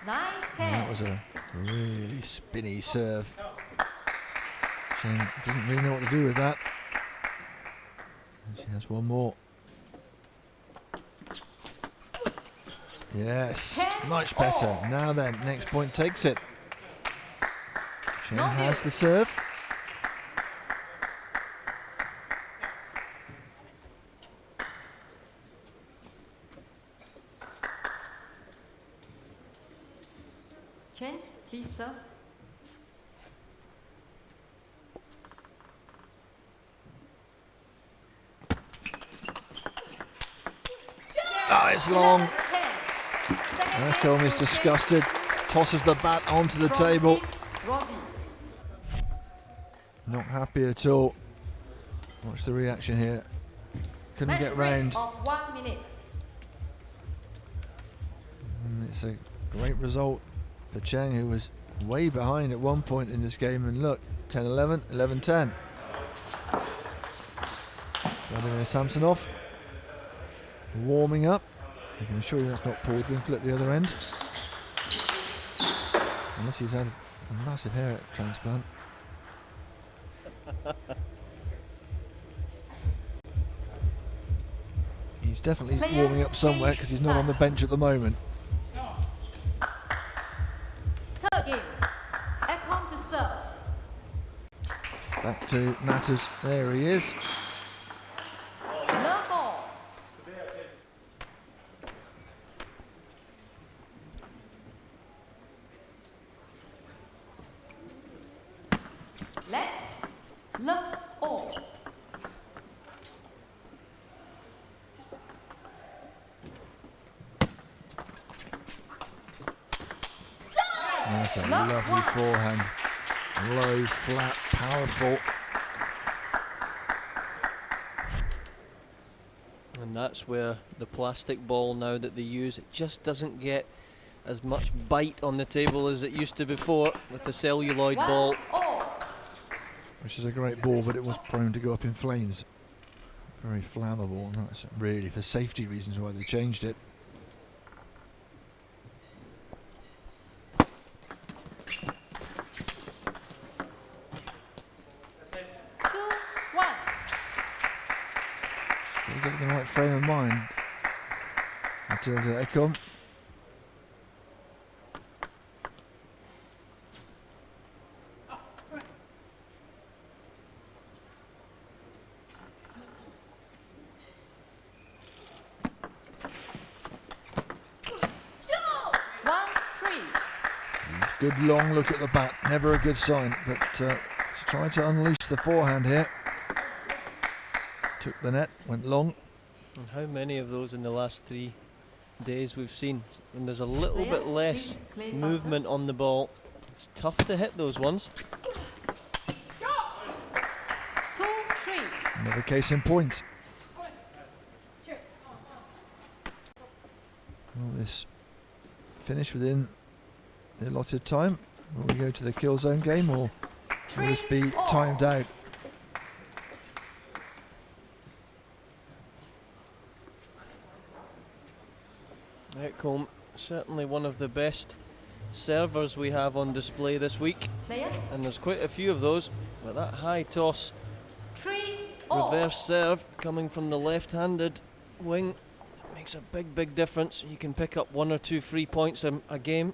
9-10. That was a really spinny serve. Cheng didn't really know what to do with that. And she has one more. Yes, much better. Now then, next point takes it. Cheng has the serve. Cheng, please serve. Oh, it's long. Ekon is disgusted, tosses the bat onto the table. Not happy at all. Watch the reaction here. Couldn't get round. Of 1 minute. And it's a great result for Cheng, who was way behind at one point in this game. And look, 10-11, 11-10. Vladimir Samsonov warming up. I can assure you that's not Paul Drinkle at the other end. Unless he's had a massive hair transplant. He's definitely warming up somewhere because he's not on the bench at the moment. Third game. Ekon to serve. Back to Matters. There he is. Love all. Let love all. That's a lovely forehand. Low, flat, powerful. And that's where the plastic ball now that they use, it just doesn't get as much bite on the table as it used to before with the celluloid ball. which is a great ball, but it was prone to go up in flames. Very flammable, and that's really for safety reasons why they changed it. Still got the right frame of mind. Matilda Ekholm. Good long look at the bat, never a good sign, but trying to unleash the forehand here. Took the net, went long. And how many of those in the last 3 days we've seen? And there's a little bit less movement on the ball. It's tough to hit those ones. 2-3. Another case in point. Will this finish within the allotted time? Will we go to the kill zone game, or will this be timed out? Ekholm, certainly one of the best servers we have on display this week, and there's quite a few of those. But that high toss reverse serve coming from the left-handed wing makes a big difference. You can pick up 1 or 2 free points a game.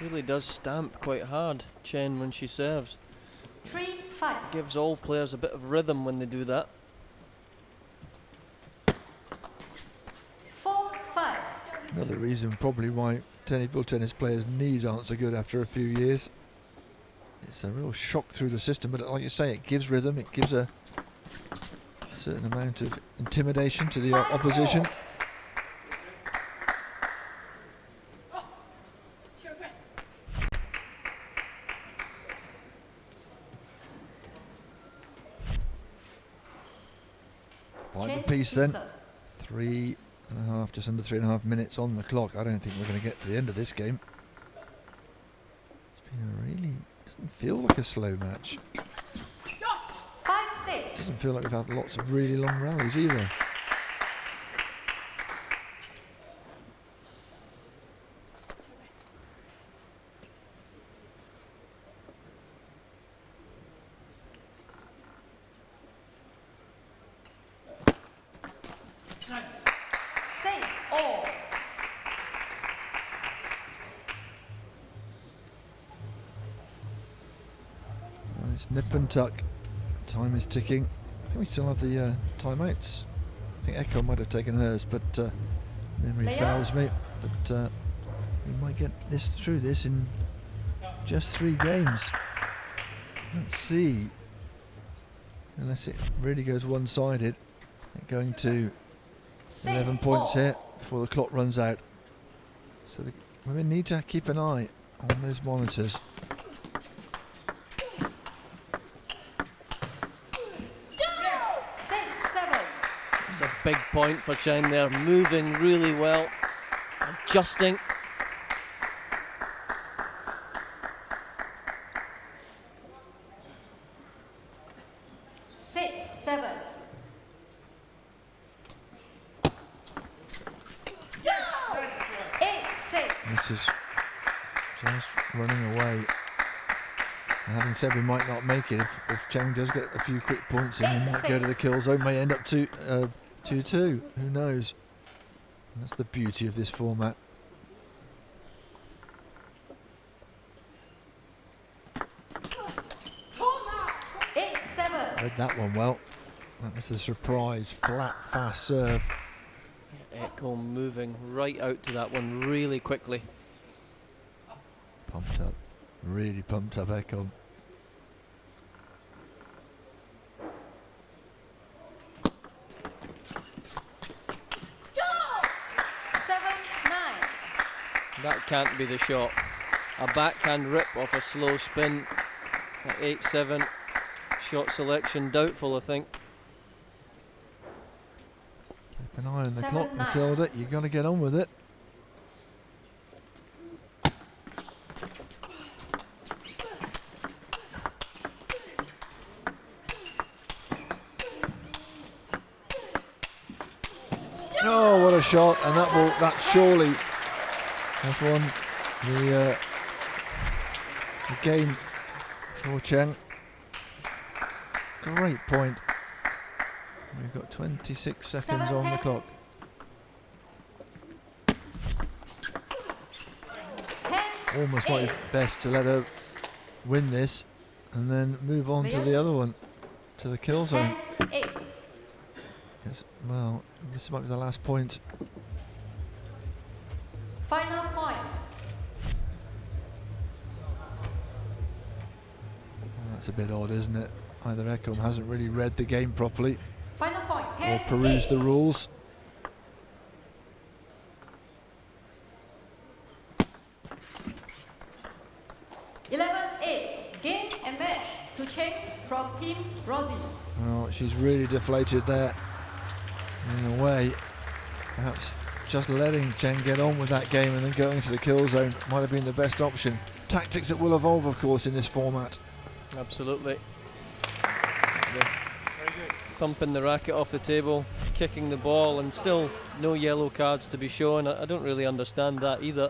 Really does stamp quite hard, Chen, when she serves. 3-5. Gives all players a bit of rhythm when they do that. 4-5. Another reason probably why table tennis players' knees aren't so good after a few years. It's a real shock through the system, but like you say, it gives rhythm, it gives a certain amount of intimidation to the opposition. By the piece then. 3.5, just under 3.5 minutes on the clock. I don't think we're going to get to the end of this game. It's been a really, doesn't feel like a slow match. 5-6. Doesn't feel like we've had lots of really long rallies either. It's nip and tuck. Time is ticking. I think we still have the timeouts. I think Ekholm might have taken hers, but memory fails me. But we might get this through this in just 3 games. Let's see. Unless it really goes one-sided. Going to 11 points here before the clock runs out. So the women need to keep an eye on those monitors. It's a big point for Chen there, moving really well, adjusting. This is just running away. And having said we might not make it, if Chang does get a few quick points in, he might go to the kill zone, may end up 2-2. Who knows? And that's the beauty of this format. Read that one well. That was the surprise, flat, fast serve. Ekholm moving right out to that one really quickly. Pumped up, really pumped up Ekholm. That can't be the shot. A backhand rip off a slow spin at 8-7. Shot selection doubtful, I think. Keep an eye on the 7-9. clock, Matilda. You've got to get on with it. Oh, what a shot! And that surely has won the game for Cheng. Great point. We've got 26 seconds on the clock. 10, Almost might be best to let her win this and then move on to the other one, to the kill zone. 8. Yes, well, this might be the last point. Final point. That's a bit odd, isn't it? Either Ekholm hasn't really read the game properly Final point. or 10, perused the rules. Game and match to Cheng from Team Rosie. Well, she's really deflated there. In a way, perhaps just letting Cheng get on with that game and then going to the kill zone might have been the best option. Tactics that will evolve, of course, in this format. Absolutely. Thumping the racket off the table, kicking the ball, and still no yellow cards to be shown. I don't really understand that either.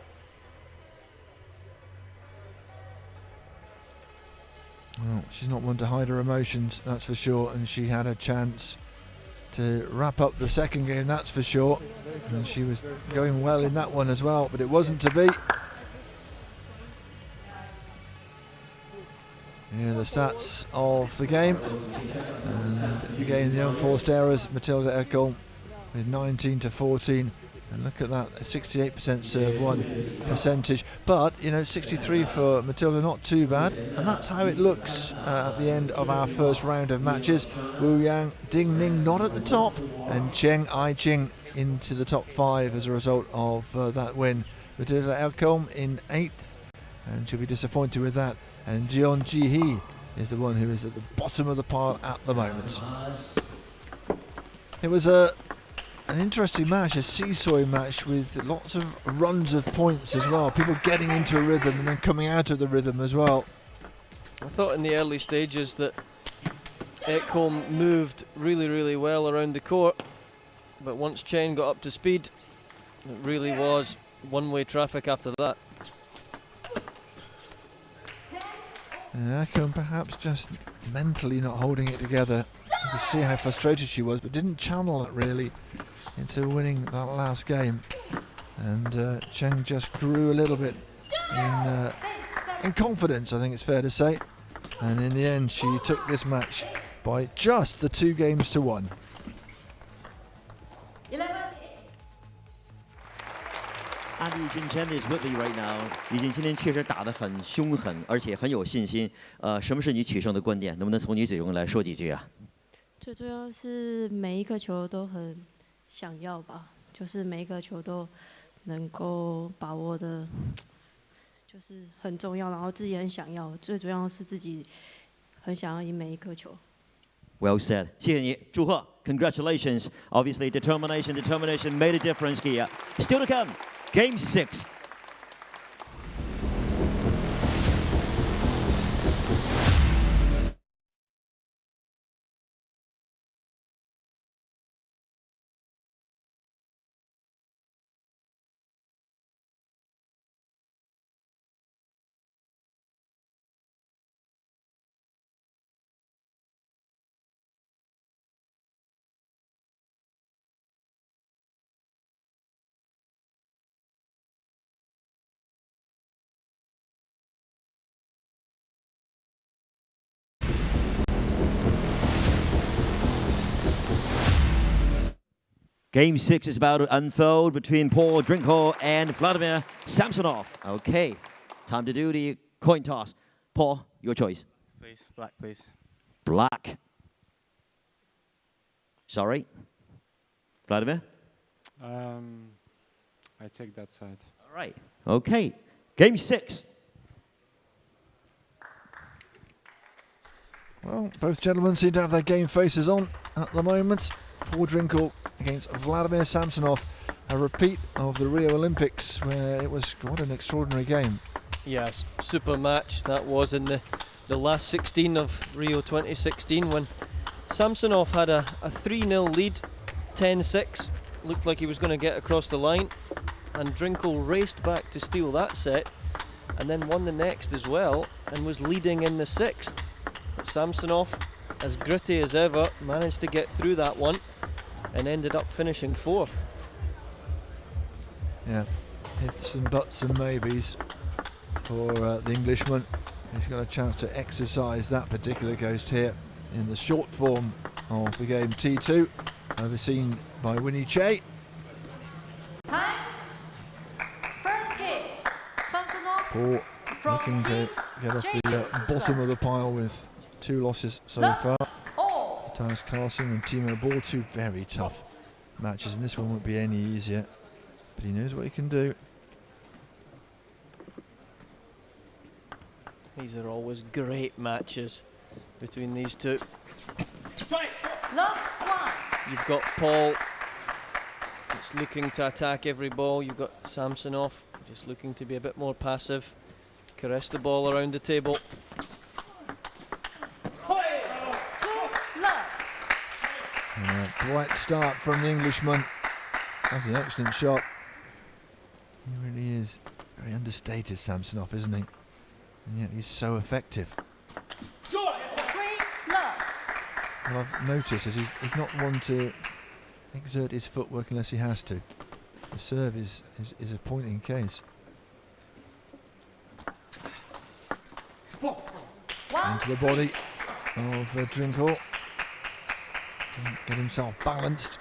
Well, she's not one to hide her emotions, that's for sure, and she had a chance to wrap up the second game, that's for sure, and she was going well in that one as well, but it wasn't to be. Here are the stats of the game, and again the unforced errors. Matilda Ekholm with 19-14, and look at that, 68% serve one percentage, but you know, 63 for Matilda, not too bad, and that's how it looks at the end of our first round of matches. Wu Yang, Ding Ning not at the top, and Cheng Ai-ching into the top 5 as a result of that win. Matilda Ekholm in 8th, and she'll be disappointed with that. And Jeon Ji-hee is the one who is at the bottom of the pile at the moment. It was an interesting match, a seesaw match with lots of runs of points as well. People getting into a rhythm and then coming out of the rhythm as well. I thought in the early stages that Ekholm moved really well around the court, but once Cheng got up to speed, it really was one-way traffic after that. Ekholm perhaps just mentally not holding it together. You could see how frustrated she was, but didn't channel it really into winning that last game. And Cheng just grew a little bit in confidence, I think it's fair to say. And in the end, she took this match by just the 2 games to 1. 11. Andy Jinchen is with me right now. 李锦今天确实打得很凶狠，而且很有信心。什么是你取胜的关键？能不能从你嘴中来说几句啊？最重要是每一颗球都很想要吧，就是每一颗球都能够把握的，就是很重要，然后自己很想要。最主要是自己很想要赢每一颗球。Well said. 谢谢你，祝贺 ，Congratulations. Obviously, determination made a difference here. Still to come, Game 6. Game 6 is about to unfold between Paul Drinkhoff and Vladimir Samsonov. Okay, time to do the coin toss. Paul, your choice. Please, black, please. Black. Sorry. Vladimir? I take that side. All right. Okay. Game 6. Well, both gentlemen seem to have their game faces on at the moment. Paul Drinkle against Vladimir Samsonov, a repeat of the Rio Olympics where it was quite an extraordinary game. Yes, super match that was in the last 16 of Rio 2016 when Samsonov had a 3-0 lead, 10-6, looked like he was going to get across the line, and Drinkle raced back to steal that set and then won the next as well and was leading in the 6th. But Samsonov, as gritty as ever, managed to get through that one and ended up finishing 4th. Yeah, ifs and buts and maybes for the Englishman. He's got a chance to exercise that particular ghost here in the short form of the game T2, overseen by Winnie Che. Time. First game. Samsonov. Paul looking to get off the bottom of the pile with 2 losses so far. Thomas Carlson and Timo Boll, 2 very tough matches, and this one won't be any easier, but he knows what he can do. These are always great matches between these two. You've got Paul that's looking to attack every ball. You've got Samsonov just looking to be a bit more passive, caress the ball around the table. And a bright start from the Englishman. That's an excellent shot. He really is very understated, Samsonov, isn't he? And yet he's so effective. Well, I've noticed that he's not one to exert his footwork unless he has to. The serve is a point in case. Into the body of Drinkle. Didn't get himself balanced.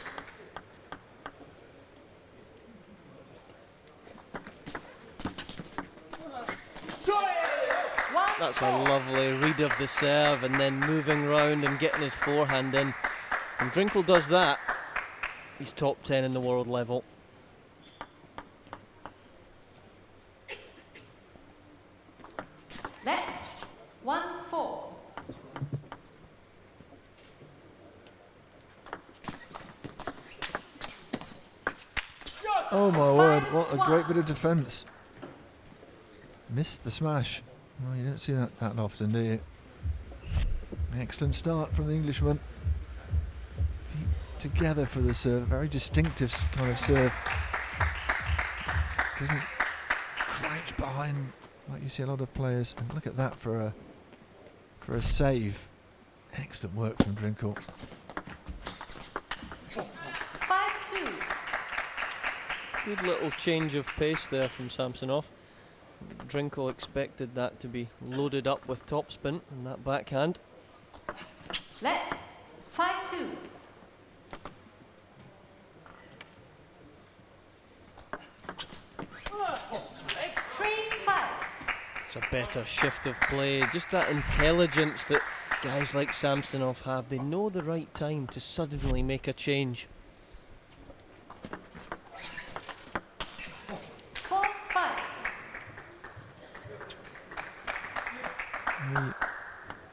That's a lovely read of the serve and then moving round and getting his forehand in. And Drinkle does that, he's top 10 in the world level. Let 1-4. Oh my word, what a great bit of defence. Missed the smash. Well, you don't see that often, do you? Excellent start from the Englishman. Feet together for the serve, very distinctive kind of serve. Doesn't crouch behind like you see a lot of players. And look at that for a save. Excellent work from Drinkle. 5-2. Good little change of pace there from Samsonov. Drinkle expected that to be loaded up with topspin and that backhand. Let 5-2. It's a better shift of play, just that intelligence that guys like Samsonov have. They know the right time to suddenly make a change. 4-5. The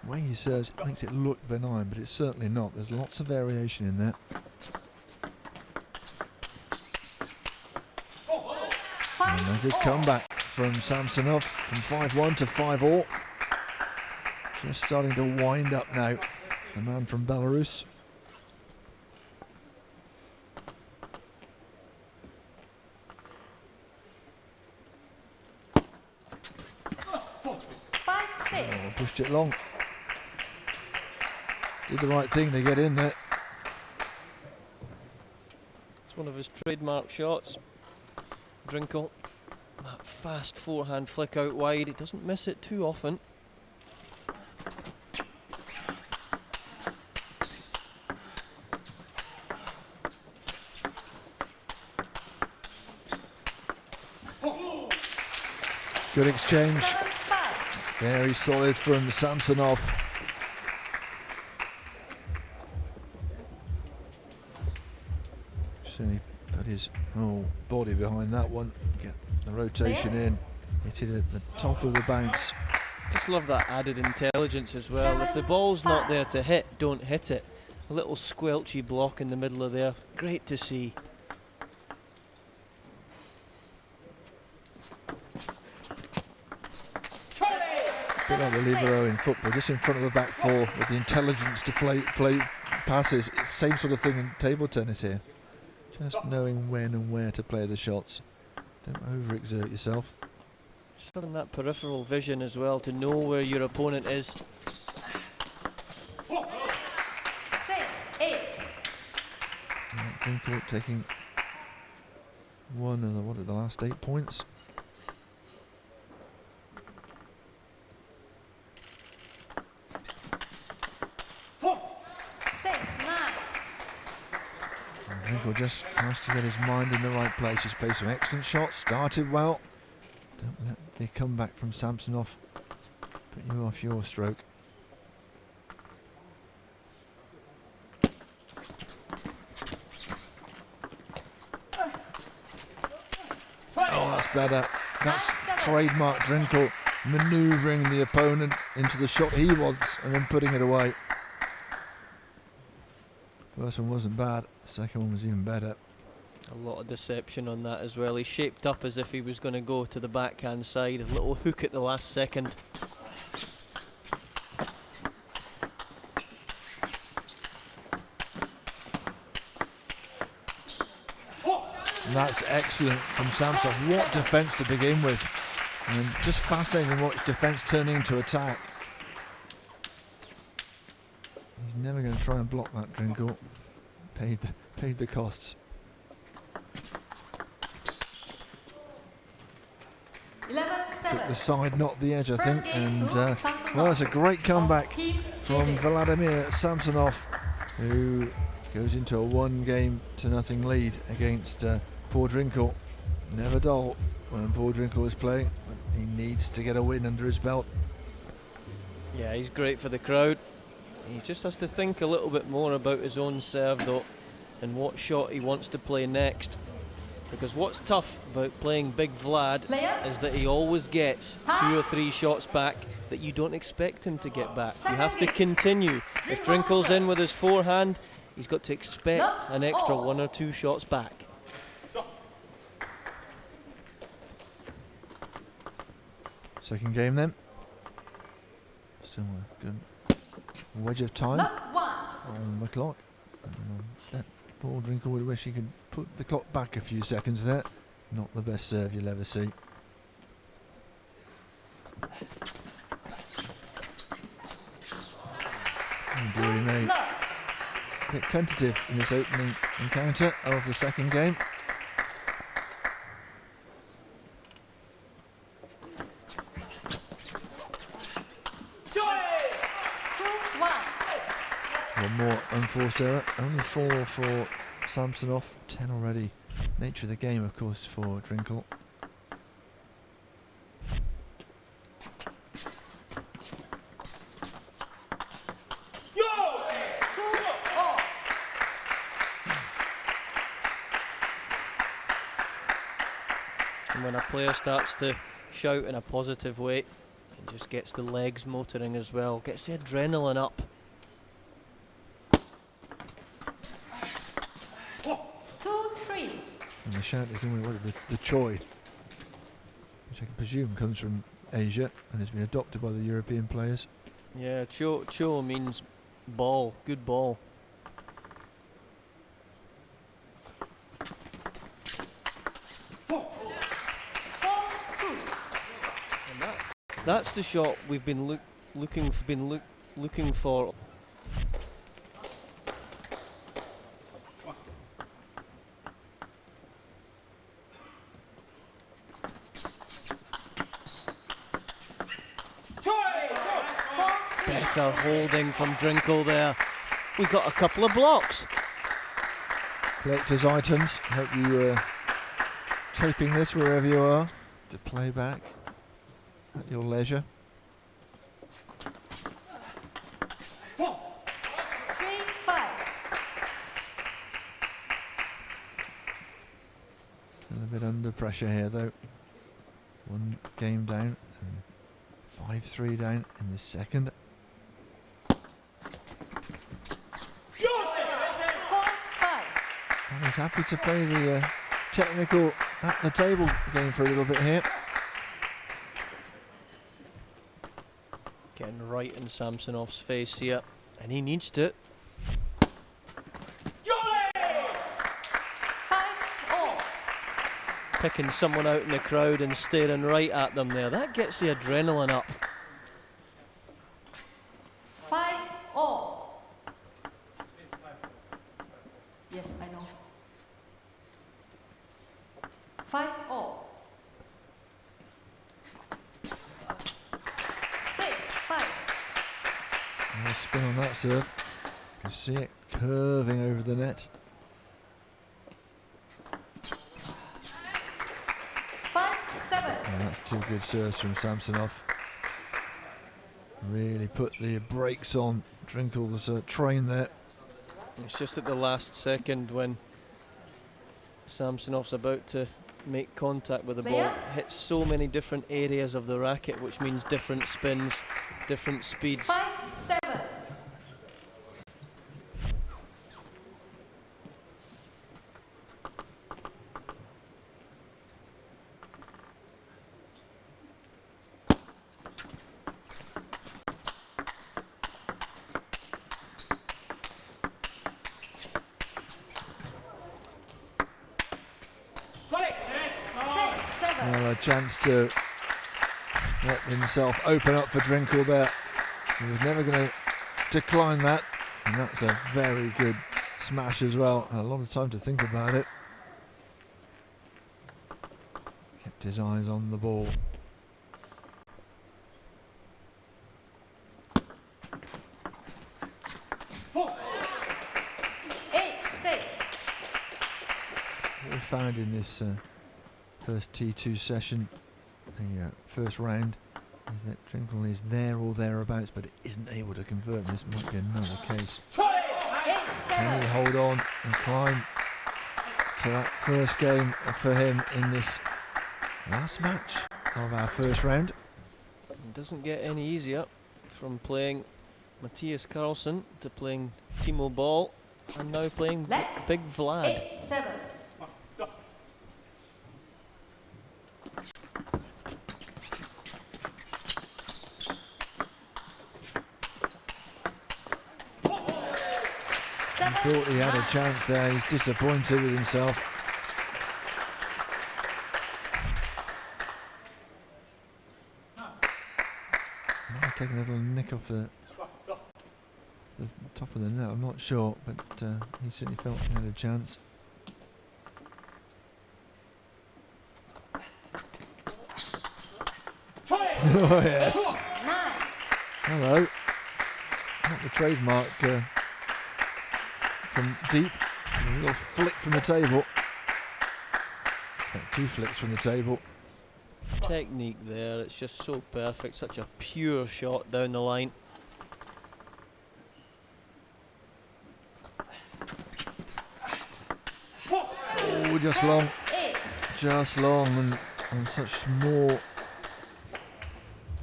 way he serves makes it look benign, but it's certainly not. There's lots of variation in there. And a good comeback from Samsonov from 5-1 to 5-all. Just starting to wind up now, the man from Belarus. Oh, pushed it long. Did the right thing to get in there. It's one of his trademark shots. Drinkle, that fast forehand flick out wide, he doesn't miss it too often. Good exchange. Very solid from Samsonov. Certainly put his Oh, body behind that one. Get the rotation in. Hit it at the top of the bounce. Just love that added intelligence as well. If the ball's not there to hit, don't hit it. A little squelchy block in the middle of there. Great to see. A bit like the libero in football, just in front of the back four with the intelligence to play passes. It's the same sort of thing in table tennis here. Just knowing when and where to play the shots. Don't overexert yourself. Just having that peripheral vision as well to know where your opponent is. 6-8. Drinkle taking one of the last 8 points. Drinkle just has to get his mind in the right place. He's played some excellent shots, started well. Don't let the comeback from Samsonov put you off your stroke. Oh, that's better. That's trademark Drinkle, manoeuvring the opponent into the shot he wants and then putting it away. First one wasn't bad, second one was even better. A lot of deception on that as well. He shaped up as if he was going to go to the backhand side. A little hook at the last second. And that's excellent from Samsonov. What defence to begin with. And just fascinating to watch defence turning into attack. He's never going to try and block that Drinkle. Paid the costs. 11-7. Took the side, not the edge, I think. And well, it's a great comeback from Vladimir Samsonov, who goes into a 1-0 lead against Paul Drinkle. Never dull when Paul Drinkle is playing. He needs to get a win under his belt. Yeah, he's great for the crowd. He just has to think a little bit more about his own serve though, and what shot he wants to play next. Because what's tough about playing Big Vlad is that he always gets 2 or 3 shots back that you don't expect him to get back. You have to continue. If Drinkle's in with his forehand, he's got to expect an extra 1 or 2 shots back. Second game then. Still a good wedge of time on the clock. Paul Drinkle would wish he could put the clock back a few seconds there. Not the best serve you'll ever see. Oh, dearie me. A bit tentative in this opening encounter of the second game. One more unforced error, only 4 for Samsonov, 10 already. Nature of the game, of course, for Drinkle. And when a player starts to shout in a positive way, it just gets the legs motoring as well, gets the adrenaline up. 2-3. And the shout is the Choi, which I presume comes from Asia and has been adopted by the European players. Yeah, Cho means ball, good ball. And that's the shot we've been looking for. Better holding from Drinkle there. We got a couple of blocks. Collector's items. Hope you taping this wherever you are to play back at your leisure. 3-5. Still a bit under pressure here though. One game down and 5-3 down in the second. 4-5. And he's happy to play the technical at the table game for a little bit here. Getting right in Samsonov's face here, and he needs to. 5-all. Picking someone out in the crowd and staring right at them there. That gets the adrenaline up. 5-all. Yes, I know. 5-all. 6-5. Nice spin on that serve. You can see it curving over the net. 5-7. And that's two good serves from Samsonov. Really put the brakes on Drinkle's train there. It's just at the last second when Samsonov's about to make contact with the ball. Hits so many different areas of the racket, which means different spins, different speeds. 5-7. Well, a chance to let himself open up for Drinkle there. He was never going to decline that, and that's a very good smash as well. A lot of time to think about it. Kept his eyes on the ball. What we found in this first T2 session, the first round, is that Drinkle is there or thereabouts, but isn't able to convert. This might be another case. Can he hold on and climb to that first game for him in this last match of our first round? It doesn't get any easier from playing Matthias Carlsen to playing Timo Boll and now playing Big Vlad. 8-7. He thought he had a chance there. He's disappointed with himself. Might have taken a little nick off the top of the net, I'm not sure, but he certainly felt he had a chance. Oh yes. Hello. Not the trademark from deep. A little flick from the table. Two flicks from the table. Technique there, it's just so perfect. Such a pure shot down the line. Oh, just long. Just long and such small.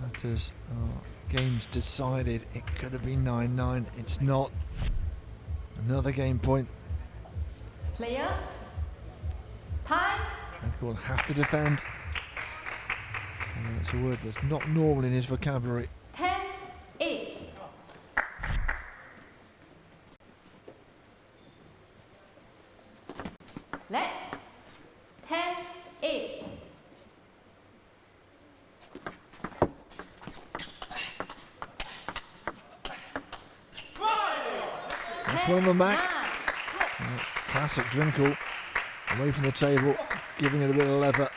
That is, game's decided. It could have been 9-9. It's not. Another game point. Players, time. Will have to defend. It's a word that's not normal in his vocabulary. 10-8. Let 10-8. That's one on the back. And that's classic Drinkle. Away from the table, giving it a bit of leather.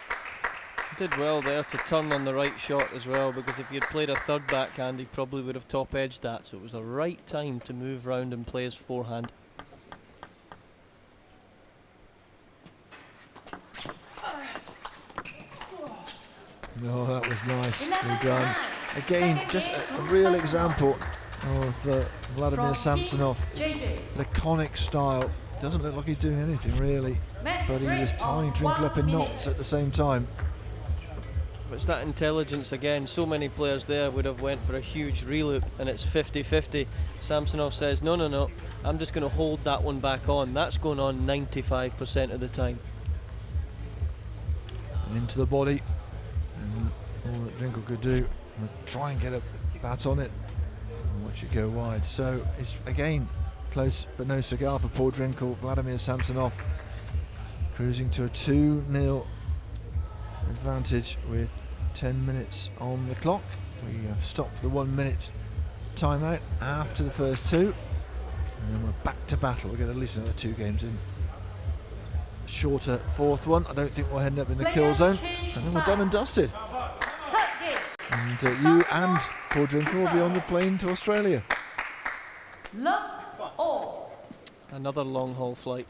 Did well there to turn on the right shot as well, because if you'd played a third backhand, he probably would have top edged that. So it was the right time to move round and play his forehand. No, that was nicely done. Again, just a real example of Vladimir Samsonov. Laconic style. Doesn't look like he's doing anything really. but he was tying Drinkle up in knots at the same time. It's that intelligence again. So many players there would have went for a huge reloop, and it's 50-50. Samsonov says, no, no, no, I'm just going to hold that one back on. That's going on 95% of the time. And into the body, and all that Drinkle could do was try and get a bat on it and watch it go wide. So it's again close, but no cigar for poor Drinkle. Vladimir Samsonov cruising to a 2-0 advantage with 10 minutes on the clock. We have stopped the 1 minute timeout after the first two, and then we're back to battle. We'll get at least another 2 games in. Shorter fourth one. I don't think we'll end up in the kill zone. I think we're done and dusted. And you and Paul Drinkle will be on the plane to Australia. Love all. Another long haul flight.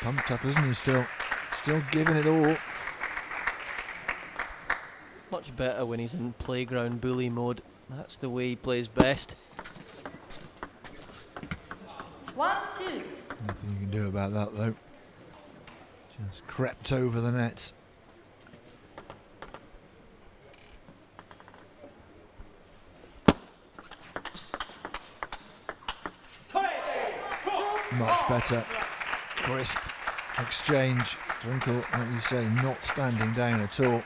Pumped up, isn't he? Still giving it all. Much better when he's in playground bully mode. That's the way he plays best. 1-2. Nothing you can do about that though. Just crept over the net. Much better. Crisp exchange. Drinkle, like you say, not standing down at all.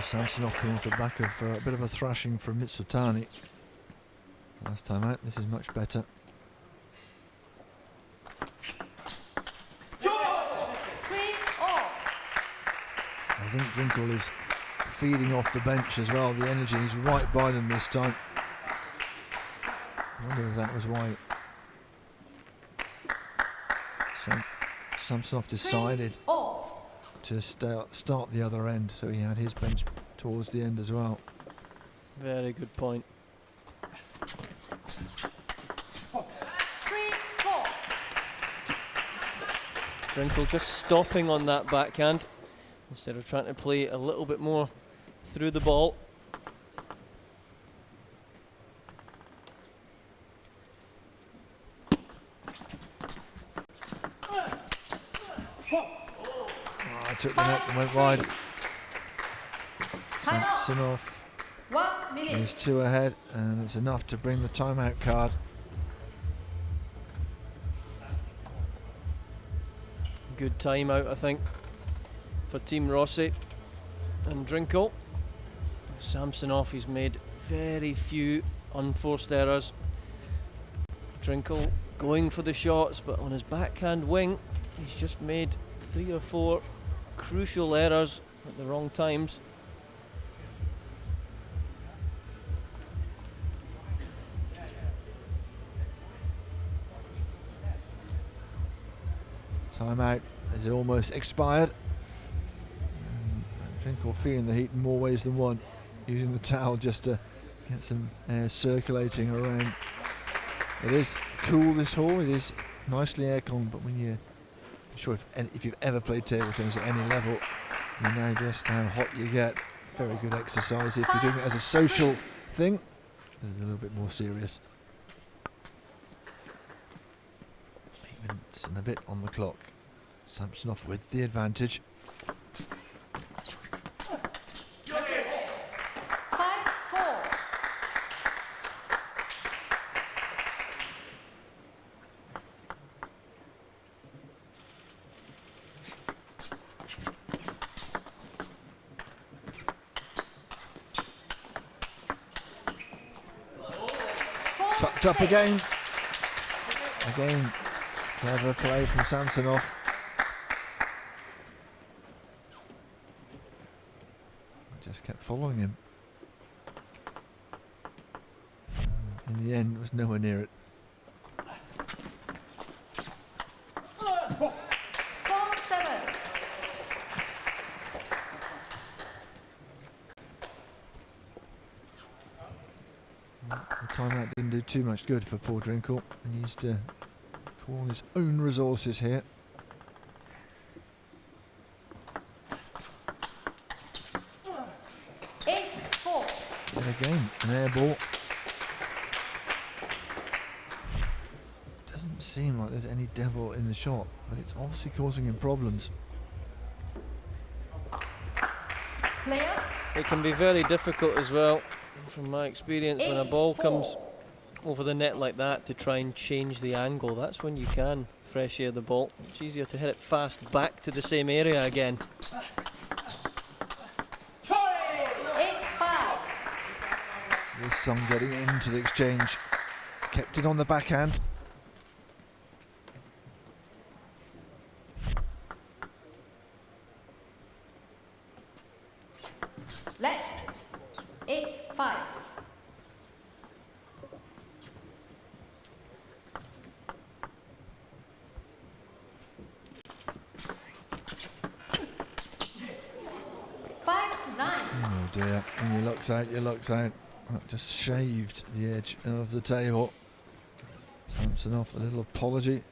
Samsonov coming off the back of a bit of a thrashing from Mitsutani last time out. This is much better. I think Drinkle is feeding off the bench as well. The energy is right by them this time. I wonder if that was why Samsonov decided to start the other end, so he had his bench towards the end as well. Very good point. 3-4. Drinkle just stopping on that backhand instead of trying to play a little bit more through the ball. Took the net and went wide. Samsonov is 2 ahead, and it's enough to bring the timeout card. Good timeout, I think, for Team Rossi and Drinkle. Samsonov, he's made very few unforced errors. Drinkle going for the shots, but on his backhand wing, he's just made 3 or 4 crucial errors at the wrong times. Timeout is almost expired. Drinkle feeling the heat in more ways than one, using the towel just to get some air circulating around. It is cool, this hall. It is nicely aircon, but when you're sure if you've ever played table tennis at any level, you know just how hot you get. Very good exercise. If you're doing it as a social thing, this is a little bit more serious. 8 minutes and a bit on the clock. Samsonov with the advantage. 5-4. Tucked up again. Again, clever play from Samsonov. Just kept following him. In the end, it was nowhere near it. do too much good for poor Drinkle. He needs to call on his own resources here. And again, an air ball. Doesn't seem like there's any devil in the shot, but it's obviously causing him problems. It can be very difficult as well, from my experience, when a ball comes over the net like that, to try and change the angle. That's when you can fresh air the ball. It's easier to hit it fast back to the same area again. This time getting into the exchange. Kept it on the backhand. Left. 8-5. Oh dear, when your luck's out, your luck's out. That just shaved the edge of the table. Samsonov, a little apology.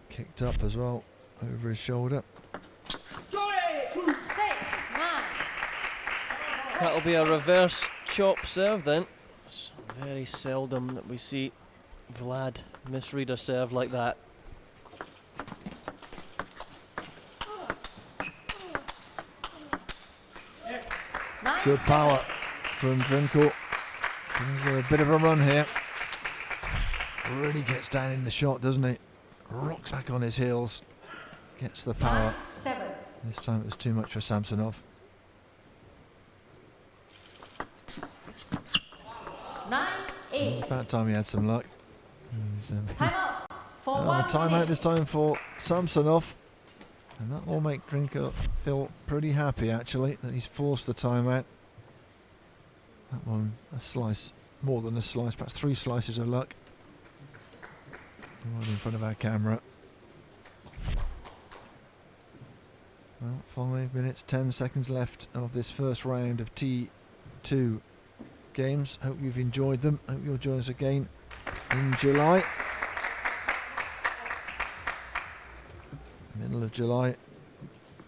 Kicked up as well, over his shoulder. 6-9. That'll be a reverse chop serve then. It's very seldom that we see Vlad misread a serve like that. Good power from Drinkle. A bit of a run here. Really gets down in the shot, doesn't he? Rocks back on his heels. Gets the power. 9-7. This time it was too much for Samsonov. 9-8. About time he had some luck. Timeout for 1 timeout minute. this time for Samsonov. And that will make Drinkle feel pretty happy, actually, that he's forced the timeout. That one, a slice, more than a slice, perhaps 3 slices of luck. Right in front of our camera. Well, 5 minutes, 10 seconds left of this first round of T2 games. Hope you've enjoyed them. Hope you'll join us again in July. Middle of July,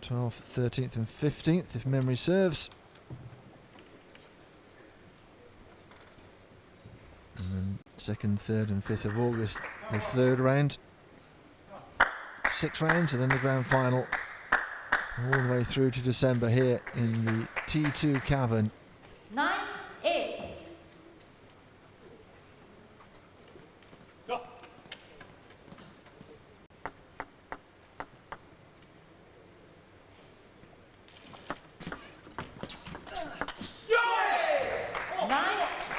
12th, 13th and 15th, if memory serves. And then 2nd, 3rd and 5th of August, the third round. 6 rounds and then the grand final. All the way through to December here in the T2 Cavern. 9-8.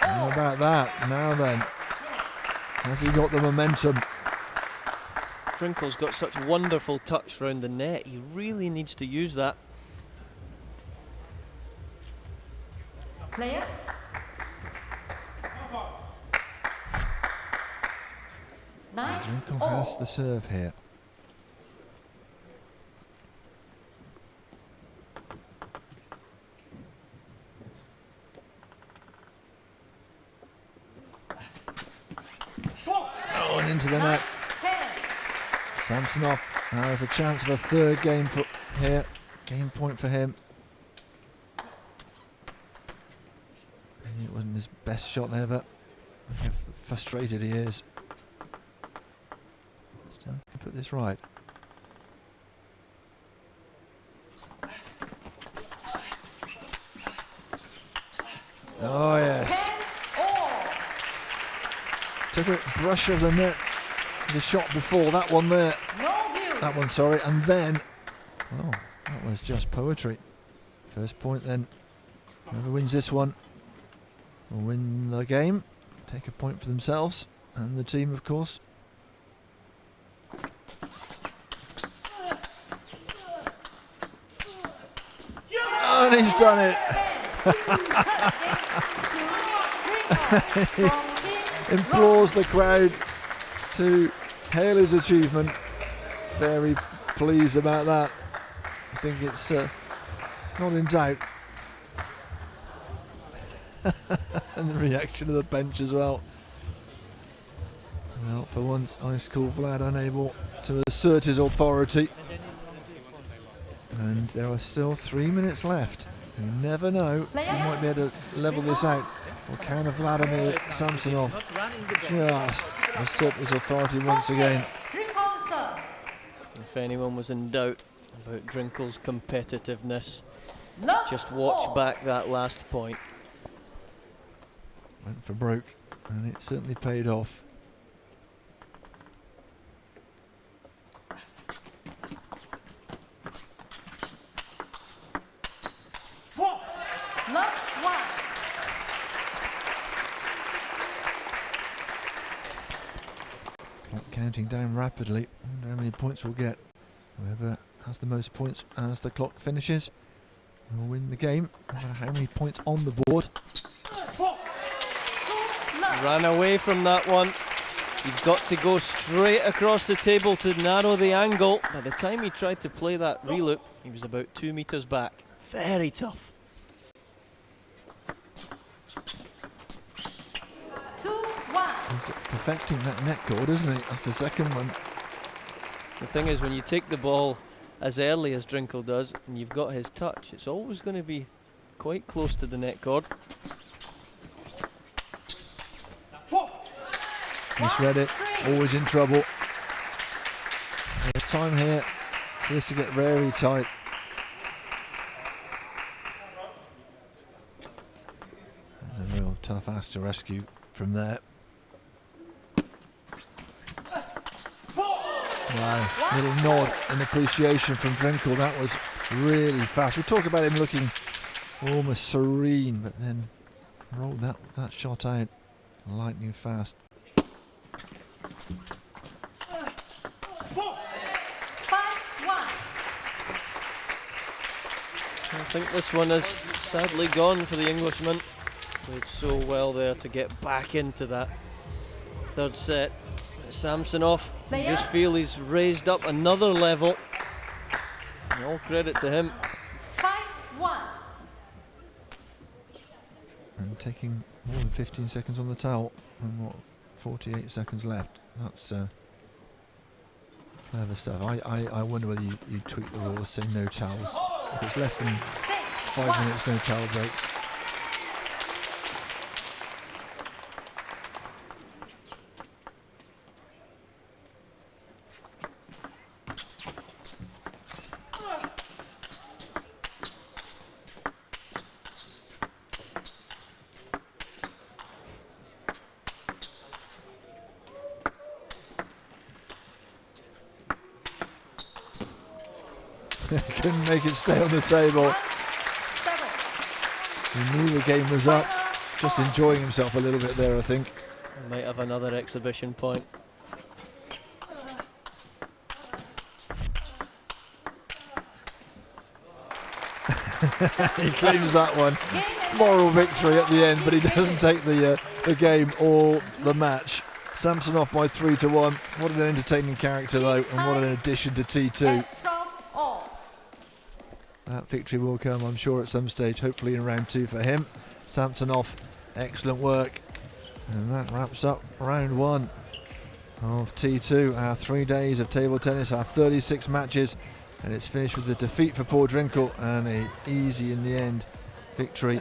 How about that? Now then, has he got the momentum? Drinkle's got such wonderful touch round the net. He really needs to use that. Players. Drinkle has the serve here. Oh, and into the net. Samsonov has a chance of a third game here. Game point for him. And it wasn't his best shot ever. Look how frustrated he is. Still can put this right. Oh yes. Took a brush of the net, the shot before that one there. That one, sorry, and then, oh, that was just poetry. First point then. Whoever wins this one will win the game, take a point for themselves and the team, of course. Oh, and he's done it. He implores the crowd to hail his achievement. Very pleased about that. I think it's not in doubt. And the reaction of the bench as well. Well, for once, Ice Cool Vlad unable to assert his authority. And there are still 3 minutes left. You never know, he might be able to level this out. Or can Vladimir Samsonov just assert his authority once again? If anyone was in doubt about Drinkle's competitiveness, just watch back that last point. Went for broke, and it certainly paid off. Clock counting down rapidly. I wonder how many points we'll get. Whoever has the most points as the clock finishes will win the game, no matter how many points on the board. Ran away from that one. You've got to go straight across the table to narrow the angle. By the time he tried to play that reloop, he was about 2 meters back. Very tough. He's perfecting that net cord, isn't he? That's the second one. The thing is, when you take the ball as early as Drinkle does, and you've got his touch, it's always going to be quite close to the net cord. Misread it, always in trouble. There's time here for this to get very tight. That's a real tough ass to rescue from there. Wow, little nod and appreciation from Drinkle. That was really fast. We talk about him looking almost serene, but then rolled that shot out lightning fast. I think this one is sadly gone for the Englishman. Played so well there to get back into that third set. Samsonov, you just feel he's raised up another level. And all credit to him. 5-1. And taking more than 15 seconds on the towel, and what, 48 seconds left. That's clever stuff. I wonder whether you tweak the rules, say no towels. If it's less than 5 minutes, no towel breaks. Couldn't make it stay on the table. He knew the game was up. Just enjoying himself a little bit there, I think. Might have another exhibition point. He claims that one. Moral victory at the end, but he doesn't take the game or the match. Samsonov by 3-1. What an entertaining character though, and what an addition to T2. That victory will come, I'm sure, at some stage, hopefully in round 2 for him. Samsonov, excellent work. And that wraps up round 1 of T2, our 3 days of table tennis, our 36 matches. And it's finished with a defeat for Paul Drinkle and a easy in the end victory.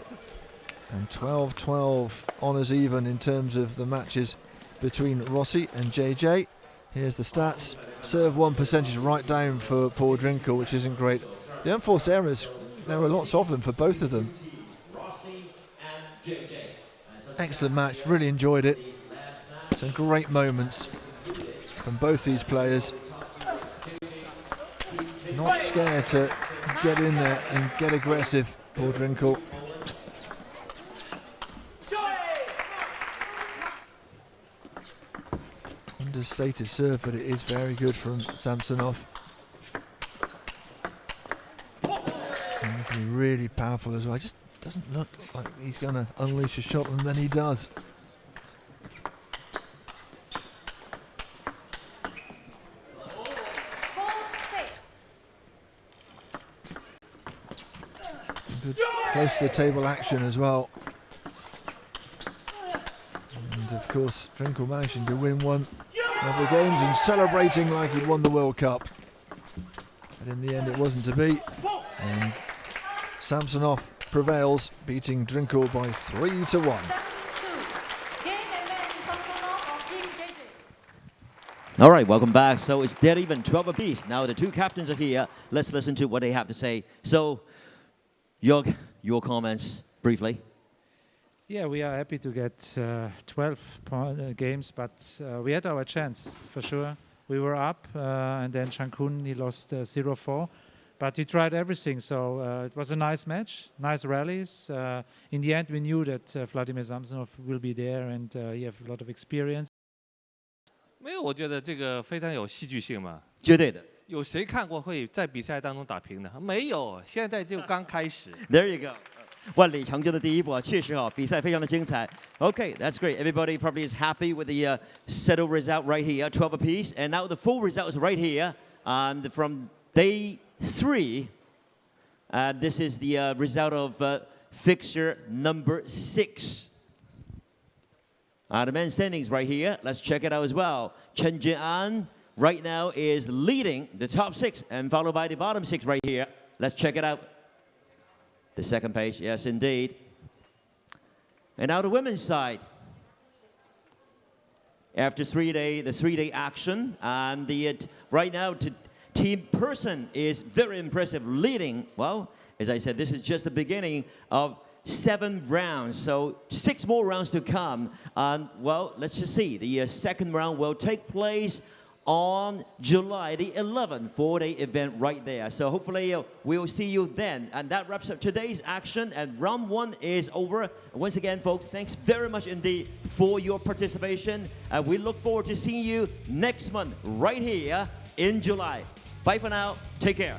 And 12-12 honours even in terms of the matches between Rossi and JJ. Here's the stats. Serve 1 percentage right down for Paul Drinkle, which isn't great. The unforced errors, there were lots of them for both of them. Excellent match, really enjoyed it. Some great moments from both these players. Not scared to get in there and get aggressive, Paul Drinkle. Understated serve, but it is very good from Samsonov. And it can be really powerful as well. It just doesn't look like he's going to unleash a shot, and then he does. Good close to the table action as well. of course, Drinkel managing to win one of the games and celebrating like he'd won the World Cup. But in the end, it wasn't to be. And Samsonov prevails, beating Drinkel by 3-1. All right, welcome back. So it's dead even, 12 apiece. Now the two captains are here. Let's listen to what they have to say. So, Jörg, your comments briefly. Yeah, we are happy to get 12 games, but we had our chance for sure. We were up, and then Cancun, he lost 0-4. But he tried everything, so it was a nice match, nice rallies. In the end, we knew that Vladimir Samsonov will be there, and he has a lot of experience. 没有，我觉得这个非常有戏剧性嘛。绝对的。有谁看过会在比赛当中打平的？没有，现在就刚开始。There you go. 万里长征的第一步啊，确实啊，比赛非常的精彩。Okay, that's great. Everybody probably is happy with the settled result right here, 12 apiece, and now the full result is right here. And from day 3, this is the result of fixture number 6. The men's standings right here. Let's check it out as well. Chen Jian right now is leading the top 6 and followed by the bottom 6 right here. Let's check it out. The second page, yes indeed. And now the women's side. After the 3-day action, and right now Team Person is very impressive, leading. Well, as I said, this is just the beginning of 7 rounds, so 6 more rounds to come. And well, let's just see. The second round will take place on July the 11th, 4-day event right there. So hopefully we'll see you then. And that wraps up today's action, and round 1 is over. Once again, folks, thanks very much indeed for your participation. And we look forward to seeing you next month right here in July. Bye for now. Take care.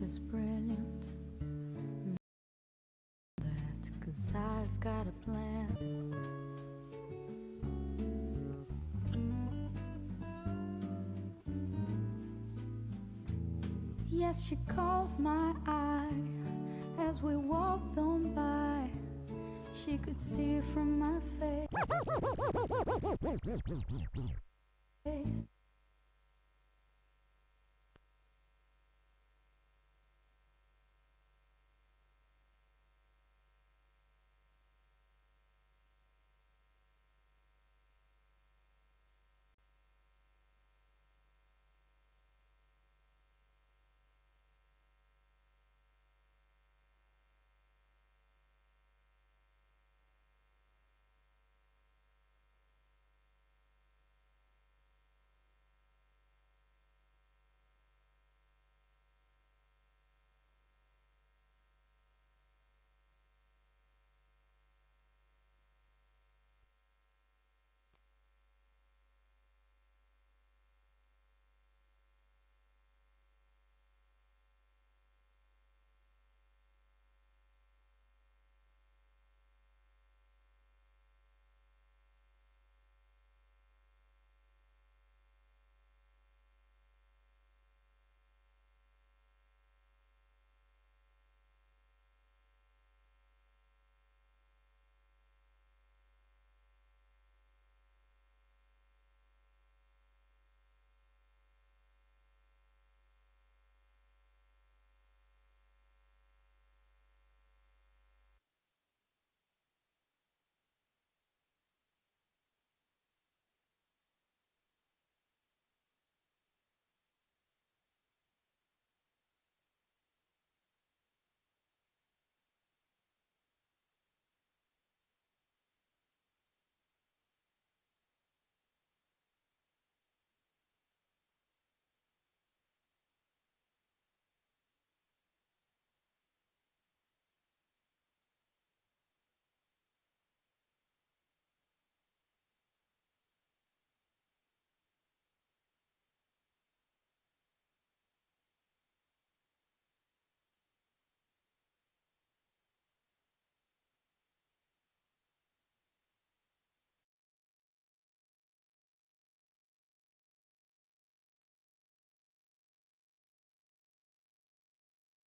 is brilliant. That 'cause I've got a plan. Yes, she caught my eye as we walked on by. She could see from my face